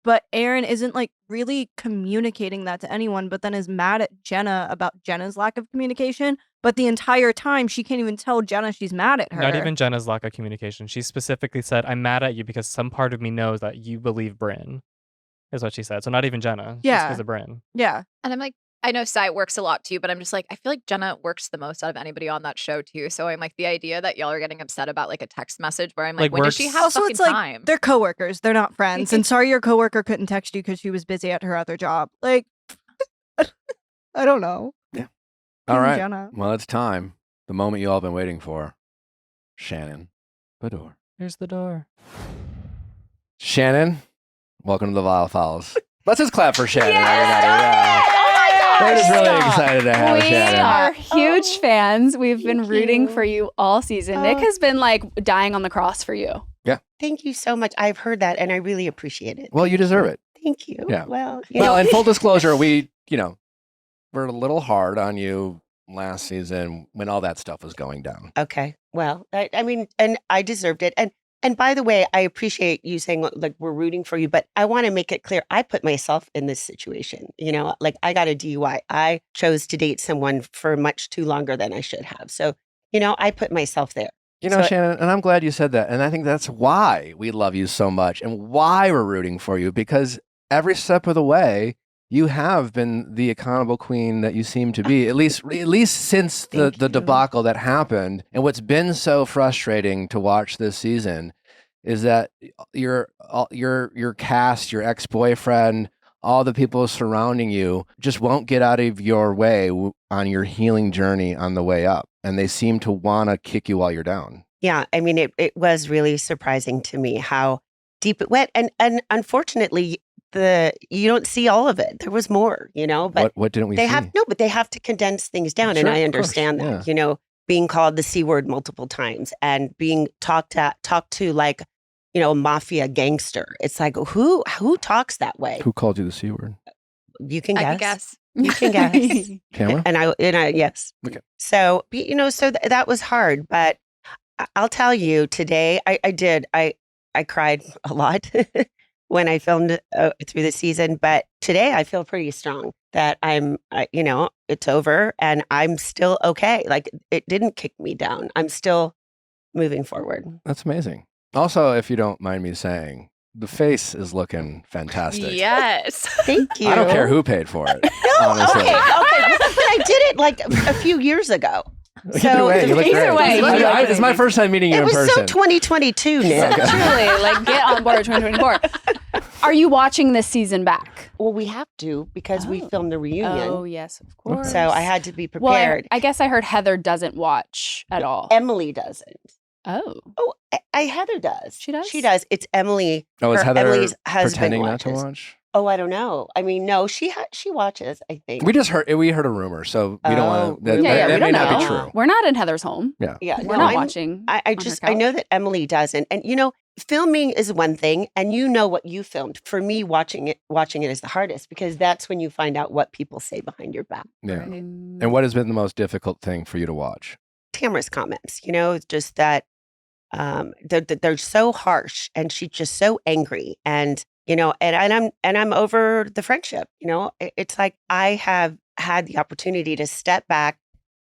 but Erin isn't like really communicating that to anyone, but then is mad at Jenna about Jenna's lack of communication. But the entire time she can't even tell Jenna she's mad at her. Not even Jenna's lack of communication. She specifically said, I'm mad at you because some part of me knows that you believe Bryn, is what she said. So not even Jenna. Just Yeah. because of Bryn. Yeah. And I'm like, I know Sai works a lot too, but I'm just like, I feel like Jenna works the most out of anybody on that show too. So I'm like, the idea that y'all are getting upset about like a text message where I'm like, Like, when does she works- have Also, fucking it's like time? they're coworkers. They're not friends. And sorry your coworker couldn't text you because she was busy at her other job. Like, I don't know. All right. Jenna. Well, it's time. The moment you all been waiting for. Shannon Beador. Here's the door. Shannon, welcome to the Viall Files. Let's just clap for Shannon, Yes! everybody. Yeah. Oh my We're just really Stop. excited to have We Shannon. are huge fans. We've been Thank rooting you. for you all season. Nick Oh. has been like dying on the cross for you. Thank you so much. I've heard that and I really appreciate it. Well, you deserve it. Thank you. Yeah. Well, Well, in full disclosure, we're a little hard on you last season when all that stuff was going down. okay. Well, I mean, and I deserved it. And by the way, I appreciate you saying like we're rooting for you, but I want to make it clear I put myself in this situation. You know, like I got a DUI. I chose to date someone for much too longer than I should have. So, you know, I put myself there. You know, So- Shannon, and I'm glad you said that. And I think that's why we love you so much and why we're rooting for you, because every step of the way, you have been the accountable queen that you seem to be, at least since the Thank you. debacle that happened. And what's been so frustrating to watch this season is that your cast, your ex-boyfriend, all the people surrounding you just won't get out of your way on your healing journey on the way up. And they seem to want to kick you while you're down. Yeah, I mean, it was really surprising to me how deep it went. And unfortunately, you don't see all of it. There was more, but what didn't we they see? but they have to condense things down. Sure, and I of understand course, that, being called the C word multiple times and being talked to like, a mafia gangster. It's like, who talks that way? Who called you the C word? You can guess. I can guess. You can guess. Tamra? And I yes. Okay. So, that was hard, but I'll tell you today, I cried a lot when I filmed through the season, but today I feel pretty strong that it's over and I'm still okay. Like it didn't kick me down. I'm still moving forward. That's amazing. Also, if you don't mind me saying, the face is looking fantastic. Yes. Thank you. I don't care who paid for it. No, honestly. okay. But I did it like a few years ago. Either way, you look great. either way, It's my first time meeting you It in was person. so 2022, Nick. Truly, like get on board 2024. Are you watching this season back? Well, we have to because we filmed the reunion. Oh, yes, of course. So I had to be Well, prepared. I guess I heard Heather doesn't watch at all. Emily doesn't. Oh. Oh, Heather does. She does? She does. It's Emily. Oh, is Heather Emily's husband pretending not to watches. watch? Oh, I don't know. I mean, no, she watches, I think. We heard a rumor, so we don't want to. really? Yeah, that we may don't not be know. true. We're not in Heather's home. Yeah. Yeah, We're no, not watching. I on her I know couch. that Emily doesn't. And filming is one thing, and what you filmed. For me, watching it is the hardest because that's when you find out what people say behind your back. Yeah. And what has been the most difficult thing for you to watch? Tamra's comments, just that they're so harsh, and she's just so angry, and I'm over the friendship. It's like I have had the opportunity to step back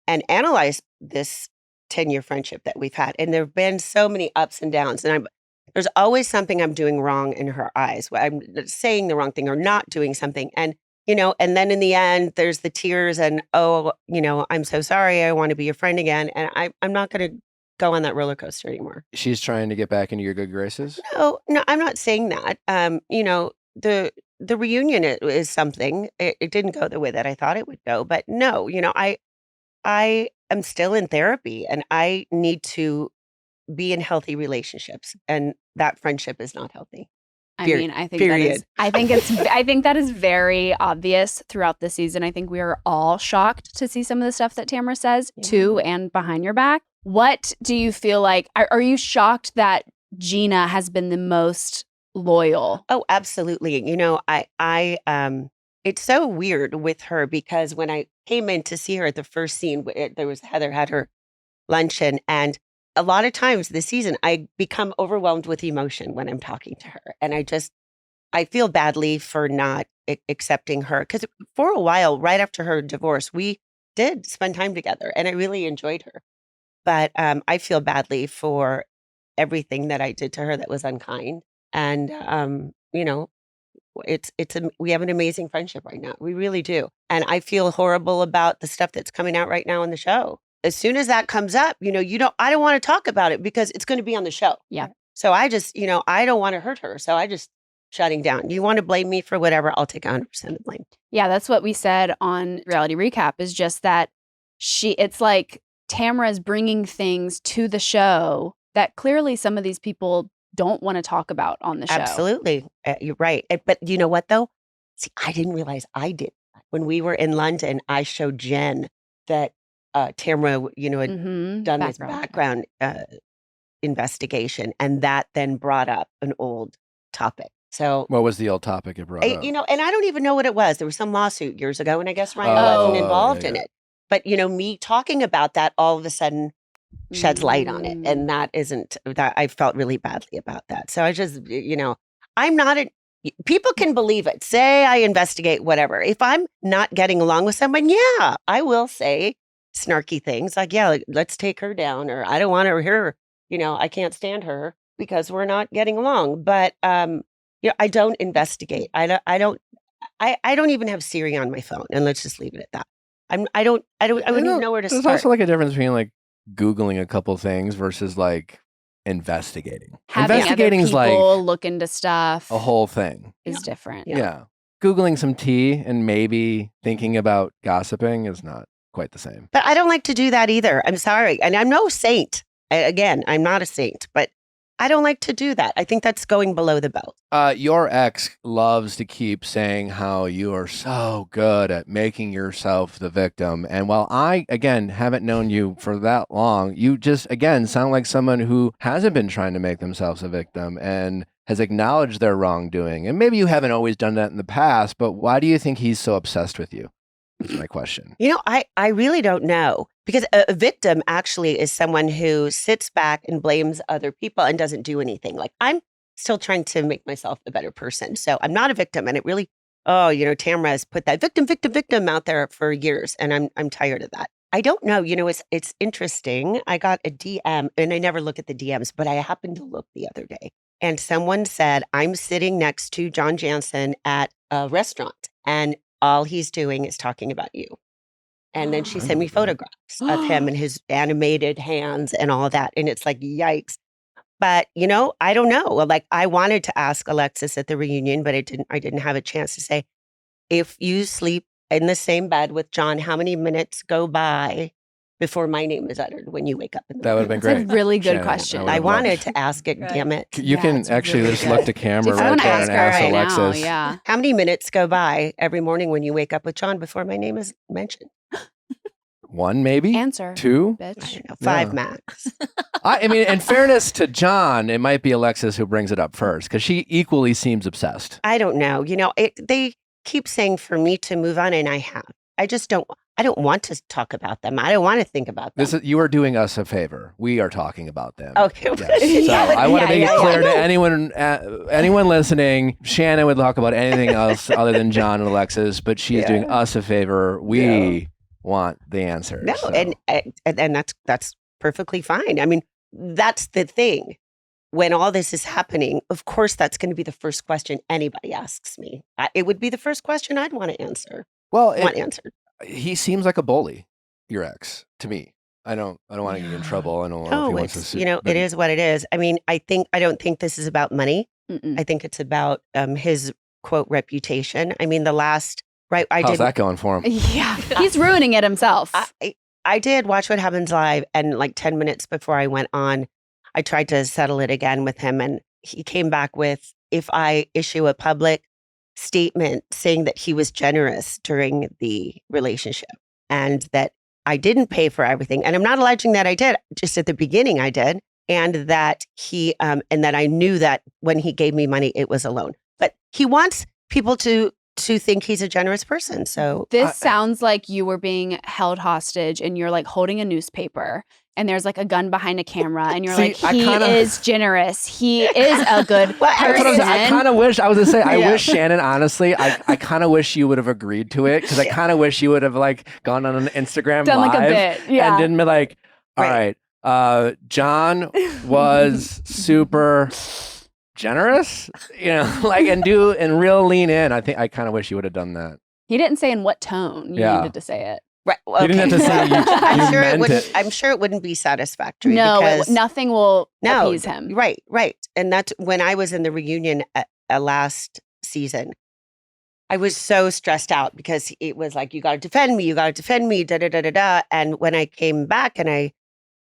and analyze this 10-year friendship that we've had, and there have been so many ups and downs, and there's always something I'm doing wrong in her eyes. I'm saying the wrong thing or not doing something, and and then in the end, there's the tears, and I'm so sorry. I want to be your friend again, and I'm not going to go on that roller coaster anymore. She's trying to get back into your good graces? No, I'm not saying that. The reunion is something. It didn't go the way that I thought it would go, but no, I am still in therapy, and I need to be in healthy relationships, and that friendship is not healthy. I Period. mean, I think Period. I think that is very obvious throughout the season. I think we are all shocked to see some of the stuff that Tamra says to and behind your back. What do you feel like? Are you shocked that Gina has been the most loyal? Oh, absolutely. It's so weird with her because when I came in to see her at the first scene, Heather had her luncheon, and a lot of times this season, I become overwhelmed with emotion when I'm talking to her. And I feel badly for not accepting her. Because for a while, right after her divorce, we did spend time together and I really enjoyed her. But I feel badly for everything that I did to her that was unkind. And, we have an amazing friendship right now. We really do. And I feel horrible about the stuff that's coming out right now in the show. As soon as that comes up, I don't want to talk about it because it's going to be on the show. Yeah. So I just, I don't want to hurt her. So I just shutting down. You want to blame me for whatever, I'll take 100% of the blame. Yeah, that's what we said on Reality Recap is just that it's like Tamra's bringing things to the show that clearly some of these people don't want to talk about on the show. Absolutely. You're right. But you know what though? See, I didn't realize I did. When we were in London, I showed Jen that Tamra, had done this background investigation, and that then brought up an old topic. So, what was the old topic it brought up? and I don't even know what it was. There was some lawsuit years ago, and I guess Ryan wasn't involved in it. But me talking about that all of a sudden sheds light on it, and that I felt really badly about that. So I just, I'm not people can believe it. Say I investigate whatever. If I'm not getting along with someone, yeah, I will say snarky things like, let's take her down, or I don't want to hear her, I can't stand her because we're not getting along. But I don't investigate. I don't even have Siri on my phone, and let's just leave it at that. I wouldn't even know where to There's start. also like a difference between like Googling a couple things versus like investigating. Having Investigating other is like people look into stuff a whole thing. is different. Yeah. Googling some tea and maybe thinking about gossiping is not quite the same. But I don't like to do that either. I'm sorry. And I'm no saint. Again, I'm not a saint, but I don't like to do that. I think that's going below the belt. Your ex loves to keep saying how you are so good at making yourself the victim. And while I, again, haven't known you for that long, you just, again, sound like someone who hasn't been trying to make themselves a victim and has acknowledged their wrongdoing. And maybe you haven't always done that in the past, but why do you think he's so obsessed with you? That's my question. You know, I really don't know, because a victim actually is someone who sits back and blames other people and doesn't do anything. Like, I'm still trying to make myself a better person. So I'm not a victim. And it really, Tamra has put that victim out there for years. And I'm tired of that. I don't know. You know, it's interesting. I got a DM, and I never look at the DMs, but I happened to look the other day. And someone said, I'm sitting next to John Jansen at a restaurant, and all he's doing is talking about you. And then she sent me photographs of him and his animated hands and all of that. And it's like, yikes. But, I don't know. Like, I wanted to ask Alexis at the reunion, but I didn't have a chance to say, if you sleep in the same bed with John, how many minutes go by before my name is uttered when you wake up in the That would have been That's great. a really good Shannon, question. I wanted to ask it, damn it. You can it's actually really just good. look to camera If I right want to there ask and her ask right Alexis. now, yeah. How many minutes go by every morning when you wake up with John before my name is mentioned? 1, maybe? Answer, 2? I bitch. don't know, 5 Yeah. max. I mean, in fairness to John, it might be Alexis who brings it up first because she equally seems obsessed. I don't know. They keep saying for me to move on, and I have. I don't want to talk about them. I don't want to think about them. You are doing us a favor. We are talking about them. Okay. Yes. So I want to make it clear to anyone listening, Shannon would talk about anything else other than John and Alexis, but she's doing us a favor. We want the answer. No, so. and that's perfectly fine. I mean, that's the thing. When all this is happening, of course, that's going to be the first question anybody asks me. It would be the first question I'd want to answer. Well, answered. He seems like a bully, your ex, to me. I don't want to get in trouble. I don't know if he No, wants to it's, sue. it is what it is. I mean, I don't think this is about money. Mm-mm. I think it's about his quote reputation. I mean, How's that going for him? Yeah, he's ruining it himself. I did Watch What Happens Live, and like 10 minutes before I went on, I tried to settle it again with him, and he came back with, if I issue a public statement saying that he was generous during the relationship and that I didn't pay for everything, and I'm not alleging that I did, just at the beginning I did, and that he and that I knew that when he gave me money, it was a loan. But he wants people to think he's a generous person. So this sounds like you were being held hostage and you're like holding a newspaper and there's like a gun behind a camera and you're like, he is generous. He is a good person. That's what I kind of wish, I was going to say, I wish Shannon, honestly, I kind of wish you would have agreed to it because I kind of wish you would have like gone on an Instagram Done live like a bit. Yeah. and didn't be like, all right, John was super generous, and real lean in. I think I kind of wish you would have done that. He didn't say in what tone you needed to say it. Right. You didn't have to say I'm sure it wouldn't be satisfactory. No, because nothing will appease him. Right. And that's when I was in the reunion last season. I was so stressed out because it was like, you got to defend me, da da da da da. And when I came back and I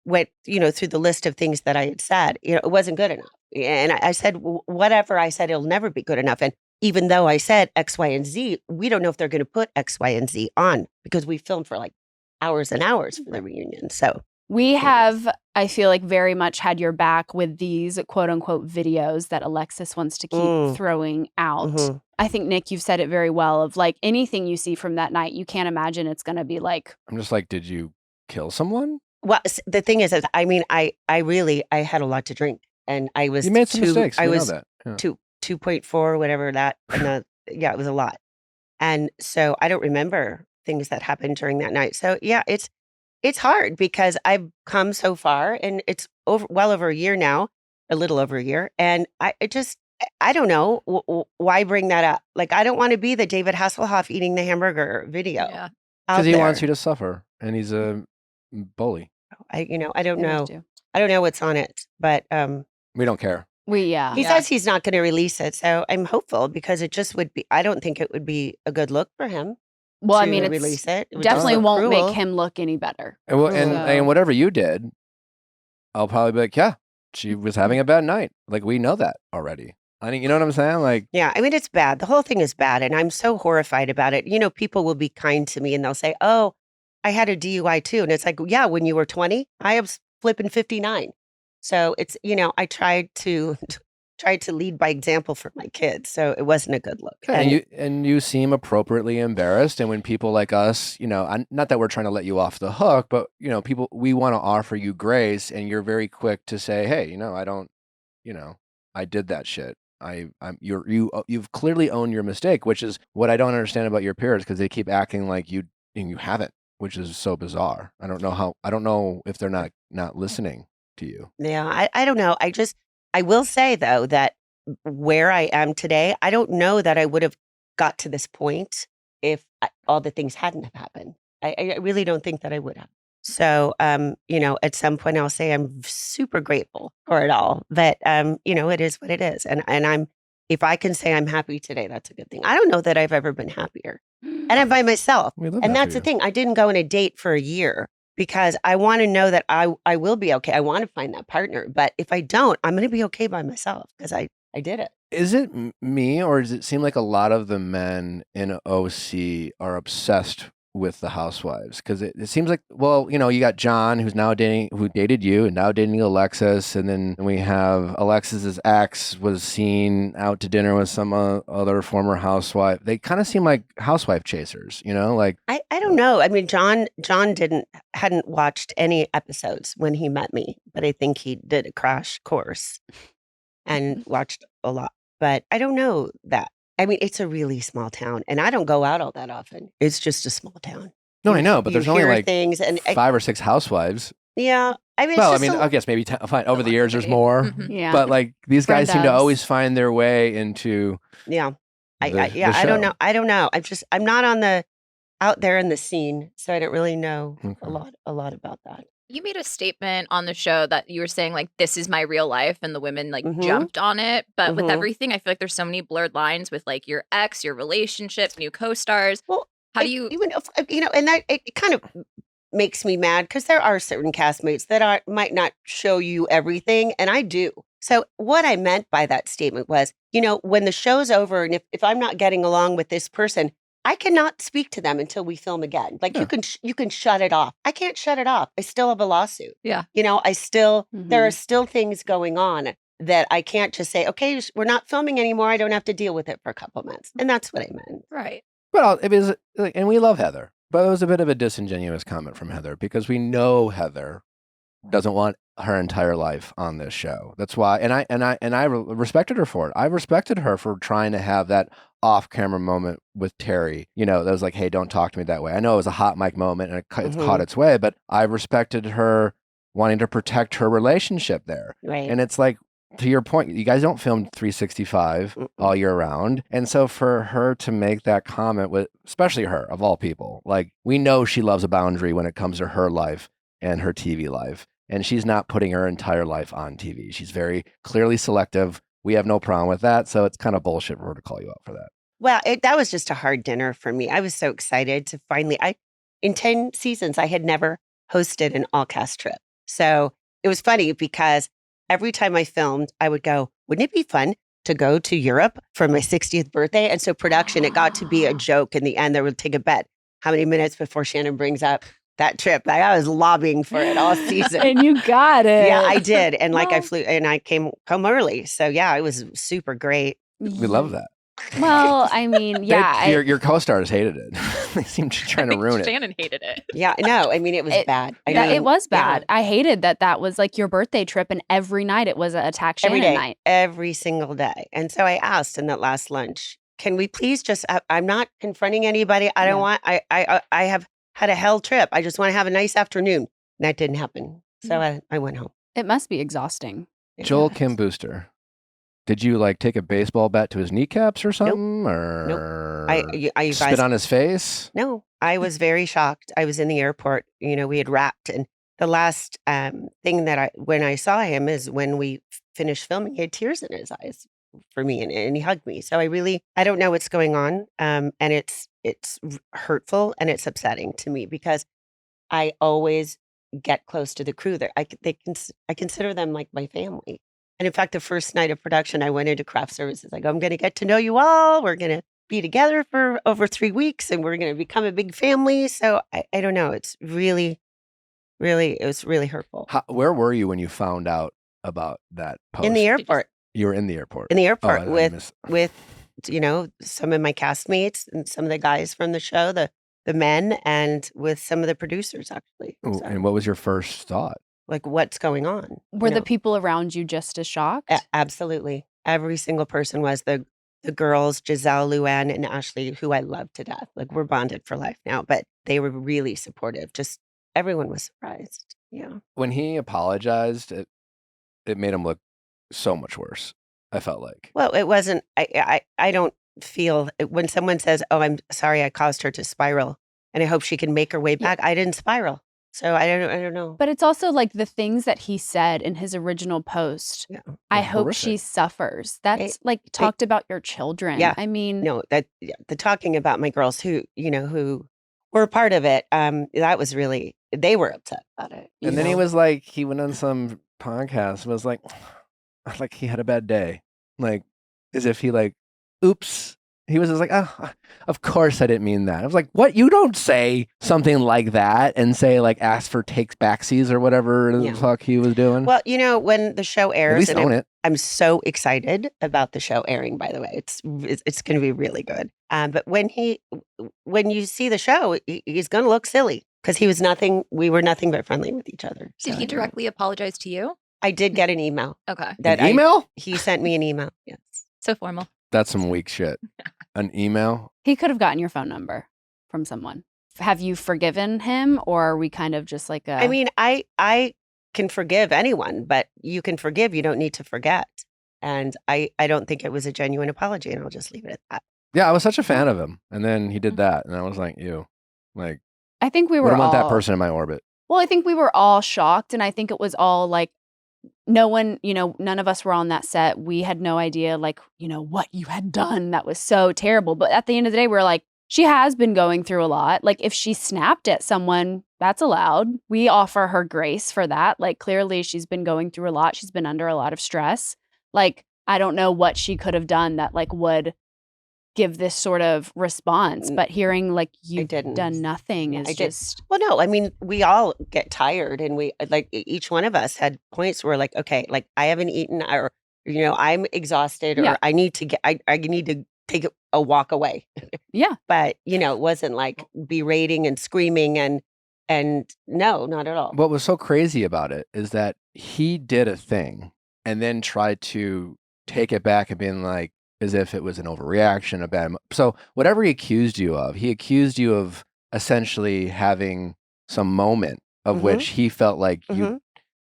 went, through the list of things that I had said, it wasn't good enough. And I said, whatever I said, it'll never be good enough. And even though I said X, Y, and Z, we don't know if they're going to put X, Y, and Z on because we filmed for like hours and hours for the reunion. So we have, I feel like, very much had your back with these quote unquote videos that Alexis wants to keep throwing out. Mm-hmm. I think, Nick, you've said it very well of like anything you see from that night, you can't imagine it's going to be like. I'm just like, did you kill someone? Well, the thing is, I mean, I had a lot to drink. And I was you made some mistakes. I was know that. 2.4, whatever that. And it was a lot. And so I don't remember things that happened during that night. So yeah, it's hard because I've come so far, and it's well over a year now, a little over a year, and I don't know why bring that up. Like, I don't want to be the David Hasselhoff eating the hamburger video. Because he wants you to suffer, and he's a bully. I don't know. I don't know what's on it, but We don't care. he says he's not going to release it. So I'm hopeful because it just would be, I don't think it would be a good look for him. Well, I to mean, release it. It would just definitely look won't cruel. make him look any better. And whatever you did, I'll probably be like, yeah, she was having a bad night. Like, we know that already. I mean, you know what I'm saying? Like, Yeah, I mean, it's bad. The whole thing is bad. And I'm so horrified about it. You know, people will be kind to me and they'll say, oh, I had a DUI too. And it's like, yeah, when you were 20, I was flipping 59. So it's, you know, I tried to lead by example for my kids. So it wasn't a good look. and you seem appropriately embarrassed. And when people like us, you know, not that we're trying to let you off the hook, but, you know, we want to offer you grace, and you're very quick to say, hey, you know, I did that shit. You've clearly owned your mistake, which is what I don't understand about your peers, because they keep acting like you haven't, which is so bizarre. I don't know if they're not listening to you. Yeah, I don't know. I will say though that where I am today, I don't know that I would have got to this point if all the things hadn't have happened. I really don't think that I would have. So, you know, at some point I'll say I'm super grateful for it all, but, you know, it is what it is. And if I can say I'm happy today, that's a good thing. I don't know that I've ever been happier, and I'm by myself. And that's the thing. I didn't go on a date for a year because I want to know that I will be okay. I want to find that partner, but if I don't, I'm going to be okay by myself because I did it. Is it me, or does it seem like a lot of the men in OC are obsessed with the housewives? Because it seems like, well, you know, you got John, who dated you and now dating Alexis, and then we have Alexis's ex was seen out to dinner with some other former housewife. They kind of seem like housewife chasers, you know, like I don't know. I mean, John hadn't watched any episodes when he met me, but I think he did a crash course and watched a lot. But I don't know that. I mean, it's a really small town, and I don't go out all that often. It's just a small town. No, I know, but there's only like things and 5 or 6 housewives. Yeah, I mean, Well, I mean, I guess maybe fine. Over the years, there's more. Mm-hmm. Yeah. But like these guys seem to Brenda's. always find their way into. Yeah, the I don't show. know. I don't know. I'm not out there in the scene, so I don't really know a lot about that. You made a statement on the show that you were saying like, this is my real life, and the women like Mhm. jumped on it. But with Mhm. everything, I feel like there's so many blurred lines with like your ex, your relationship, new co-stars. Well, how do you even if, you know, and that it kind of makes me mad because there are certain castmates that might not show you everything, and I do. So what I meant by that statement was, you know, when the show's over, and if I'm not getting along with this person, I cannot speak to them until we film again. Like you can shut it off. I can't shut it off. I still have a lawsuit. Yeah. You know, there are still things going on that I can't just say, okay, we're not filming anymore. I don't have to deal with it for a couple months. And that's what I meant. right? Well, it was, and we love Heather, but it was a bit of a disingenuous comment from Heather because we know Heather doesn't want her entire life on this show. That's why, and I respected her for it. I respected her for trying to have that off-camera moment with Terry. You know, that was like, hey, don't talk to me that way. I know it was a hot mic moment and it caught its way, but I respected her wanting to protect her relationship there. Right. And it's like, to your point, you guys don't film 365 all year round. And so for her to make that comment with, especially her of all people, like we know she loves a boundary when it comes to her life and her TV life. And she's not putting her entire life on TV. She's very clearly selective. We have no problem with that. So it's kind of bullshit for her to call you out for that. Well, that was just a hard dinner for me. I was so excited to finally, in 10 seasons, I had never hosted an all-cast trip. So it was funny because every time I filmed, I would go, wouldn't it be fun to go to Europe for my 60th birthday? And so production, it got to be a joke in the end. They would take a bet how many minutes before Shannon brings up that trip. Like, I was lobbying for it all season. And you got it. Yeah, I did. And like I flew and I came home early. So yeah, it was super great. We love that. Well, I mean, yeah. Your co-stars hated it. They seemed to try to ruin it. Shannon hated it. Yeah, no, I mean, it was bad. It was bad. Yeah. I hated that was like your birthday trip, and every night it was an Attack Shannon Every day, night. every single day. And so I asked in that last lunch, can we please just, I'm not confronting anybody. I don't want, I have had a hell trip. I just want to have a nice afternoon. And that didn't happen. So I went home. It must be exhausting. Joel Kim Booster. Did you like take a baseball bat to his kneecaps or something? Or I spit on his face? No, I was very shocked. I was in the airport. You know, we had wrapped and the last thing that when I saw him is when we finished filming, he had tears in his eyes for me and he hugged me. So I don't know what's going on. And it's hurtful and it's upsetting to me because I always get close to the crew there. I consider them like my family. And in fact, the first night of production, I went into craft services. I go, I'm going to get to know you all. We're going to be together for over 3 weeks and we're going to become a big family. So I don't know. It's really, it was really hurtful. Where were you when you found out about that post? In the airport. You were in the airport. In the airport Oh, with some of my castmates and some of the guys from the show, the men, and with some of the producers actually. Ooh, So, and what was your first thought? like, what's going on? Were the people around you just as shocked? Absolutely. Every single person was. The girls, Giselle, Luann, and Ashley, who I love to death. Like, we're bonded for life now, but they were really supportive. Just everyone was surprised. Yeah. When he apologized, it made him look so much worse. I felt like. Well, it wasn't. I don't feel when someone says, "Oh, I'm sorry, I caused her to spiral, and I hope she can make her way back." I didn't spiral, so I don't know. But it's also like the things that he said in his original post. Yeah. I hope she suffers. That's talked about your children. Yeah. I mean, No, the talking about my girls who were a part of it. That was really, they were upset about it. And then he was like, he went on some podcast, was like he had a bad day, like as if he oops. He was just like, oh, of course I didn't mean that. I was like, what? You don't say something like that and say ask for takes backsies or whatever the fuck he was doing. Well, when the show airs, at least own it. I'm so excited about the show airing. By the way, it's going to be really good. But when you see the show, he's going to look silly because he was nothing. We were nothing but friendly with each other. Did he directly apologize to you? I did get an email. Okay. An email? He sent me an email. Yes. So formal. That's some weak shit. An email? he could have gotten your phone number from someone. Have you forgiven him, or are we kind of just like a... I mean, I can forgive anyone, but you can forgive. You don't need to forget. And I don't think it was a genuine apology, and I'll just leave it at that. Yeah, I was such a fan of him. And then he did that, and I was like, ew. Like, I think we were wouldn't want that all- person in my orbit. Well, I think we were all shocked, and I think it was all like, no one, none of us were on that set. We had no idea, what you had done. That was so terrible. But at the end of the day, we're like, she has been going through a lot. Like, if she snapped at someone, that's allowed. We offer her grace for that. Like, clearly she's been going through a lot. She's been under a lot of stress. Like, I don't know what she could have done that, would give this sort of response, but hearing you've done nothing is just... Well, no, I mean, we all get tired, and we each one of us had points where okay, I haven't eaten, or I'm exhausted, or I need to I need to take a walk away. Yeah. But it wasn't berating and screaming and no, not at all. What was so crazy about it is that he did a thing and then tried to take it back and being like, as if it was an overreaction, a bad. So whatever he accused you of essentially having some moment of which he felt like you,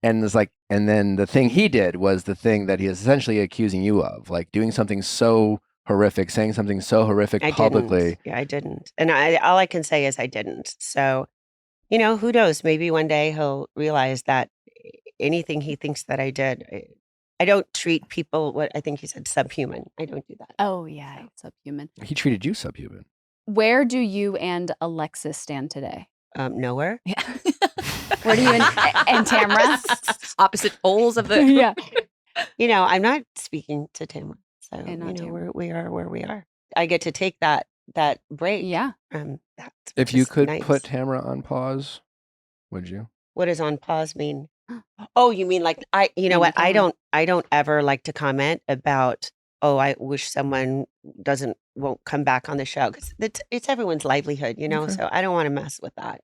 and it's and then the thing he did was the thing that he is essentially accusing you of, doing something so horrific, saying something so horrific publicly. Yeah, I didn't. And all I can say is I didn't. So, who knows? Maybe one day he'll realize that anything he thinks that I did, I don't treat people, what I think he said, subhuman. I don't do that. Oh, yeah, subhuman. He treated you subhuman. Where do you and Alexis stand today? Nowhere. Yeah. Where do you and Tamra? Opposite poles of the... Yeah. I'm not speaking to Tamra. So, we are where we are. I get to take that break. Yeah. If you could nice. put Tamra on pause, would you? What does on pause mean? Oh, you mean what? I don't ever like to comment about, I wish someone won't come back on the show, because it's everyone's livelihood, Okay. so I don't want to mess with that.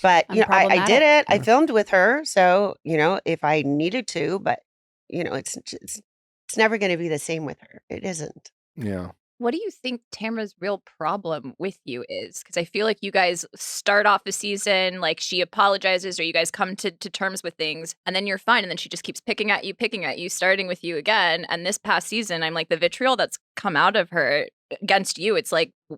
But, I did it. I filmed with her. So, if I needed to, but, it's never going to be the same with her. It isn't. Yeah. What do you think Tamra's real problem with you is? Because I feel like you guys start off the season, she apologizes, or you guys come to terms with things, and then you're fine. And then she just keeps picking at you, starting with you again. And this past season, I'm the vitriol that's come out of her against you. It's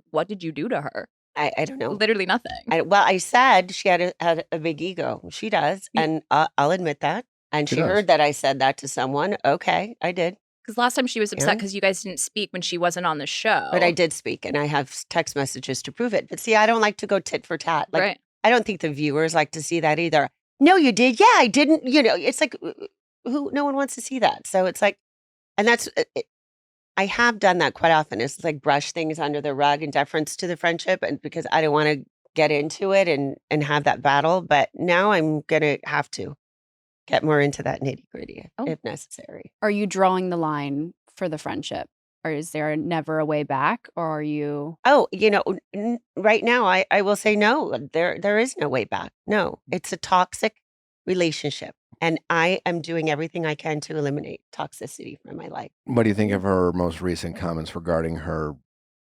what did you do to her? I don't know. Literally nothing. I said she had a big ego. She does. And I'll admit that. And she heard that I said that to someone. Okay, I did. Because last time she was upset because you guys didn't speak when she wasn't on the show. But I did speak, and I have text messages to prove it. But see, I don't like to go tit for tat. Like, right. I don't think the viewers like to see that either. No, you did. Yeah, I didn't. It's like, no one wants to see that. So it's like, and that's, I have done that quite often. It's like brush things under the rug in deference to the friendship, and because I don't want to get into it and have that battle. But now I'm going to have to get more into that nitty gritty if necessary. Are you drawing the line for the friendship? Or is there never a way back? Or are you? Oh, right now I will say no. There is no way back. No, it's a toxic relationship. And I am doing everything I can to eliminate toxicity from my life. What do you think of her most recent comments regarding her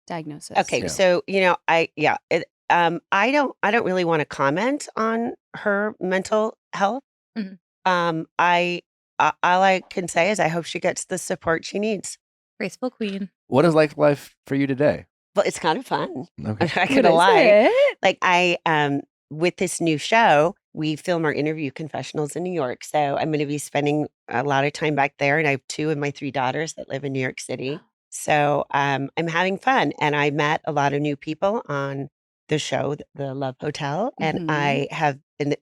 diagnosis? Okay, so I don't really want to comment on her mental health. Mhm. All I can say is I hope she gets the support she needs. Graceful queen. What is life for you today? Well, it's kind of fun. Okay. I'm not gonna lie. Like with this new show, we film our interview confessionals in New York. So I'm going to be spending a lot of time back there, and I have 2 of my 3 daughters that live in New York City. So I'm having fun, and I met a lot of new people on the show, The Love Hotel, and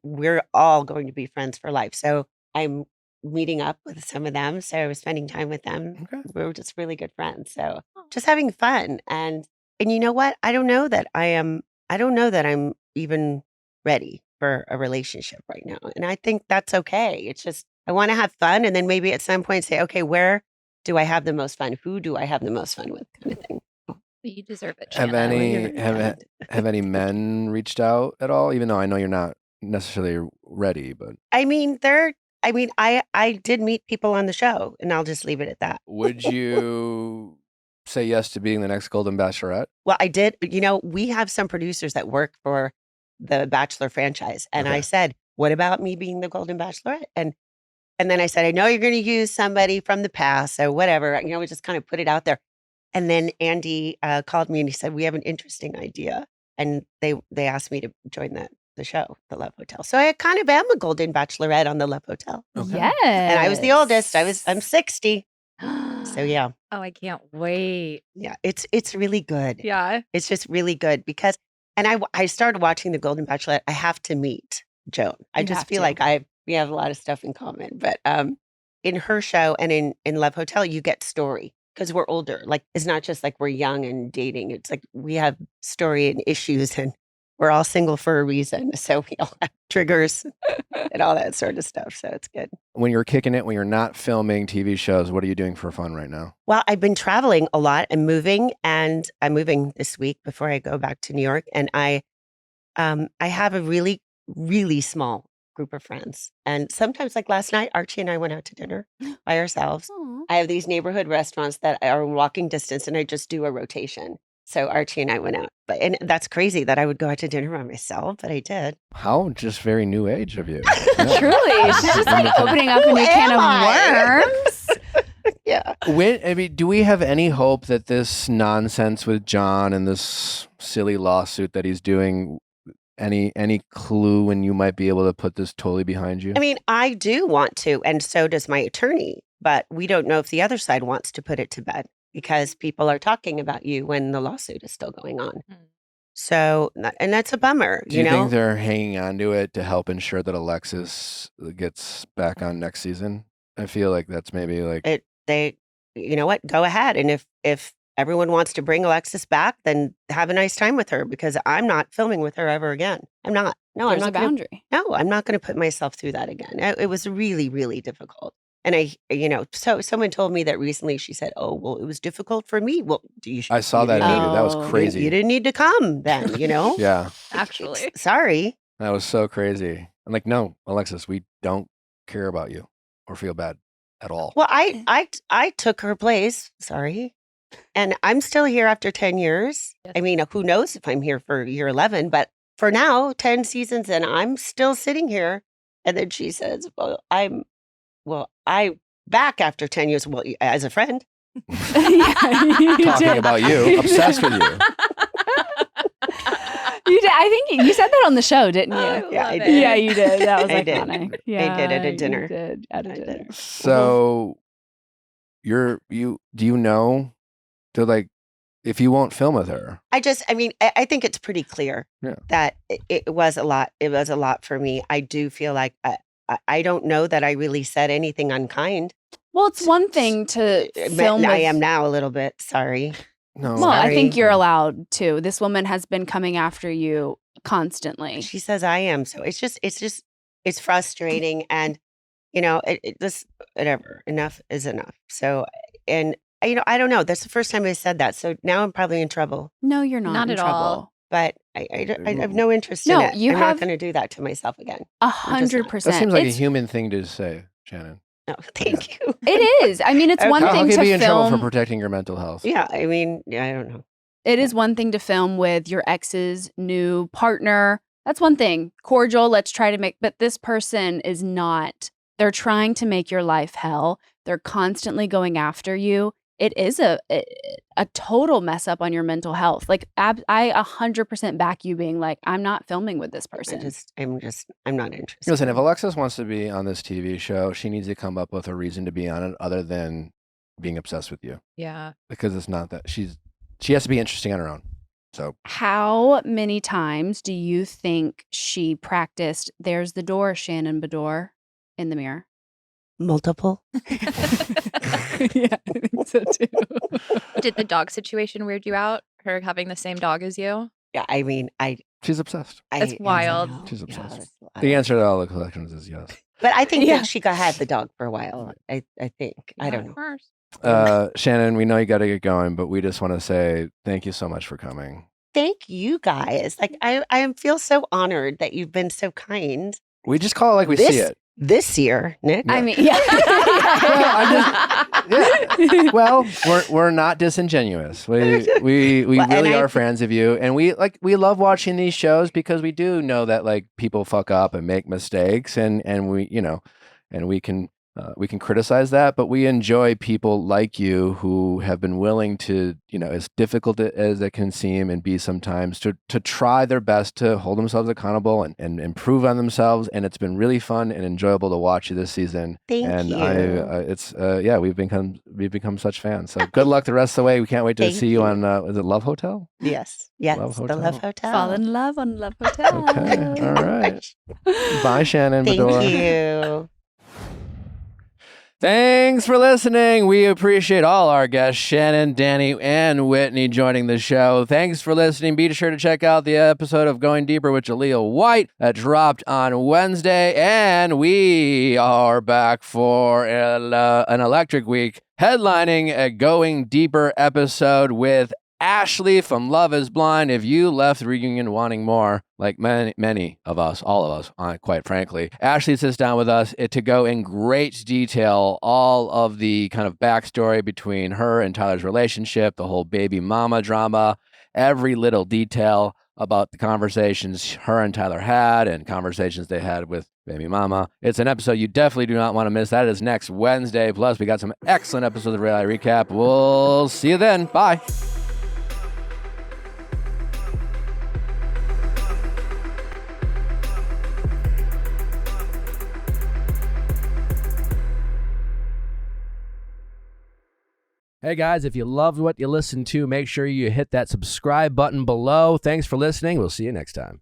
we're all going to be friends for life. So I'm meeting up with some of them. So I was spending time with them. Okay. We were just really good friends. So just having fun. And you know what? I don't know that I'm even ready for a relationship right now. And I think that's okay. It's just, I want to have fun. And then maybe at some point say, okay, where do I have the most fun? Who do I have the most fun with, kind of thing. You deserve it, Have Shannon. any men reached out at all? Even though I know you're not necessarily ready, but I did meet people on the show, and I'll just leave it at that. would you say yes to being the next Golden Bachelorette? Well, I did. We have some producers that work for the Bachelor franchise, and I said, "What about me being the Golden Bachelorette?" And then I said, "I know you're going to use somebody from the past, so whatever." We just kind of put it out there. And then Andy called me and he said, "We have an interesting idea," and they asked me to join the show, The Love Hotel. So I kind of am a Golden Bachelorette on The Love Hotel. Okay. Yes. And I was the oldest. I'm 60. So yeah. Oh, I can't wait. Yeah, it's really good. Yeah. It's just really good because, and I started watching The Golden Bachelorette. I have to meet Joan. I You just have feel to. like we have a lot of stuff in common. But in her show and in Love Hotel, you get story because we're older. Like, it's not just like we're young and dating. It's like we have story and issues, and we're all single for a reason. So we all have triggers and all that sort of stuff. So it's good. When you're kicking it, when you're not filming TV shows, what are you doing for fun right now? Well, I've been traveling a lot and moving, and I'm moving this week before I go back to New York. And I have a really, really small group of friends. And sometimes, like last night, Archie and I went out to dinner by ourselves. Aw. I have these neighborhood restaurants that are walking distance, and I just do a rotation. So Archie and I went out. And that's crazy that I would go out to dinner by myself, but I did. How just very new age of you. Truly, she's just like opening up a new can of worms. Yeah. Do we have any hope that this nonsense with John and this silly lawsuit that he's doing, any clue when you might be able to put this totally behind you? I mean, I do want to, and so does my attorney, but we don't know if the other side wants to put it to bed because people are talking about you when the lawsuit is still going on. So, and that's a bummer. Do you think they're hanging on to it to help ensure that Alexis gets back on next season? I feel like that's maybe like you know what? Go ahead. And if everyone wants to bring Alexis back, then have a nice time with her because I'm not filming with her ever again. I'm not. No, There's I'm a not. boundary. I'm not going to put myself through that again. It was really, really difficult. And so someone told me that recently. She said, "Oh, well, it was difficult for me." Well, I saw that interview. That was Oh. crazy. You didn't need to come then, Yeah, Actually. Sorry. that was so crazy. I'm like, no, Alexis, we don't care about you or feel bad at all. Well, I took her place. Sorry. And I'm still here after 10 years. Yes. I mean, who knows if I'm here for year 11, but for now, 10 seasons and I'm still sitting here. And then she says, I'm back after 10 years, as a friend. Yeah, you Talking did. about you, obsessed with you. I think you said that on the show, didn't you? Yeah, I love did. Yeah, you did. That was I did. iconic. I Yeah, did at a you dinner. did at a I did. dinner. So do you know to like if you won't film with her? I think it's pretty clear Yeah. that it was a lot. It was a lot for me. I do feel like I don't know that I really said anything unkind. Well, it's one thing to film. I with- am now a little bit sorry. No. Well, I think Sorry. you're allowed to. This woman has been coming after you constantly. She says I am. So it's frustrating. And, this, whatever, enough is enough. So, and, I don't know. That's the first time I said that. So now I'm probably in trouble. No, you're not, Not in at trouble. all. But I have no interest No, in it. you I'm have- not going to do that to myself again. 100%. That seems like It's- a human thing to say, Shannon. No, thank you. It is. I mean, it's one How thing can you to be in trouble for film. protecting your mental health? Yeah, I mean, I don't know. It is one thing to film with your ex's new partner. That's one thing. Cordial, let's try to make, but this person is not. They're trying to make your life hell. They're constantly going after you. It is a total mess up on your mental health. Like I 100% back you being like, I'm not filming with this person. I'm not interested. Listen, if Alexis wants to be on this TV show, she needs to come up with a reason to be on it other than being obsessed with you. Yeah. Because it's not that she has to be interesting on her own. So How many times do you think she practiced "There's the door, Shannon Beador" in the mirror? Multiple. Yeah, I think so too. Did the dog situation weird you out? Her having the same dog as you? Yeah, I mean, she's obsessed. That's wild. She's obsessed. that's The wild. answer to all the questions is yes. But I think Yeah. that she had the dog for a while. I think. I don't know. Shannon, we know you got to get going, but we just want to say thank you so much for coming. Thank you guys. Like I feel so honored that you've been so kind We just call it like we This- see it. this year, Nick. I mean, yeah. Yeah. Well, we're not disingenuous. We Well, and really I are thi- fans of you, and we love watching these shows because we do know that like people fuck up and make mistakes, and we and we can criticize that, but we enjoy people like you who have been willing to, as difficult as it can seem and be sometimes, to try their best to hold themselves accountable and improve on themselves. And it's been really fun and enjoyable to watch you this season. Thank and you. we've become such fans. So good luck the rest of the way. We can't wait to Thank see you you. on is it Love Hotel? Yes. Love The Hotel. Love Hotel. Fall in love on Love Hotel. Okay, all right. Bye, Shannon Thank Beador. you. Thanks for listening. We appreciate all our guests, Shannon, Danny, and Whitney, joining the show. Thanks for listening. Be sure to check out the episode of Going Deeper with Jaleel White that dropped on Wednesday. And we are back for an electric week, headlining a Going Deeper episode with Ashley from Love is Blind. If you left the reunion wanting more, like many of us, all of us, quite frankly, Ashley sits down with us to go in great detail all of the kind of backstory between her and Tyler's relationship, the whole baby mama drama, every little detail about the conversations her and Tyler had and conversations they had with baby mama. It's an episode you definitely do not want to miss. That is next Wednesday. Plus, we got some excellent episodes of Reality Recap. We'll see you then. Bye. Hey guys, if you loved what you listened to, make sure you hit that subscribe button below. Thanks for listening. We'll see you next time.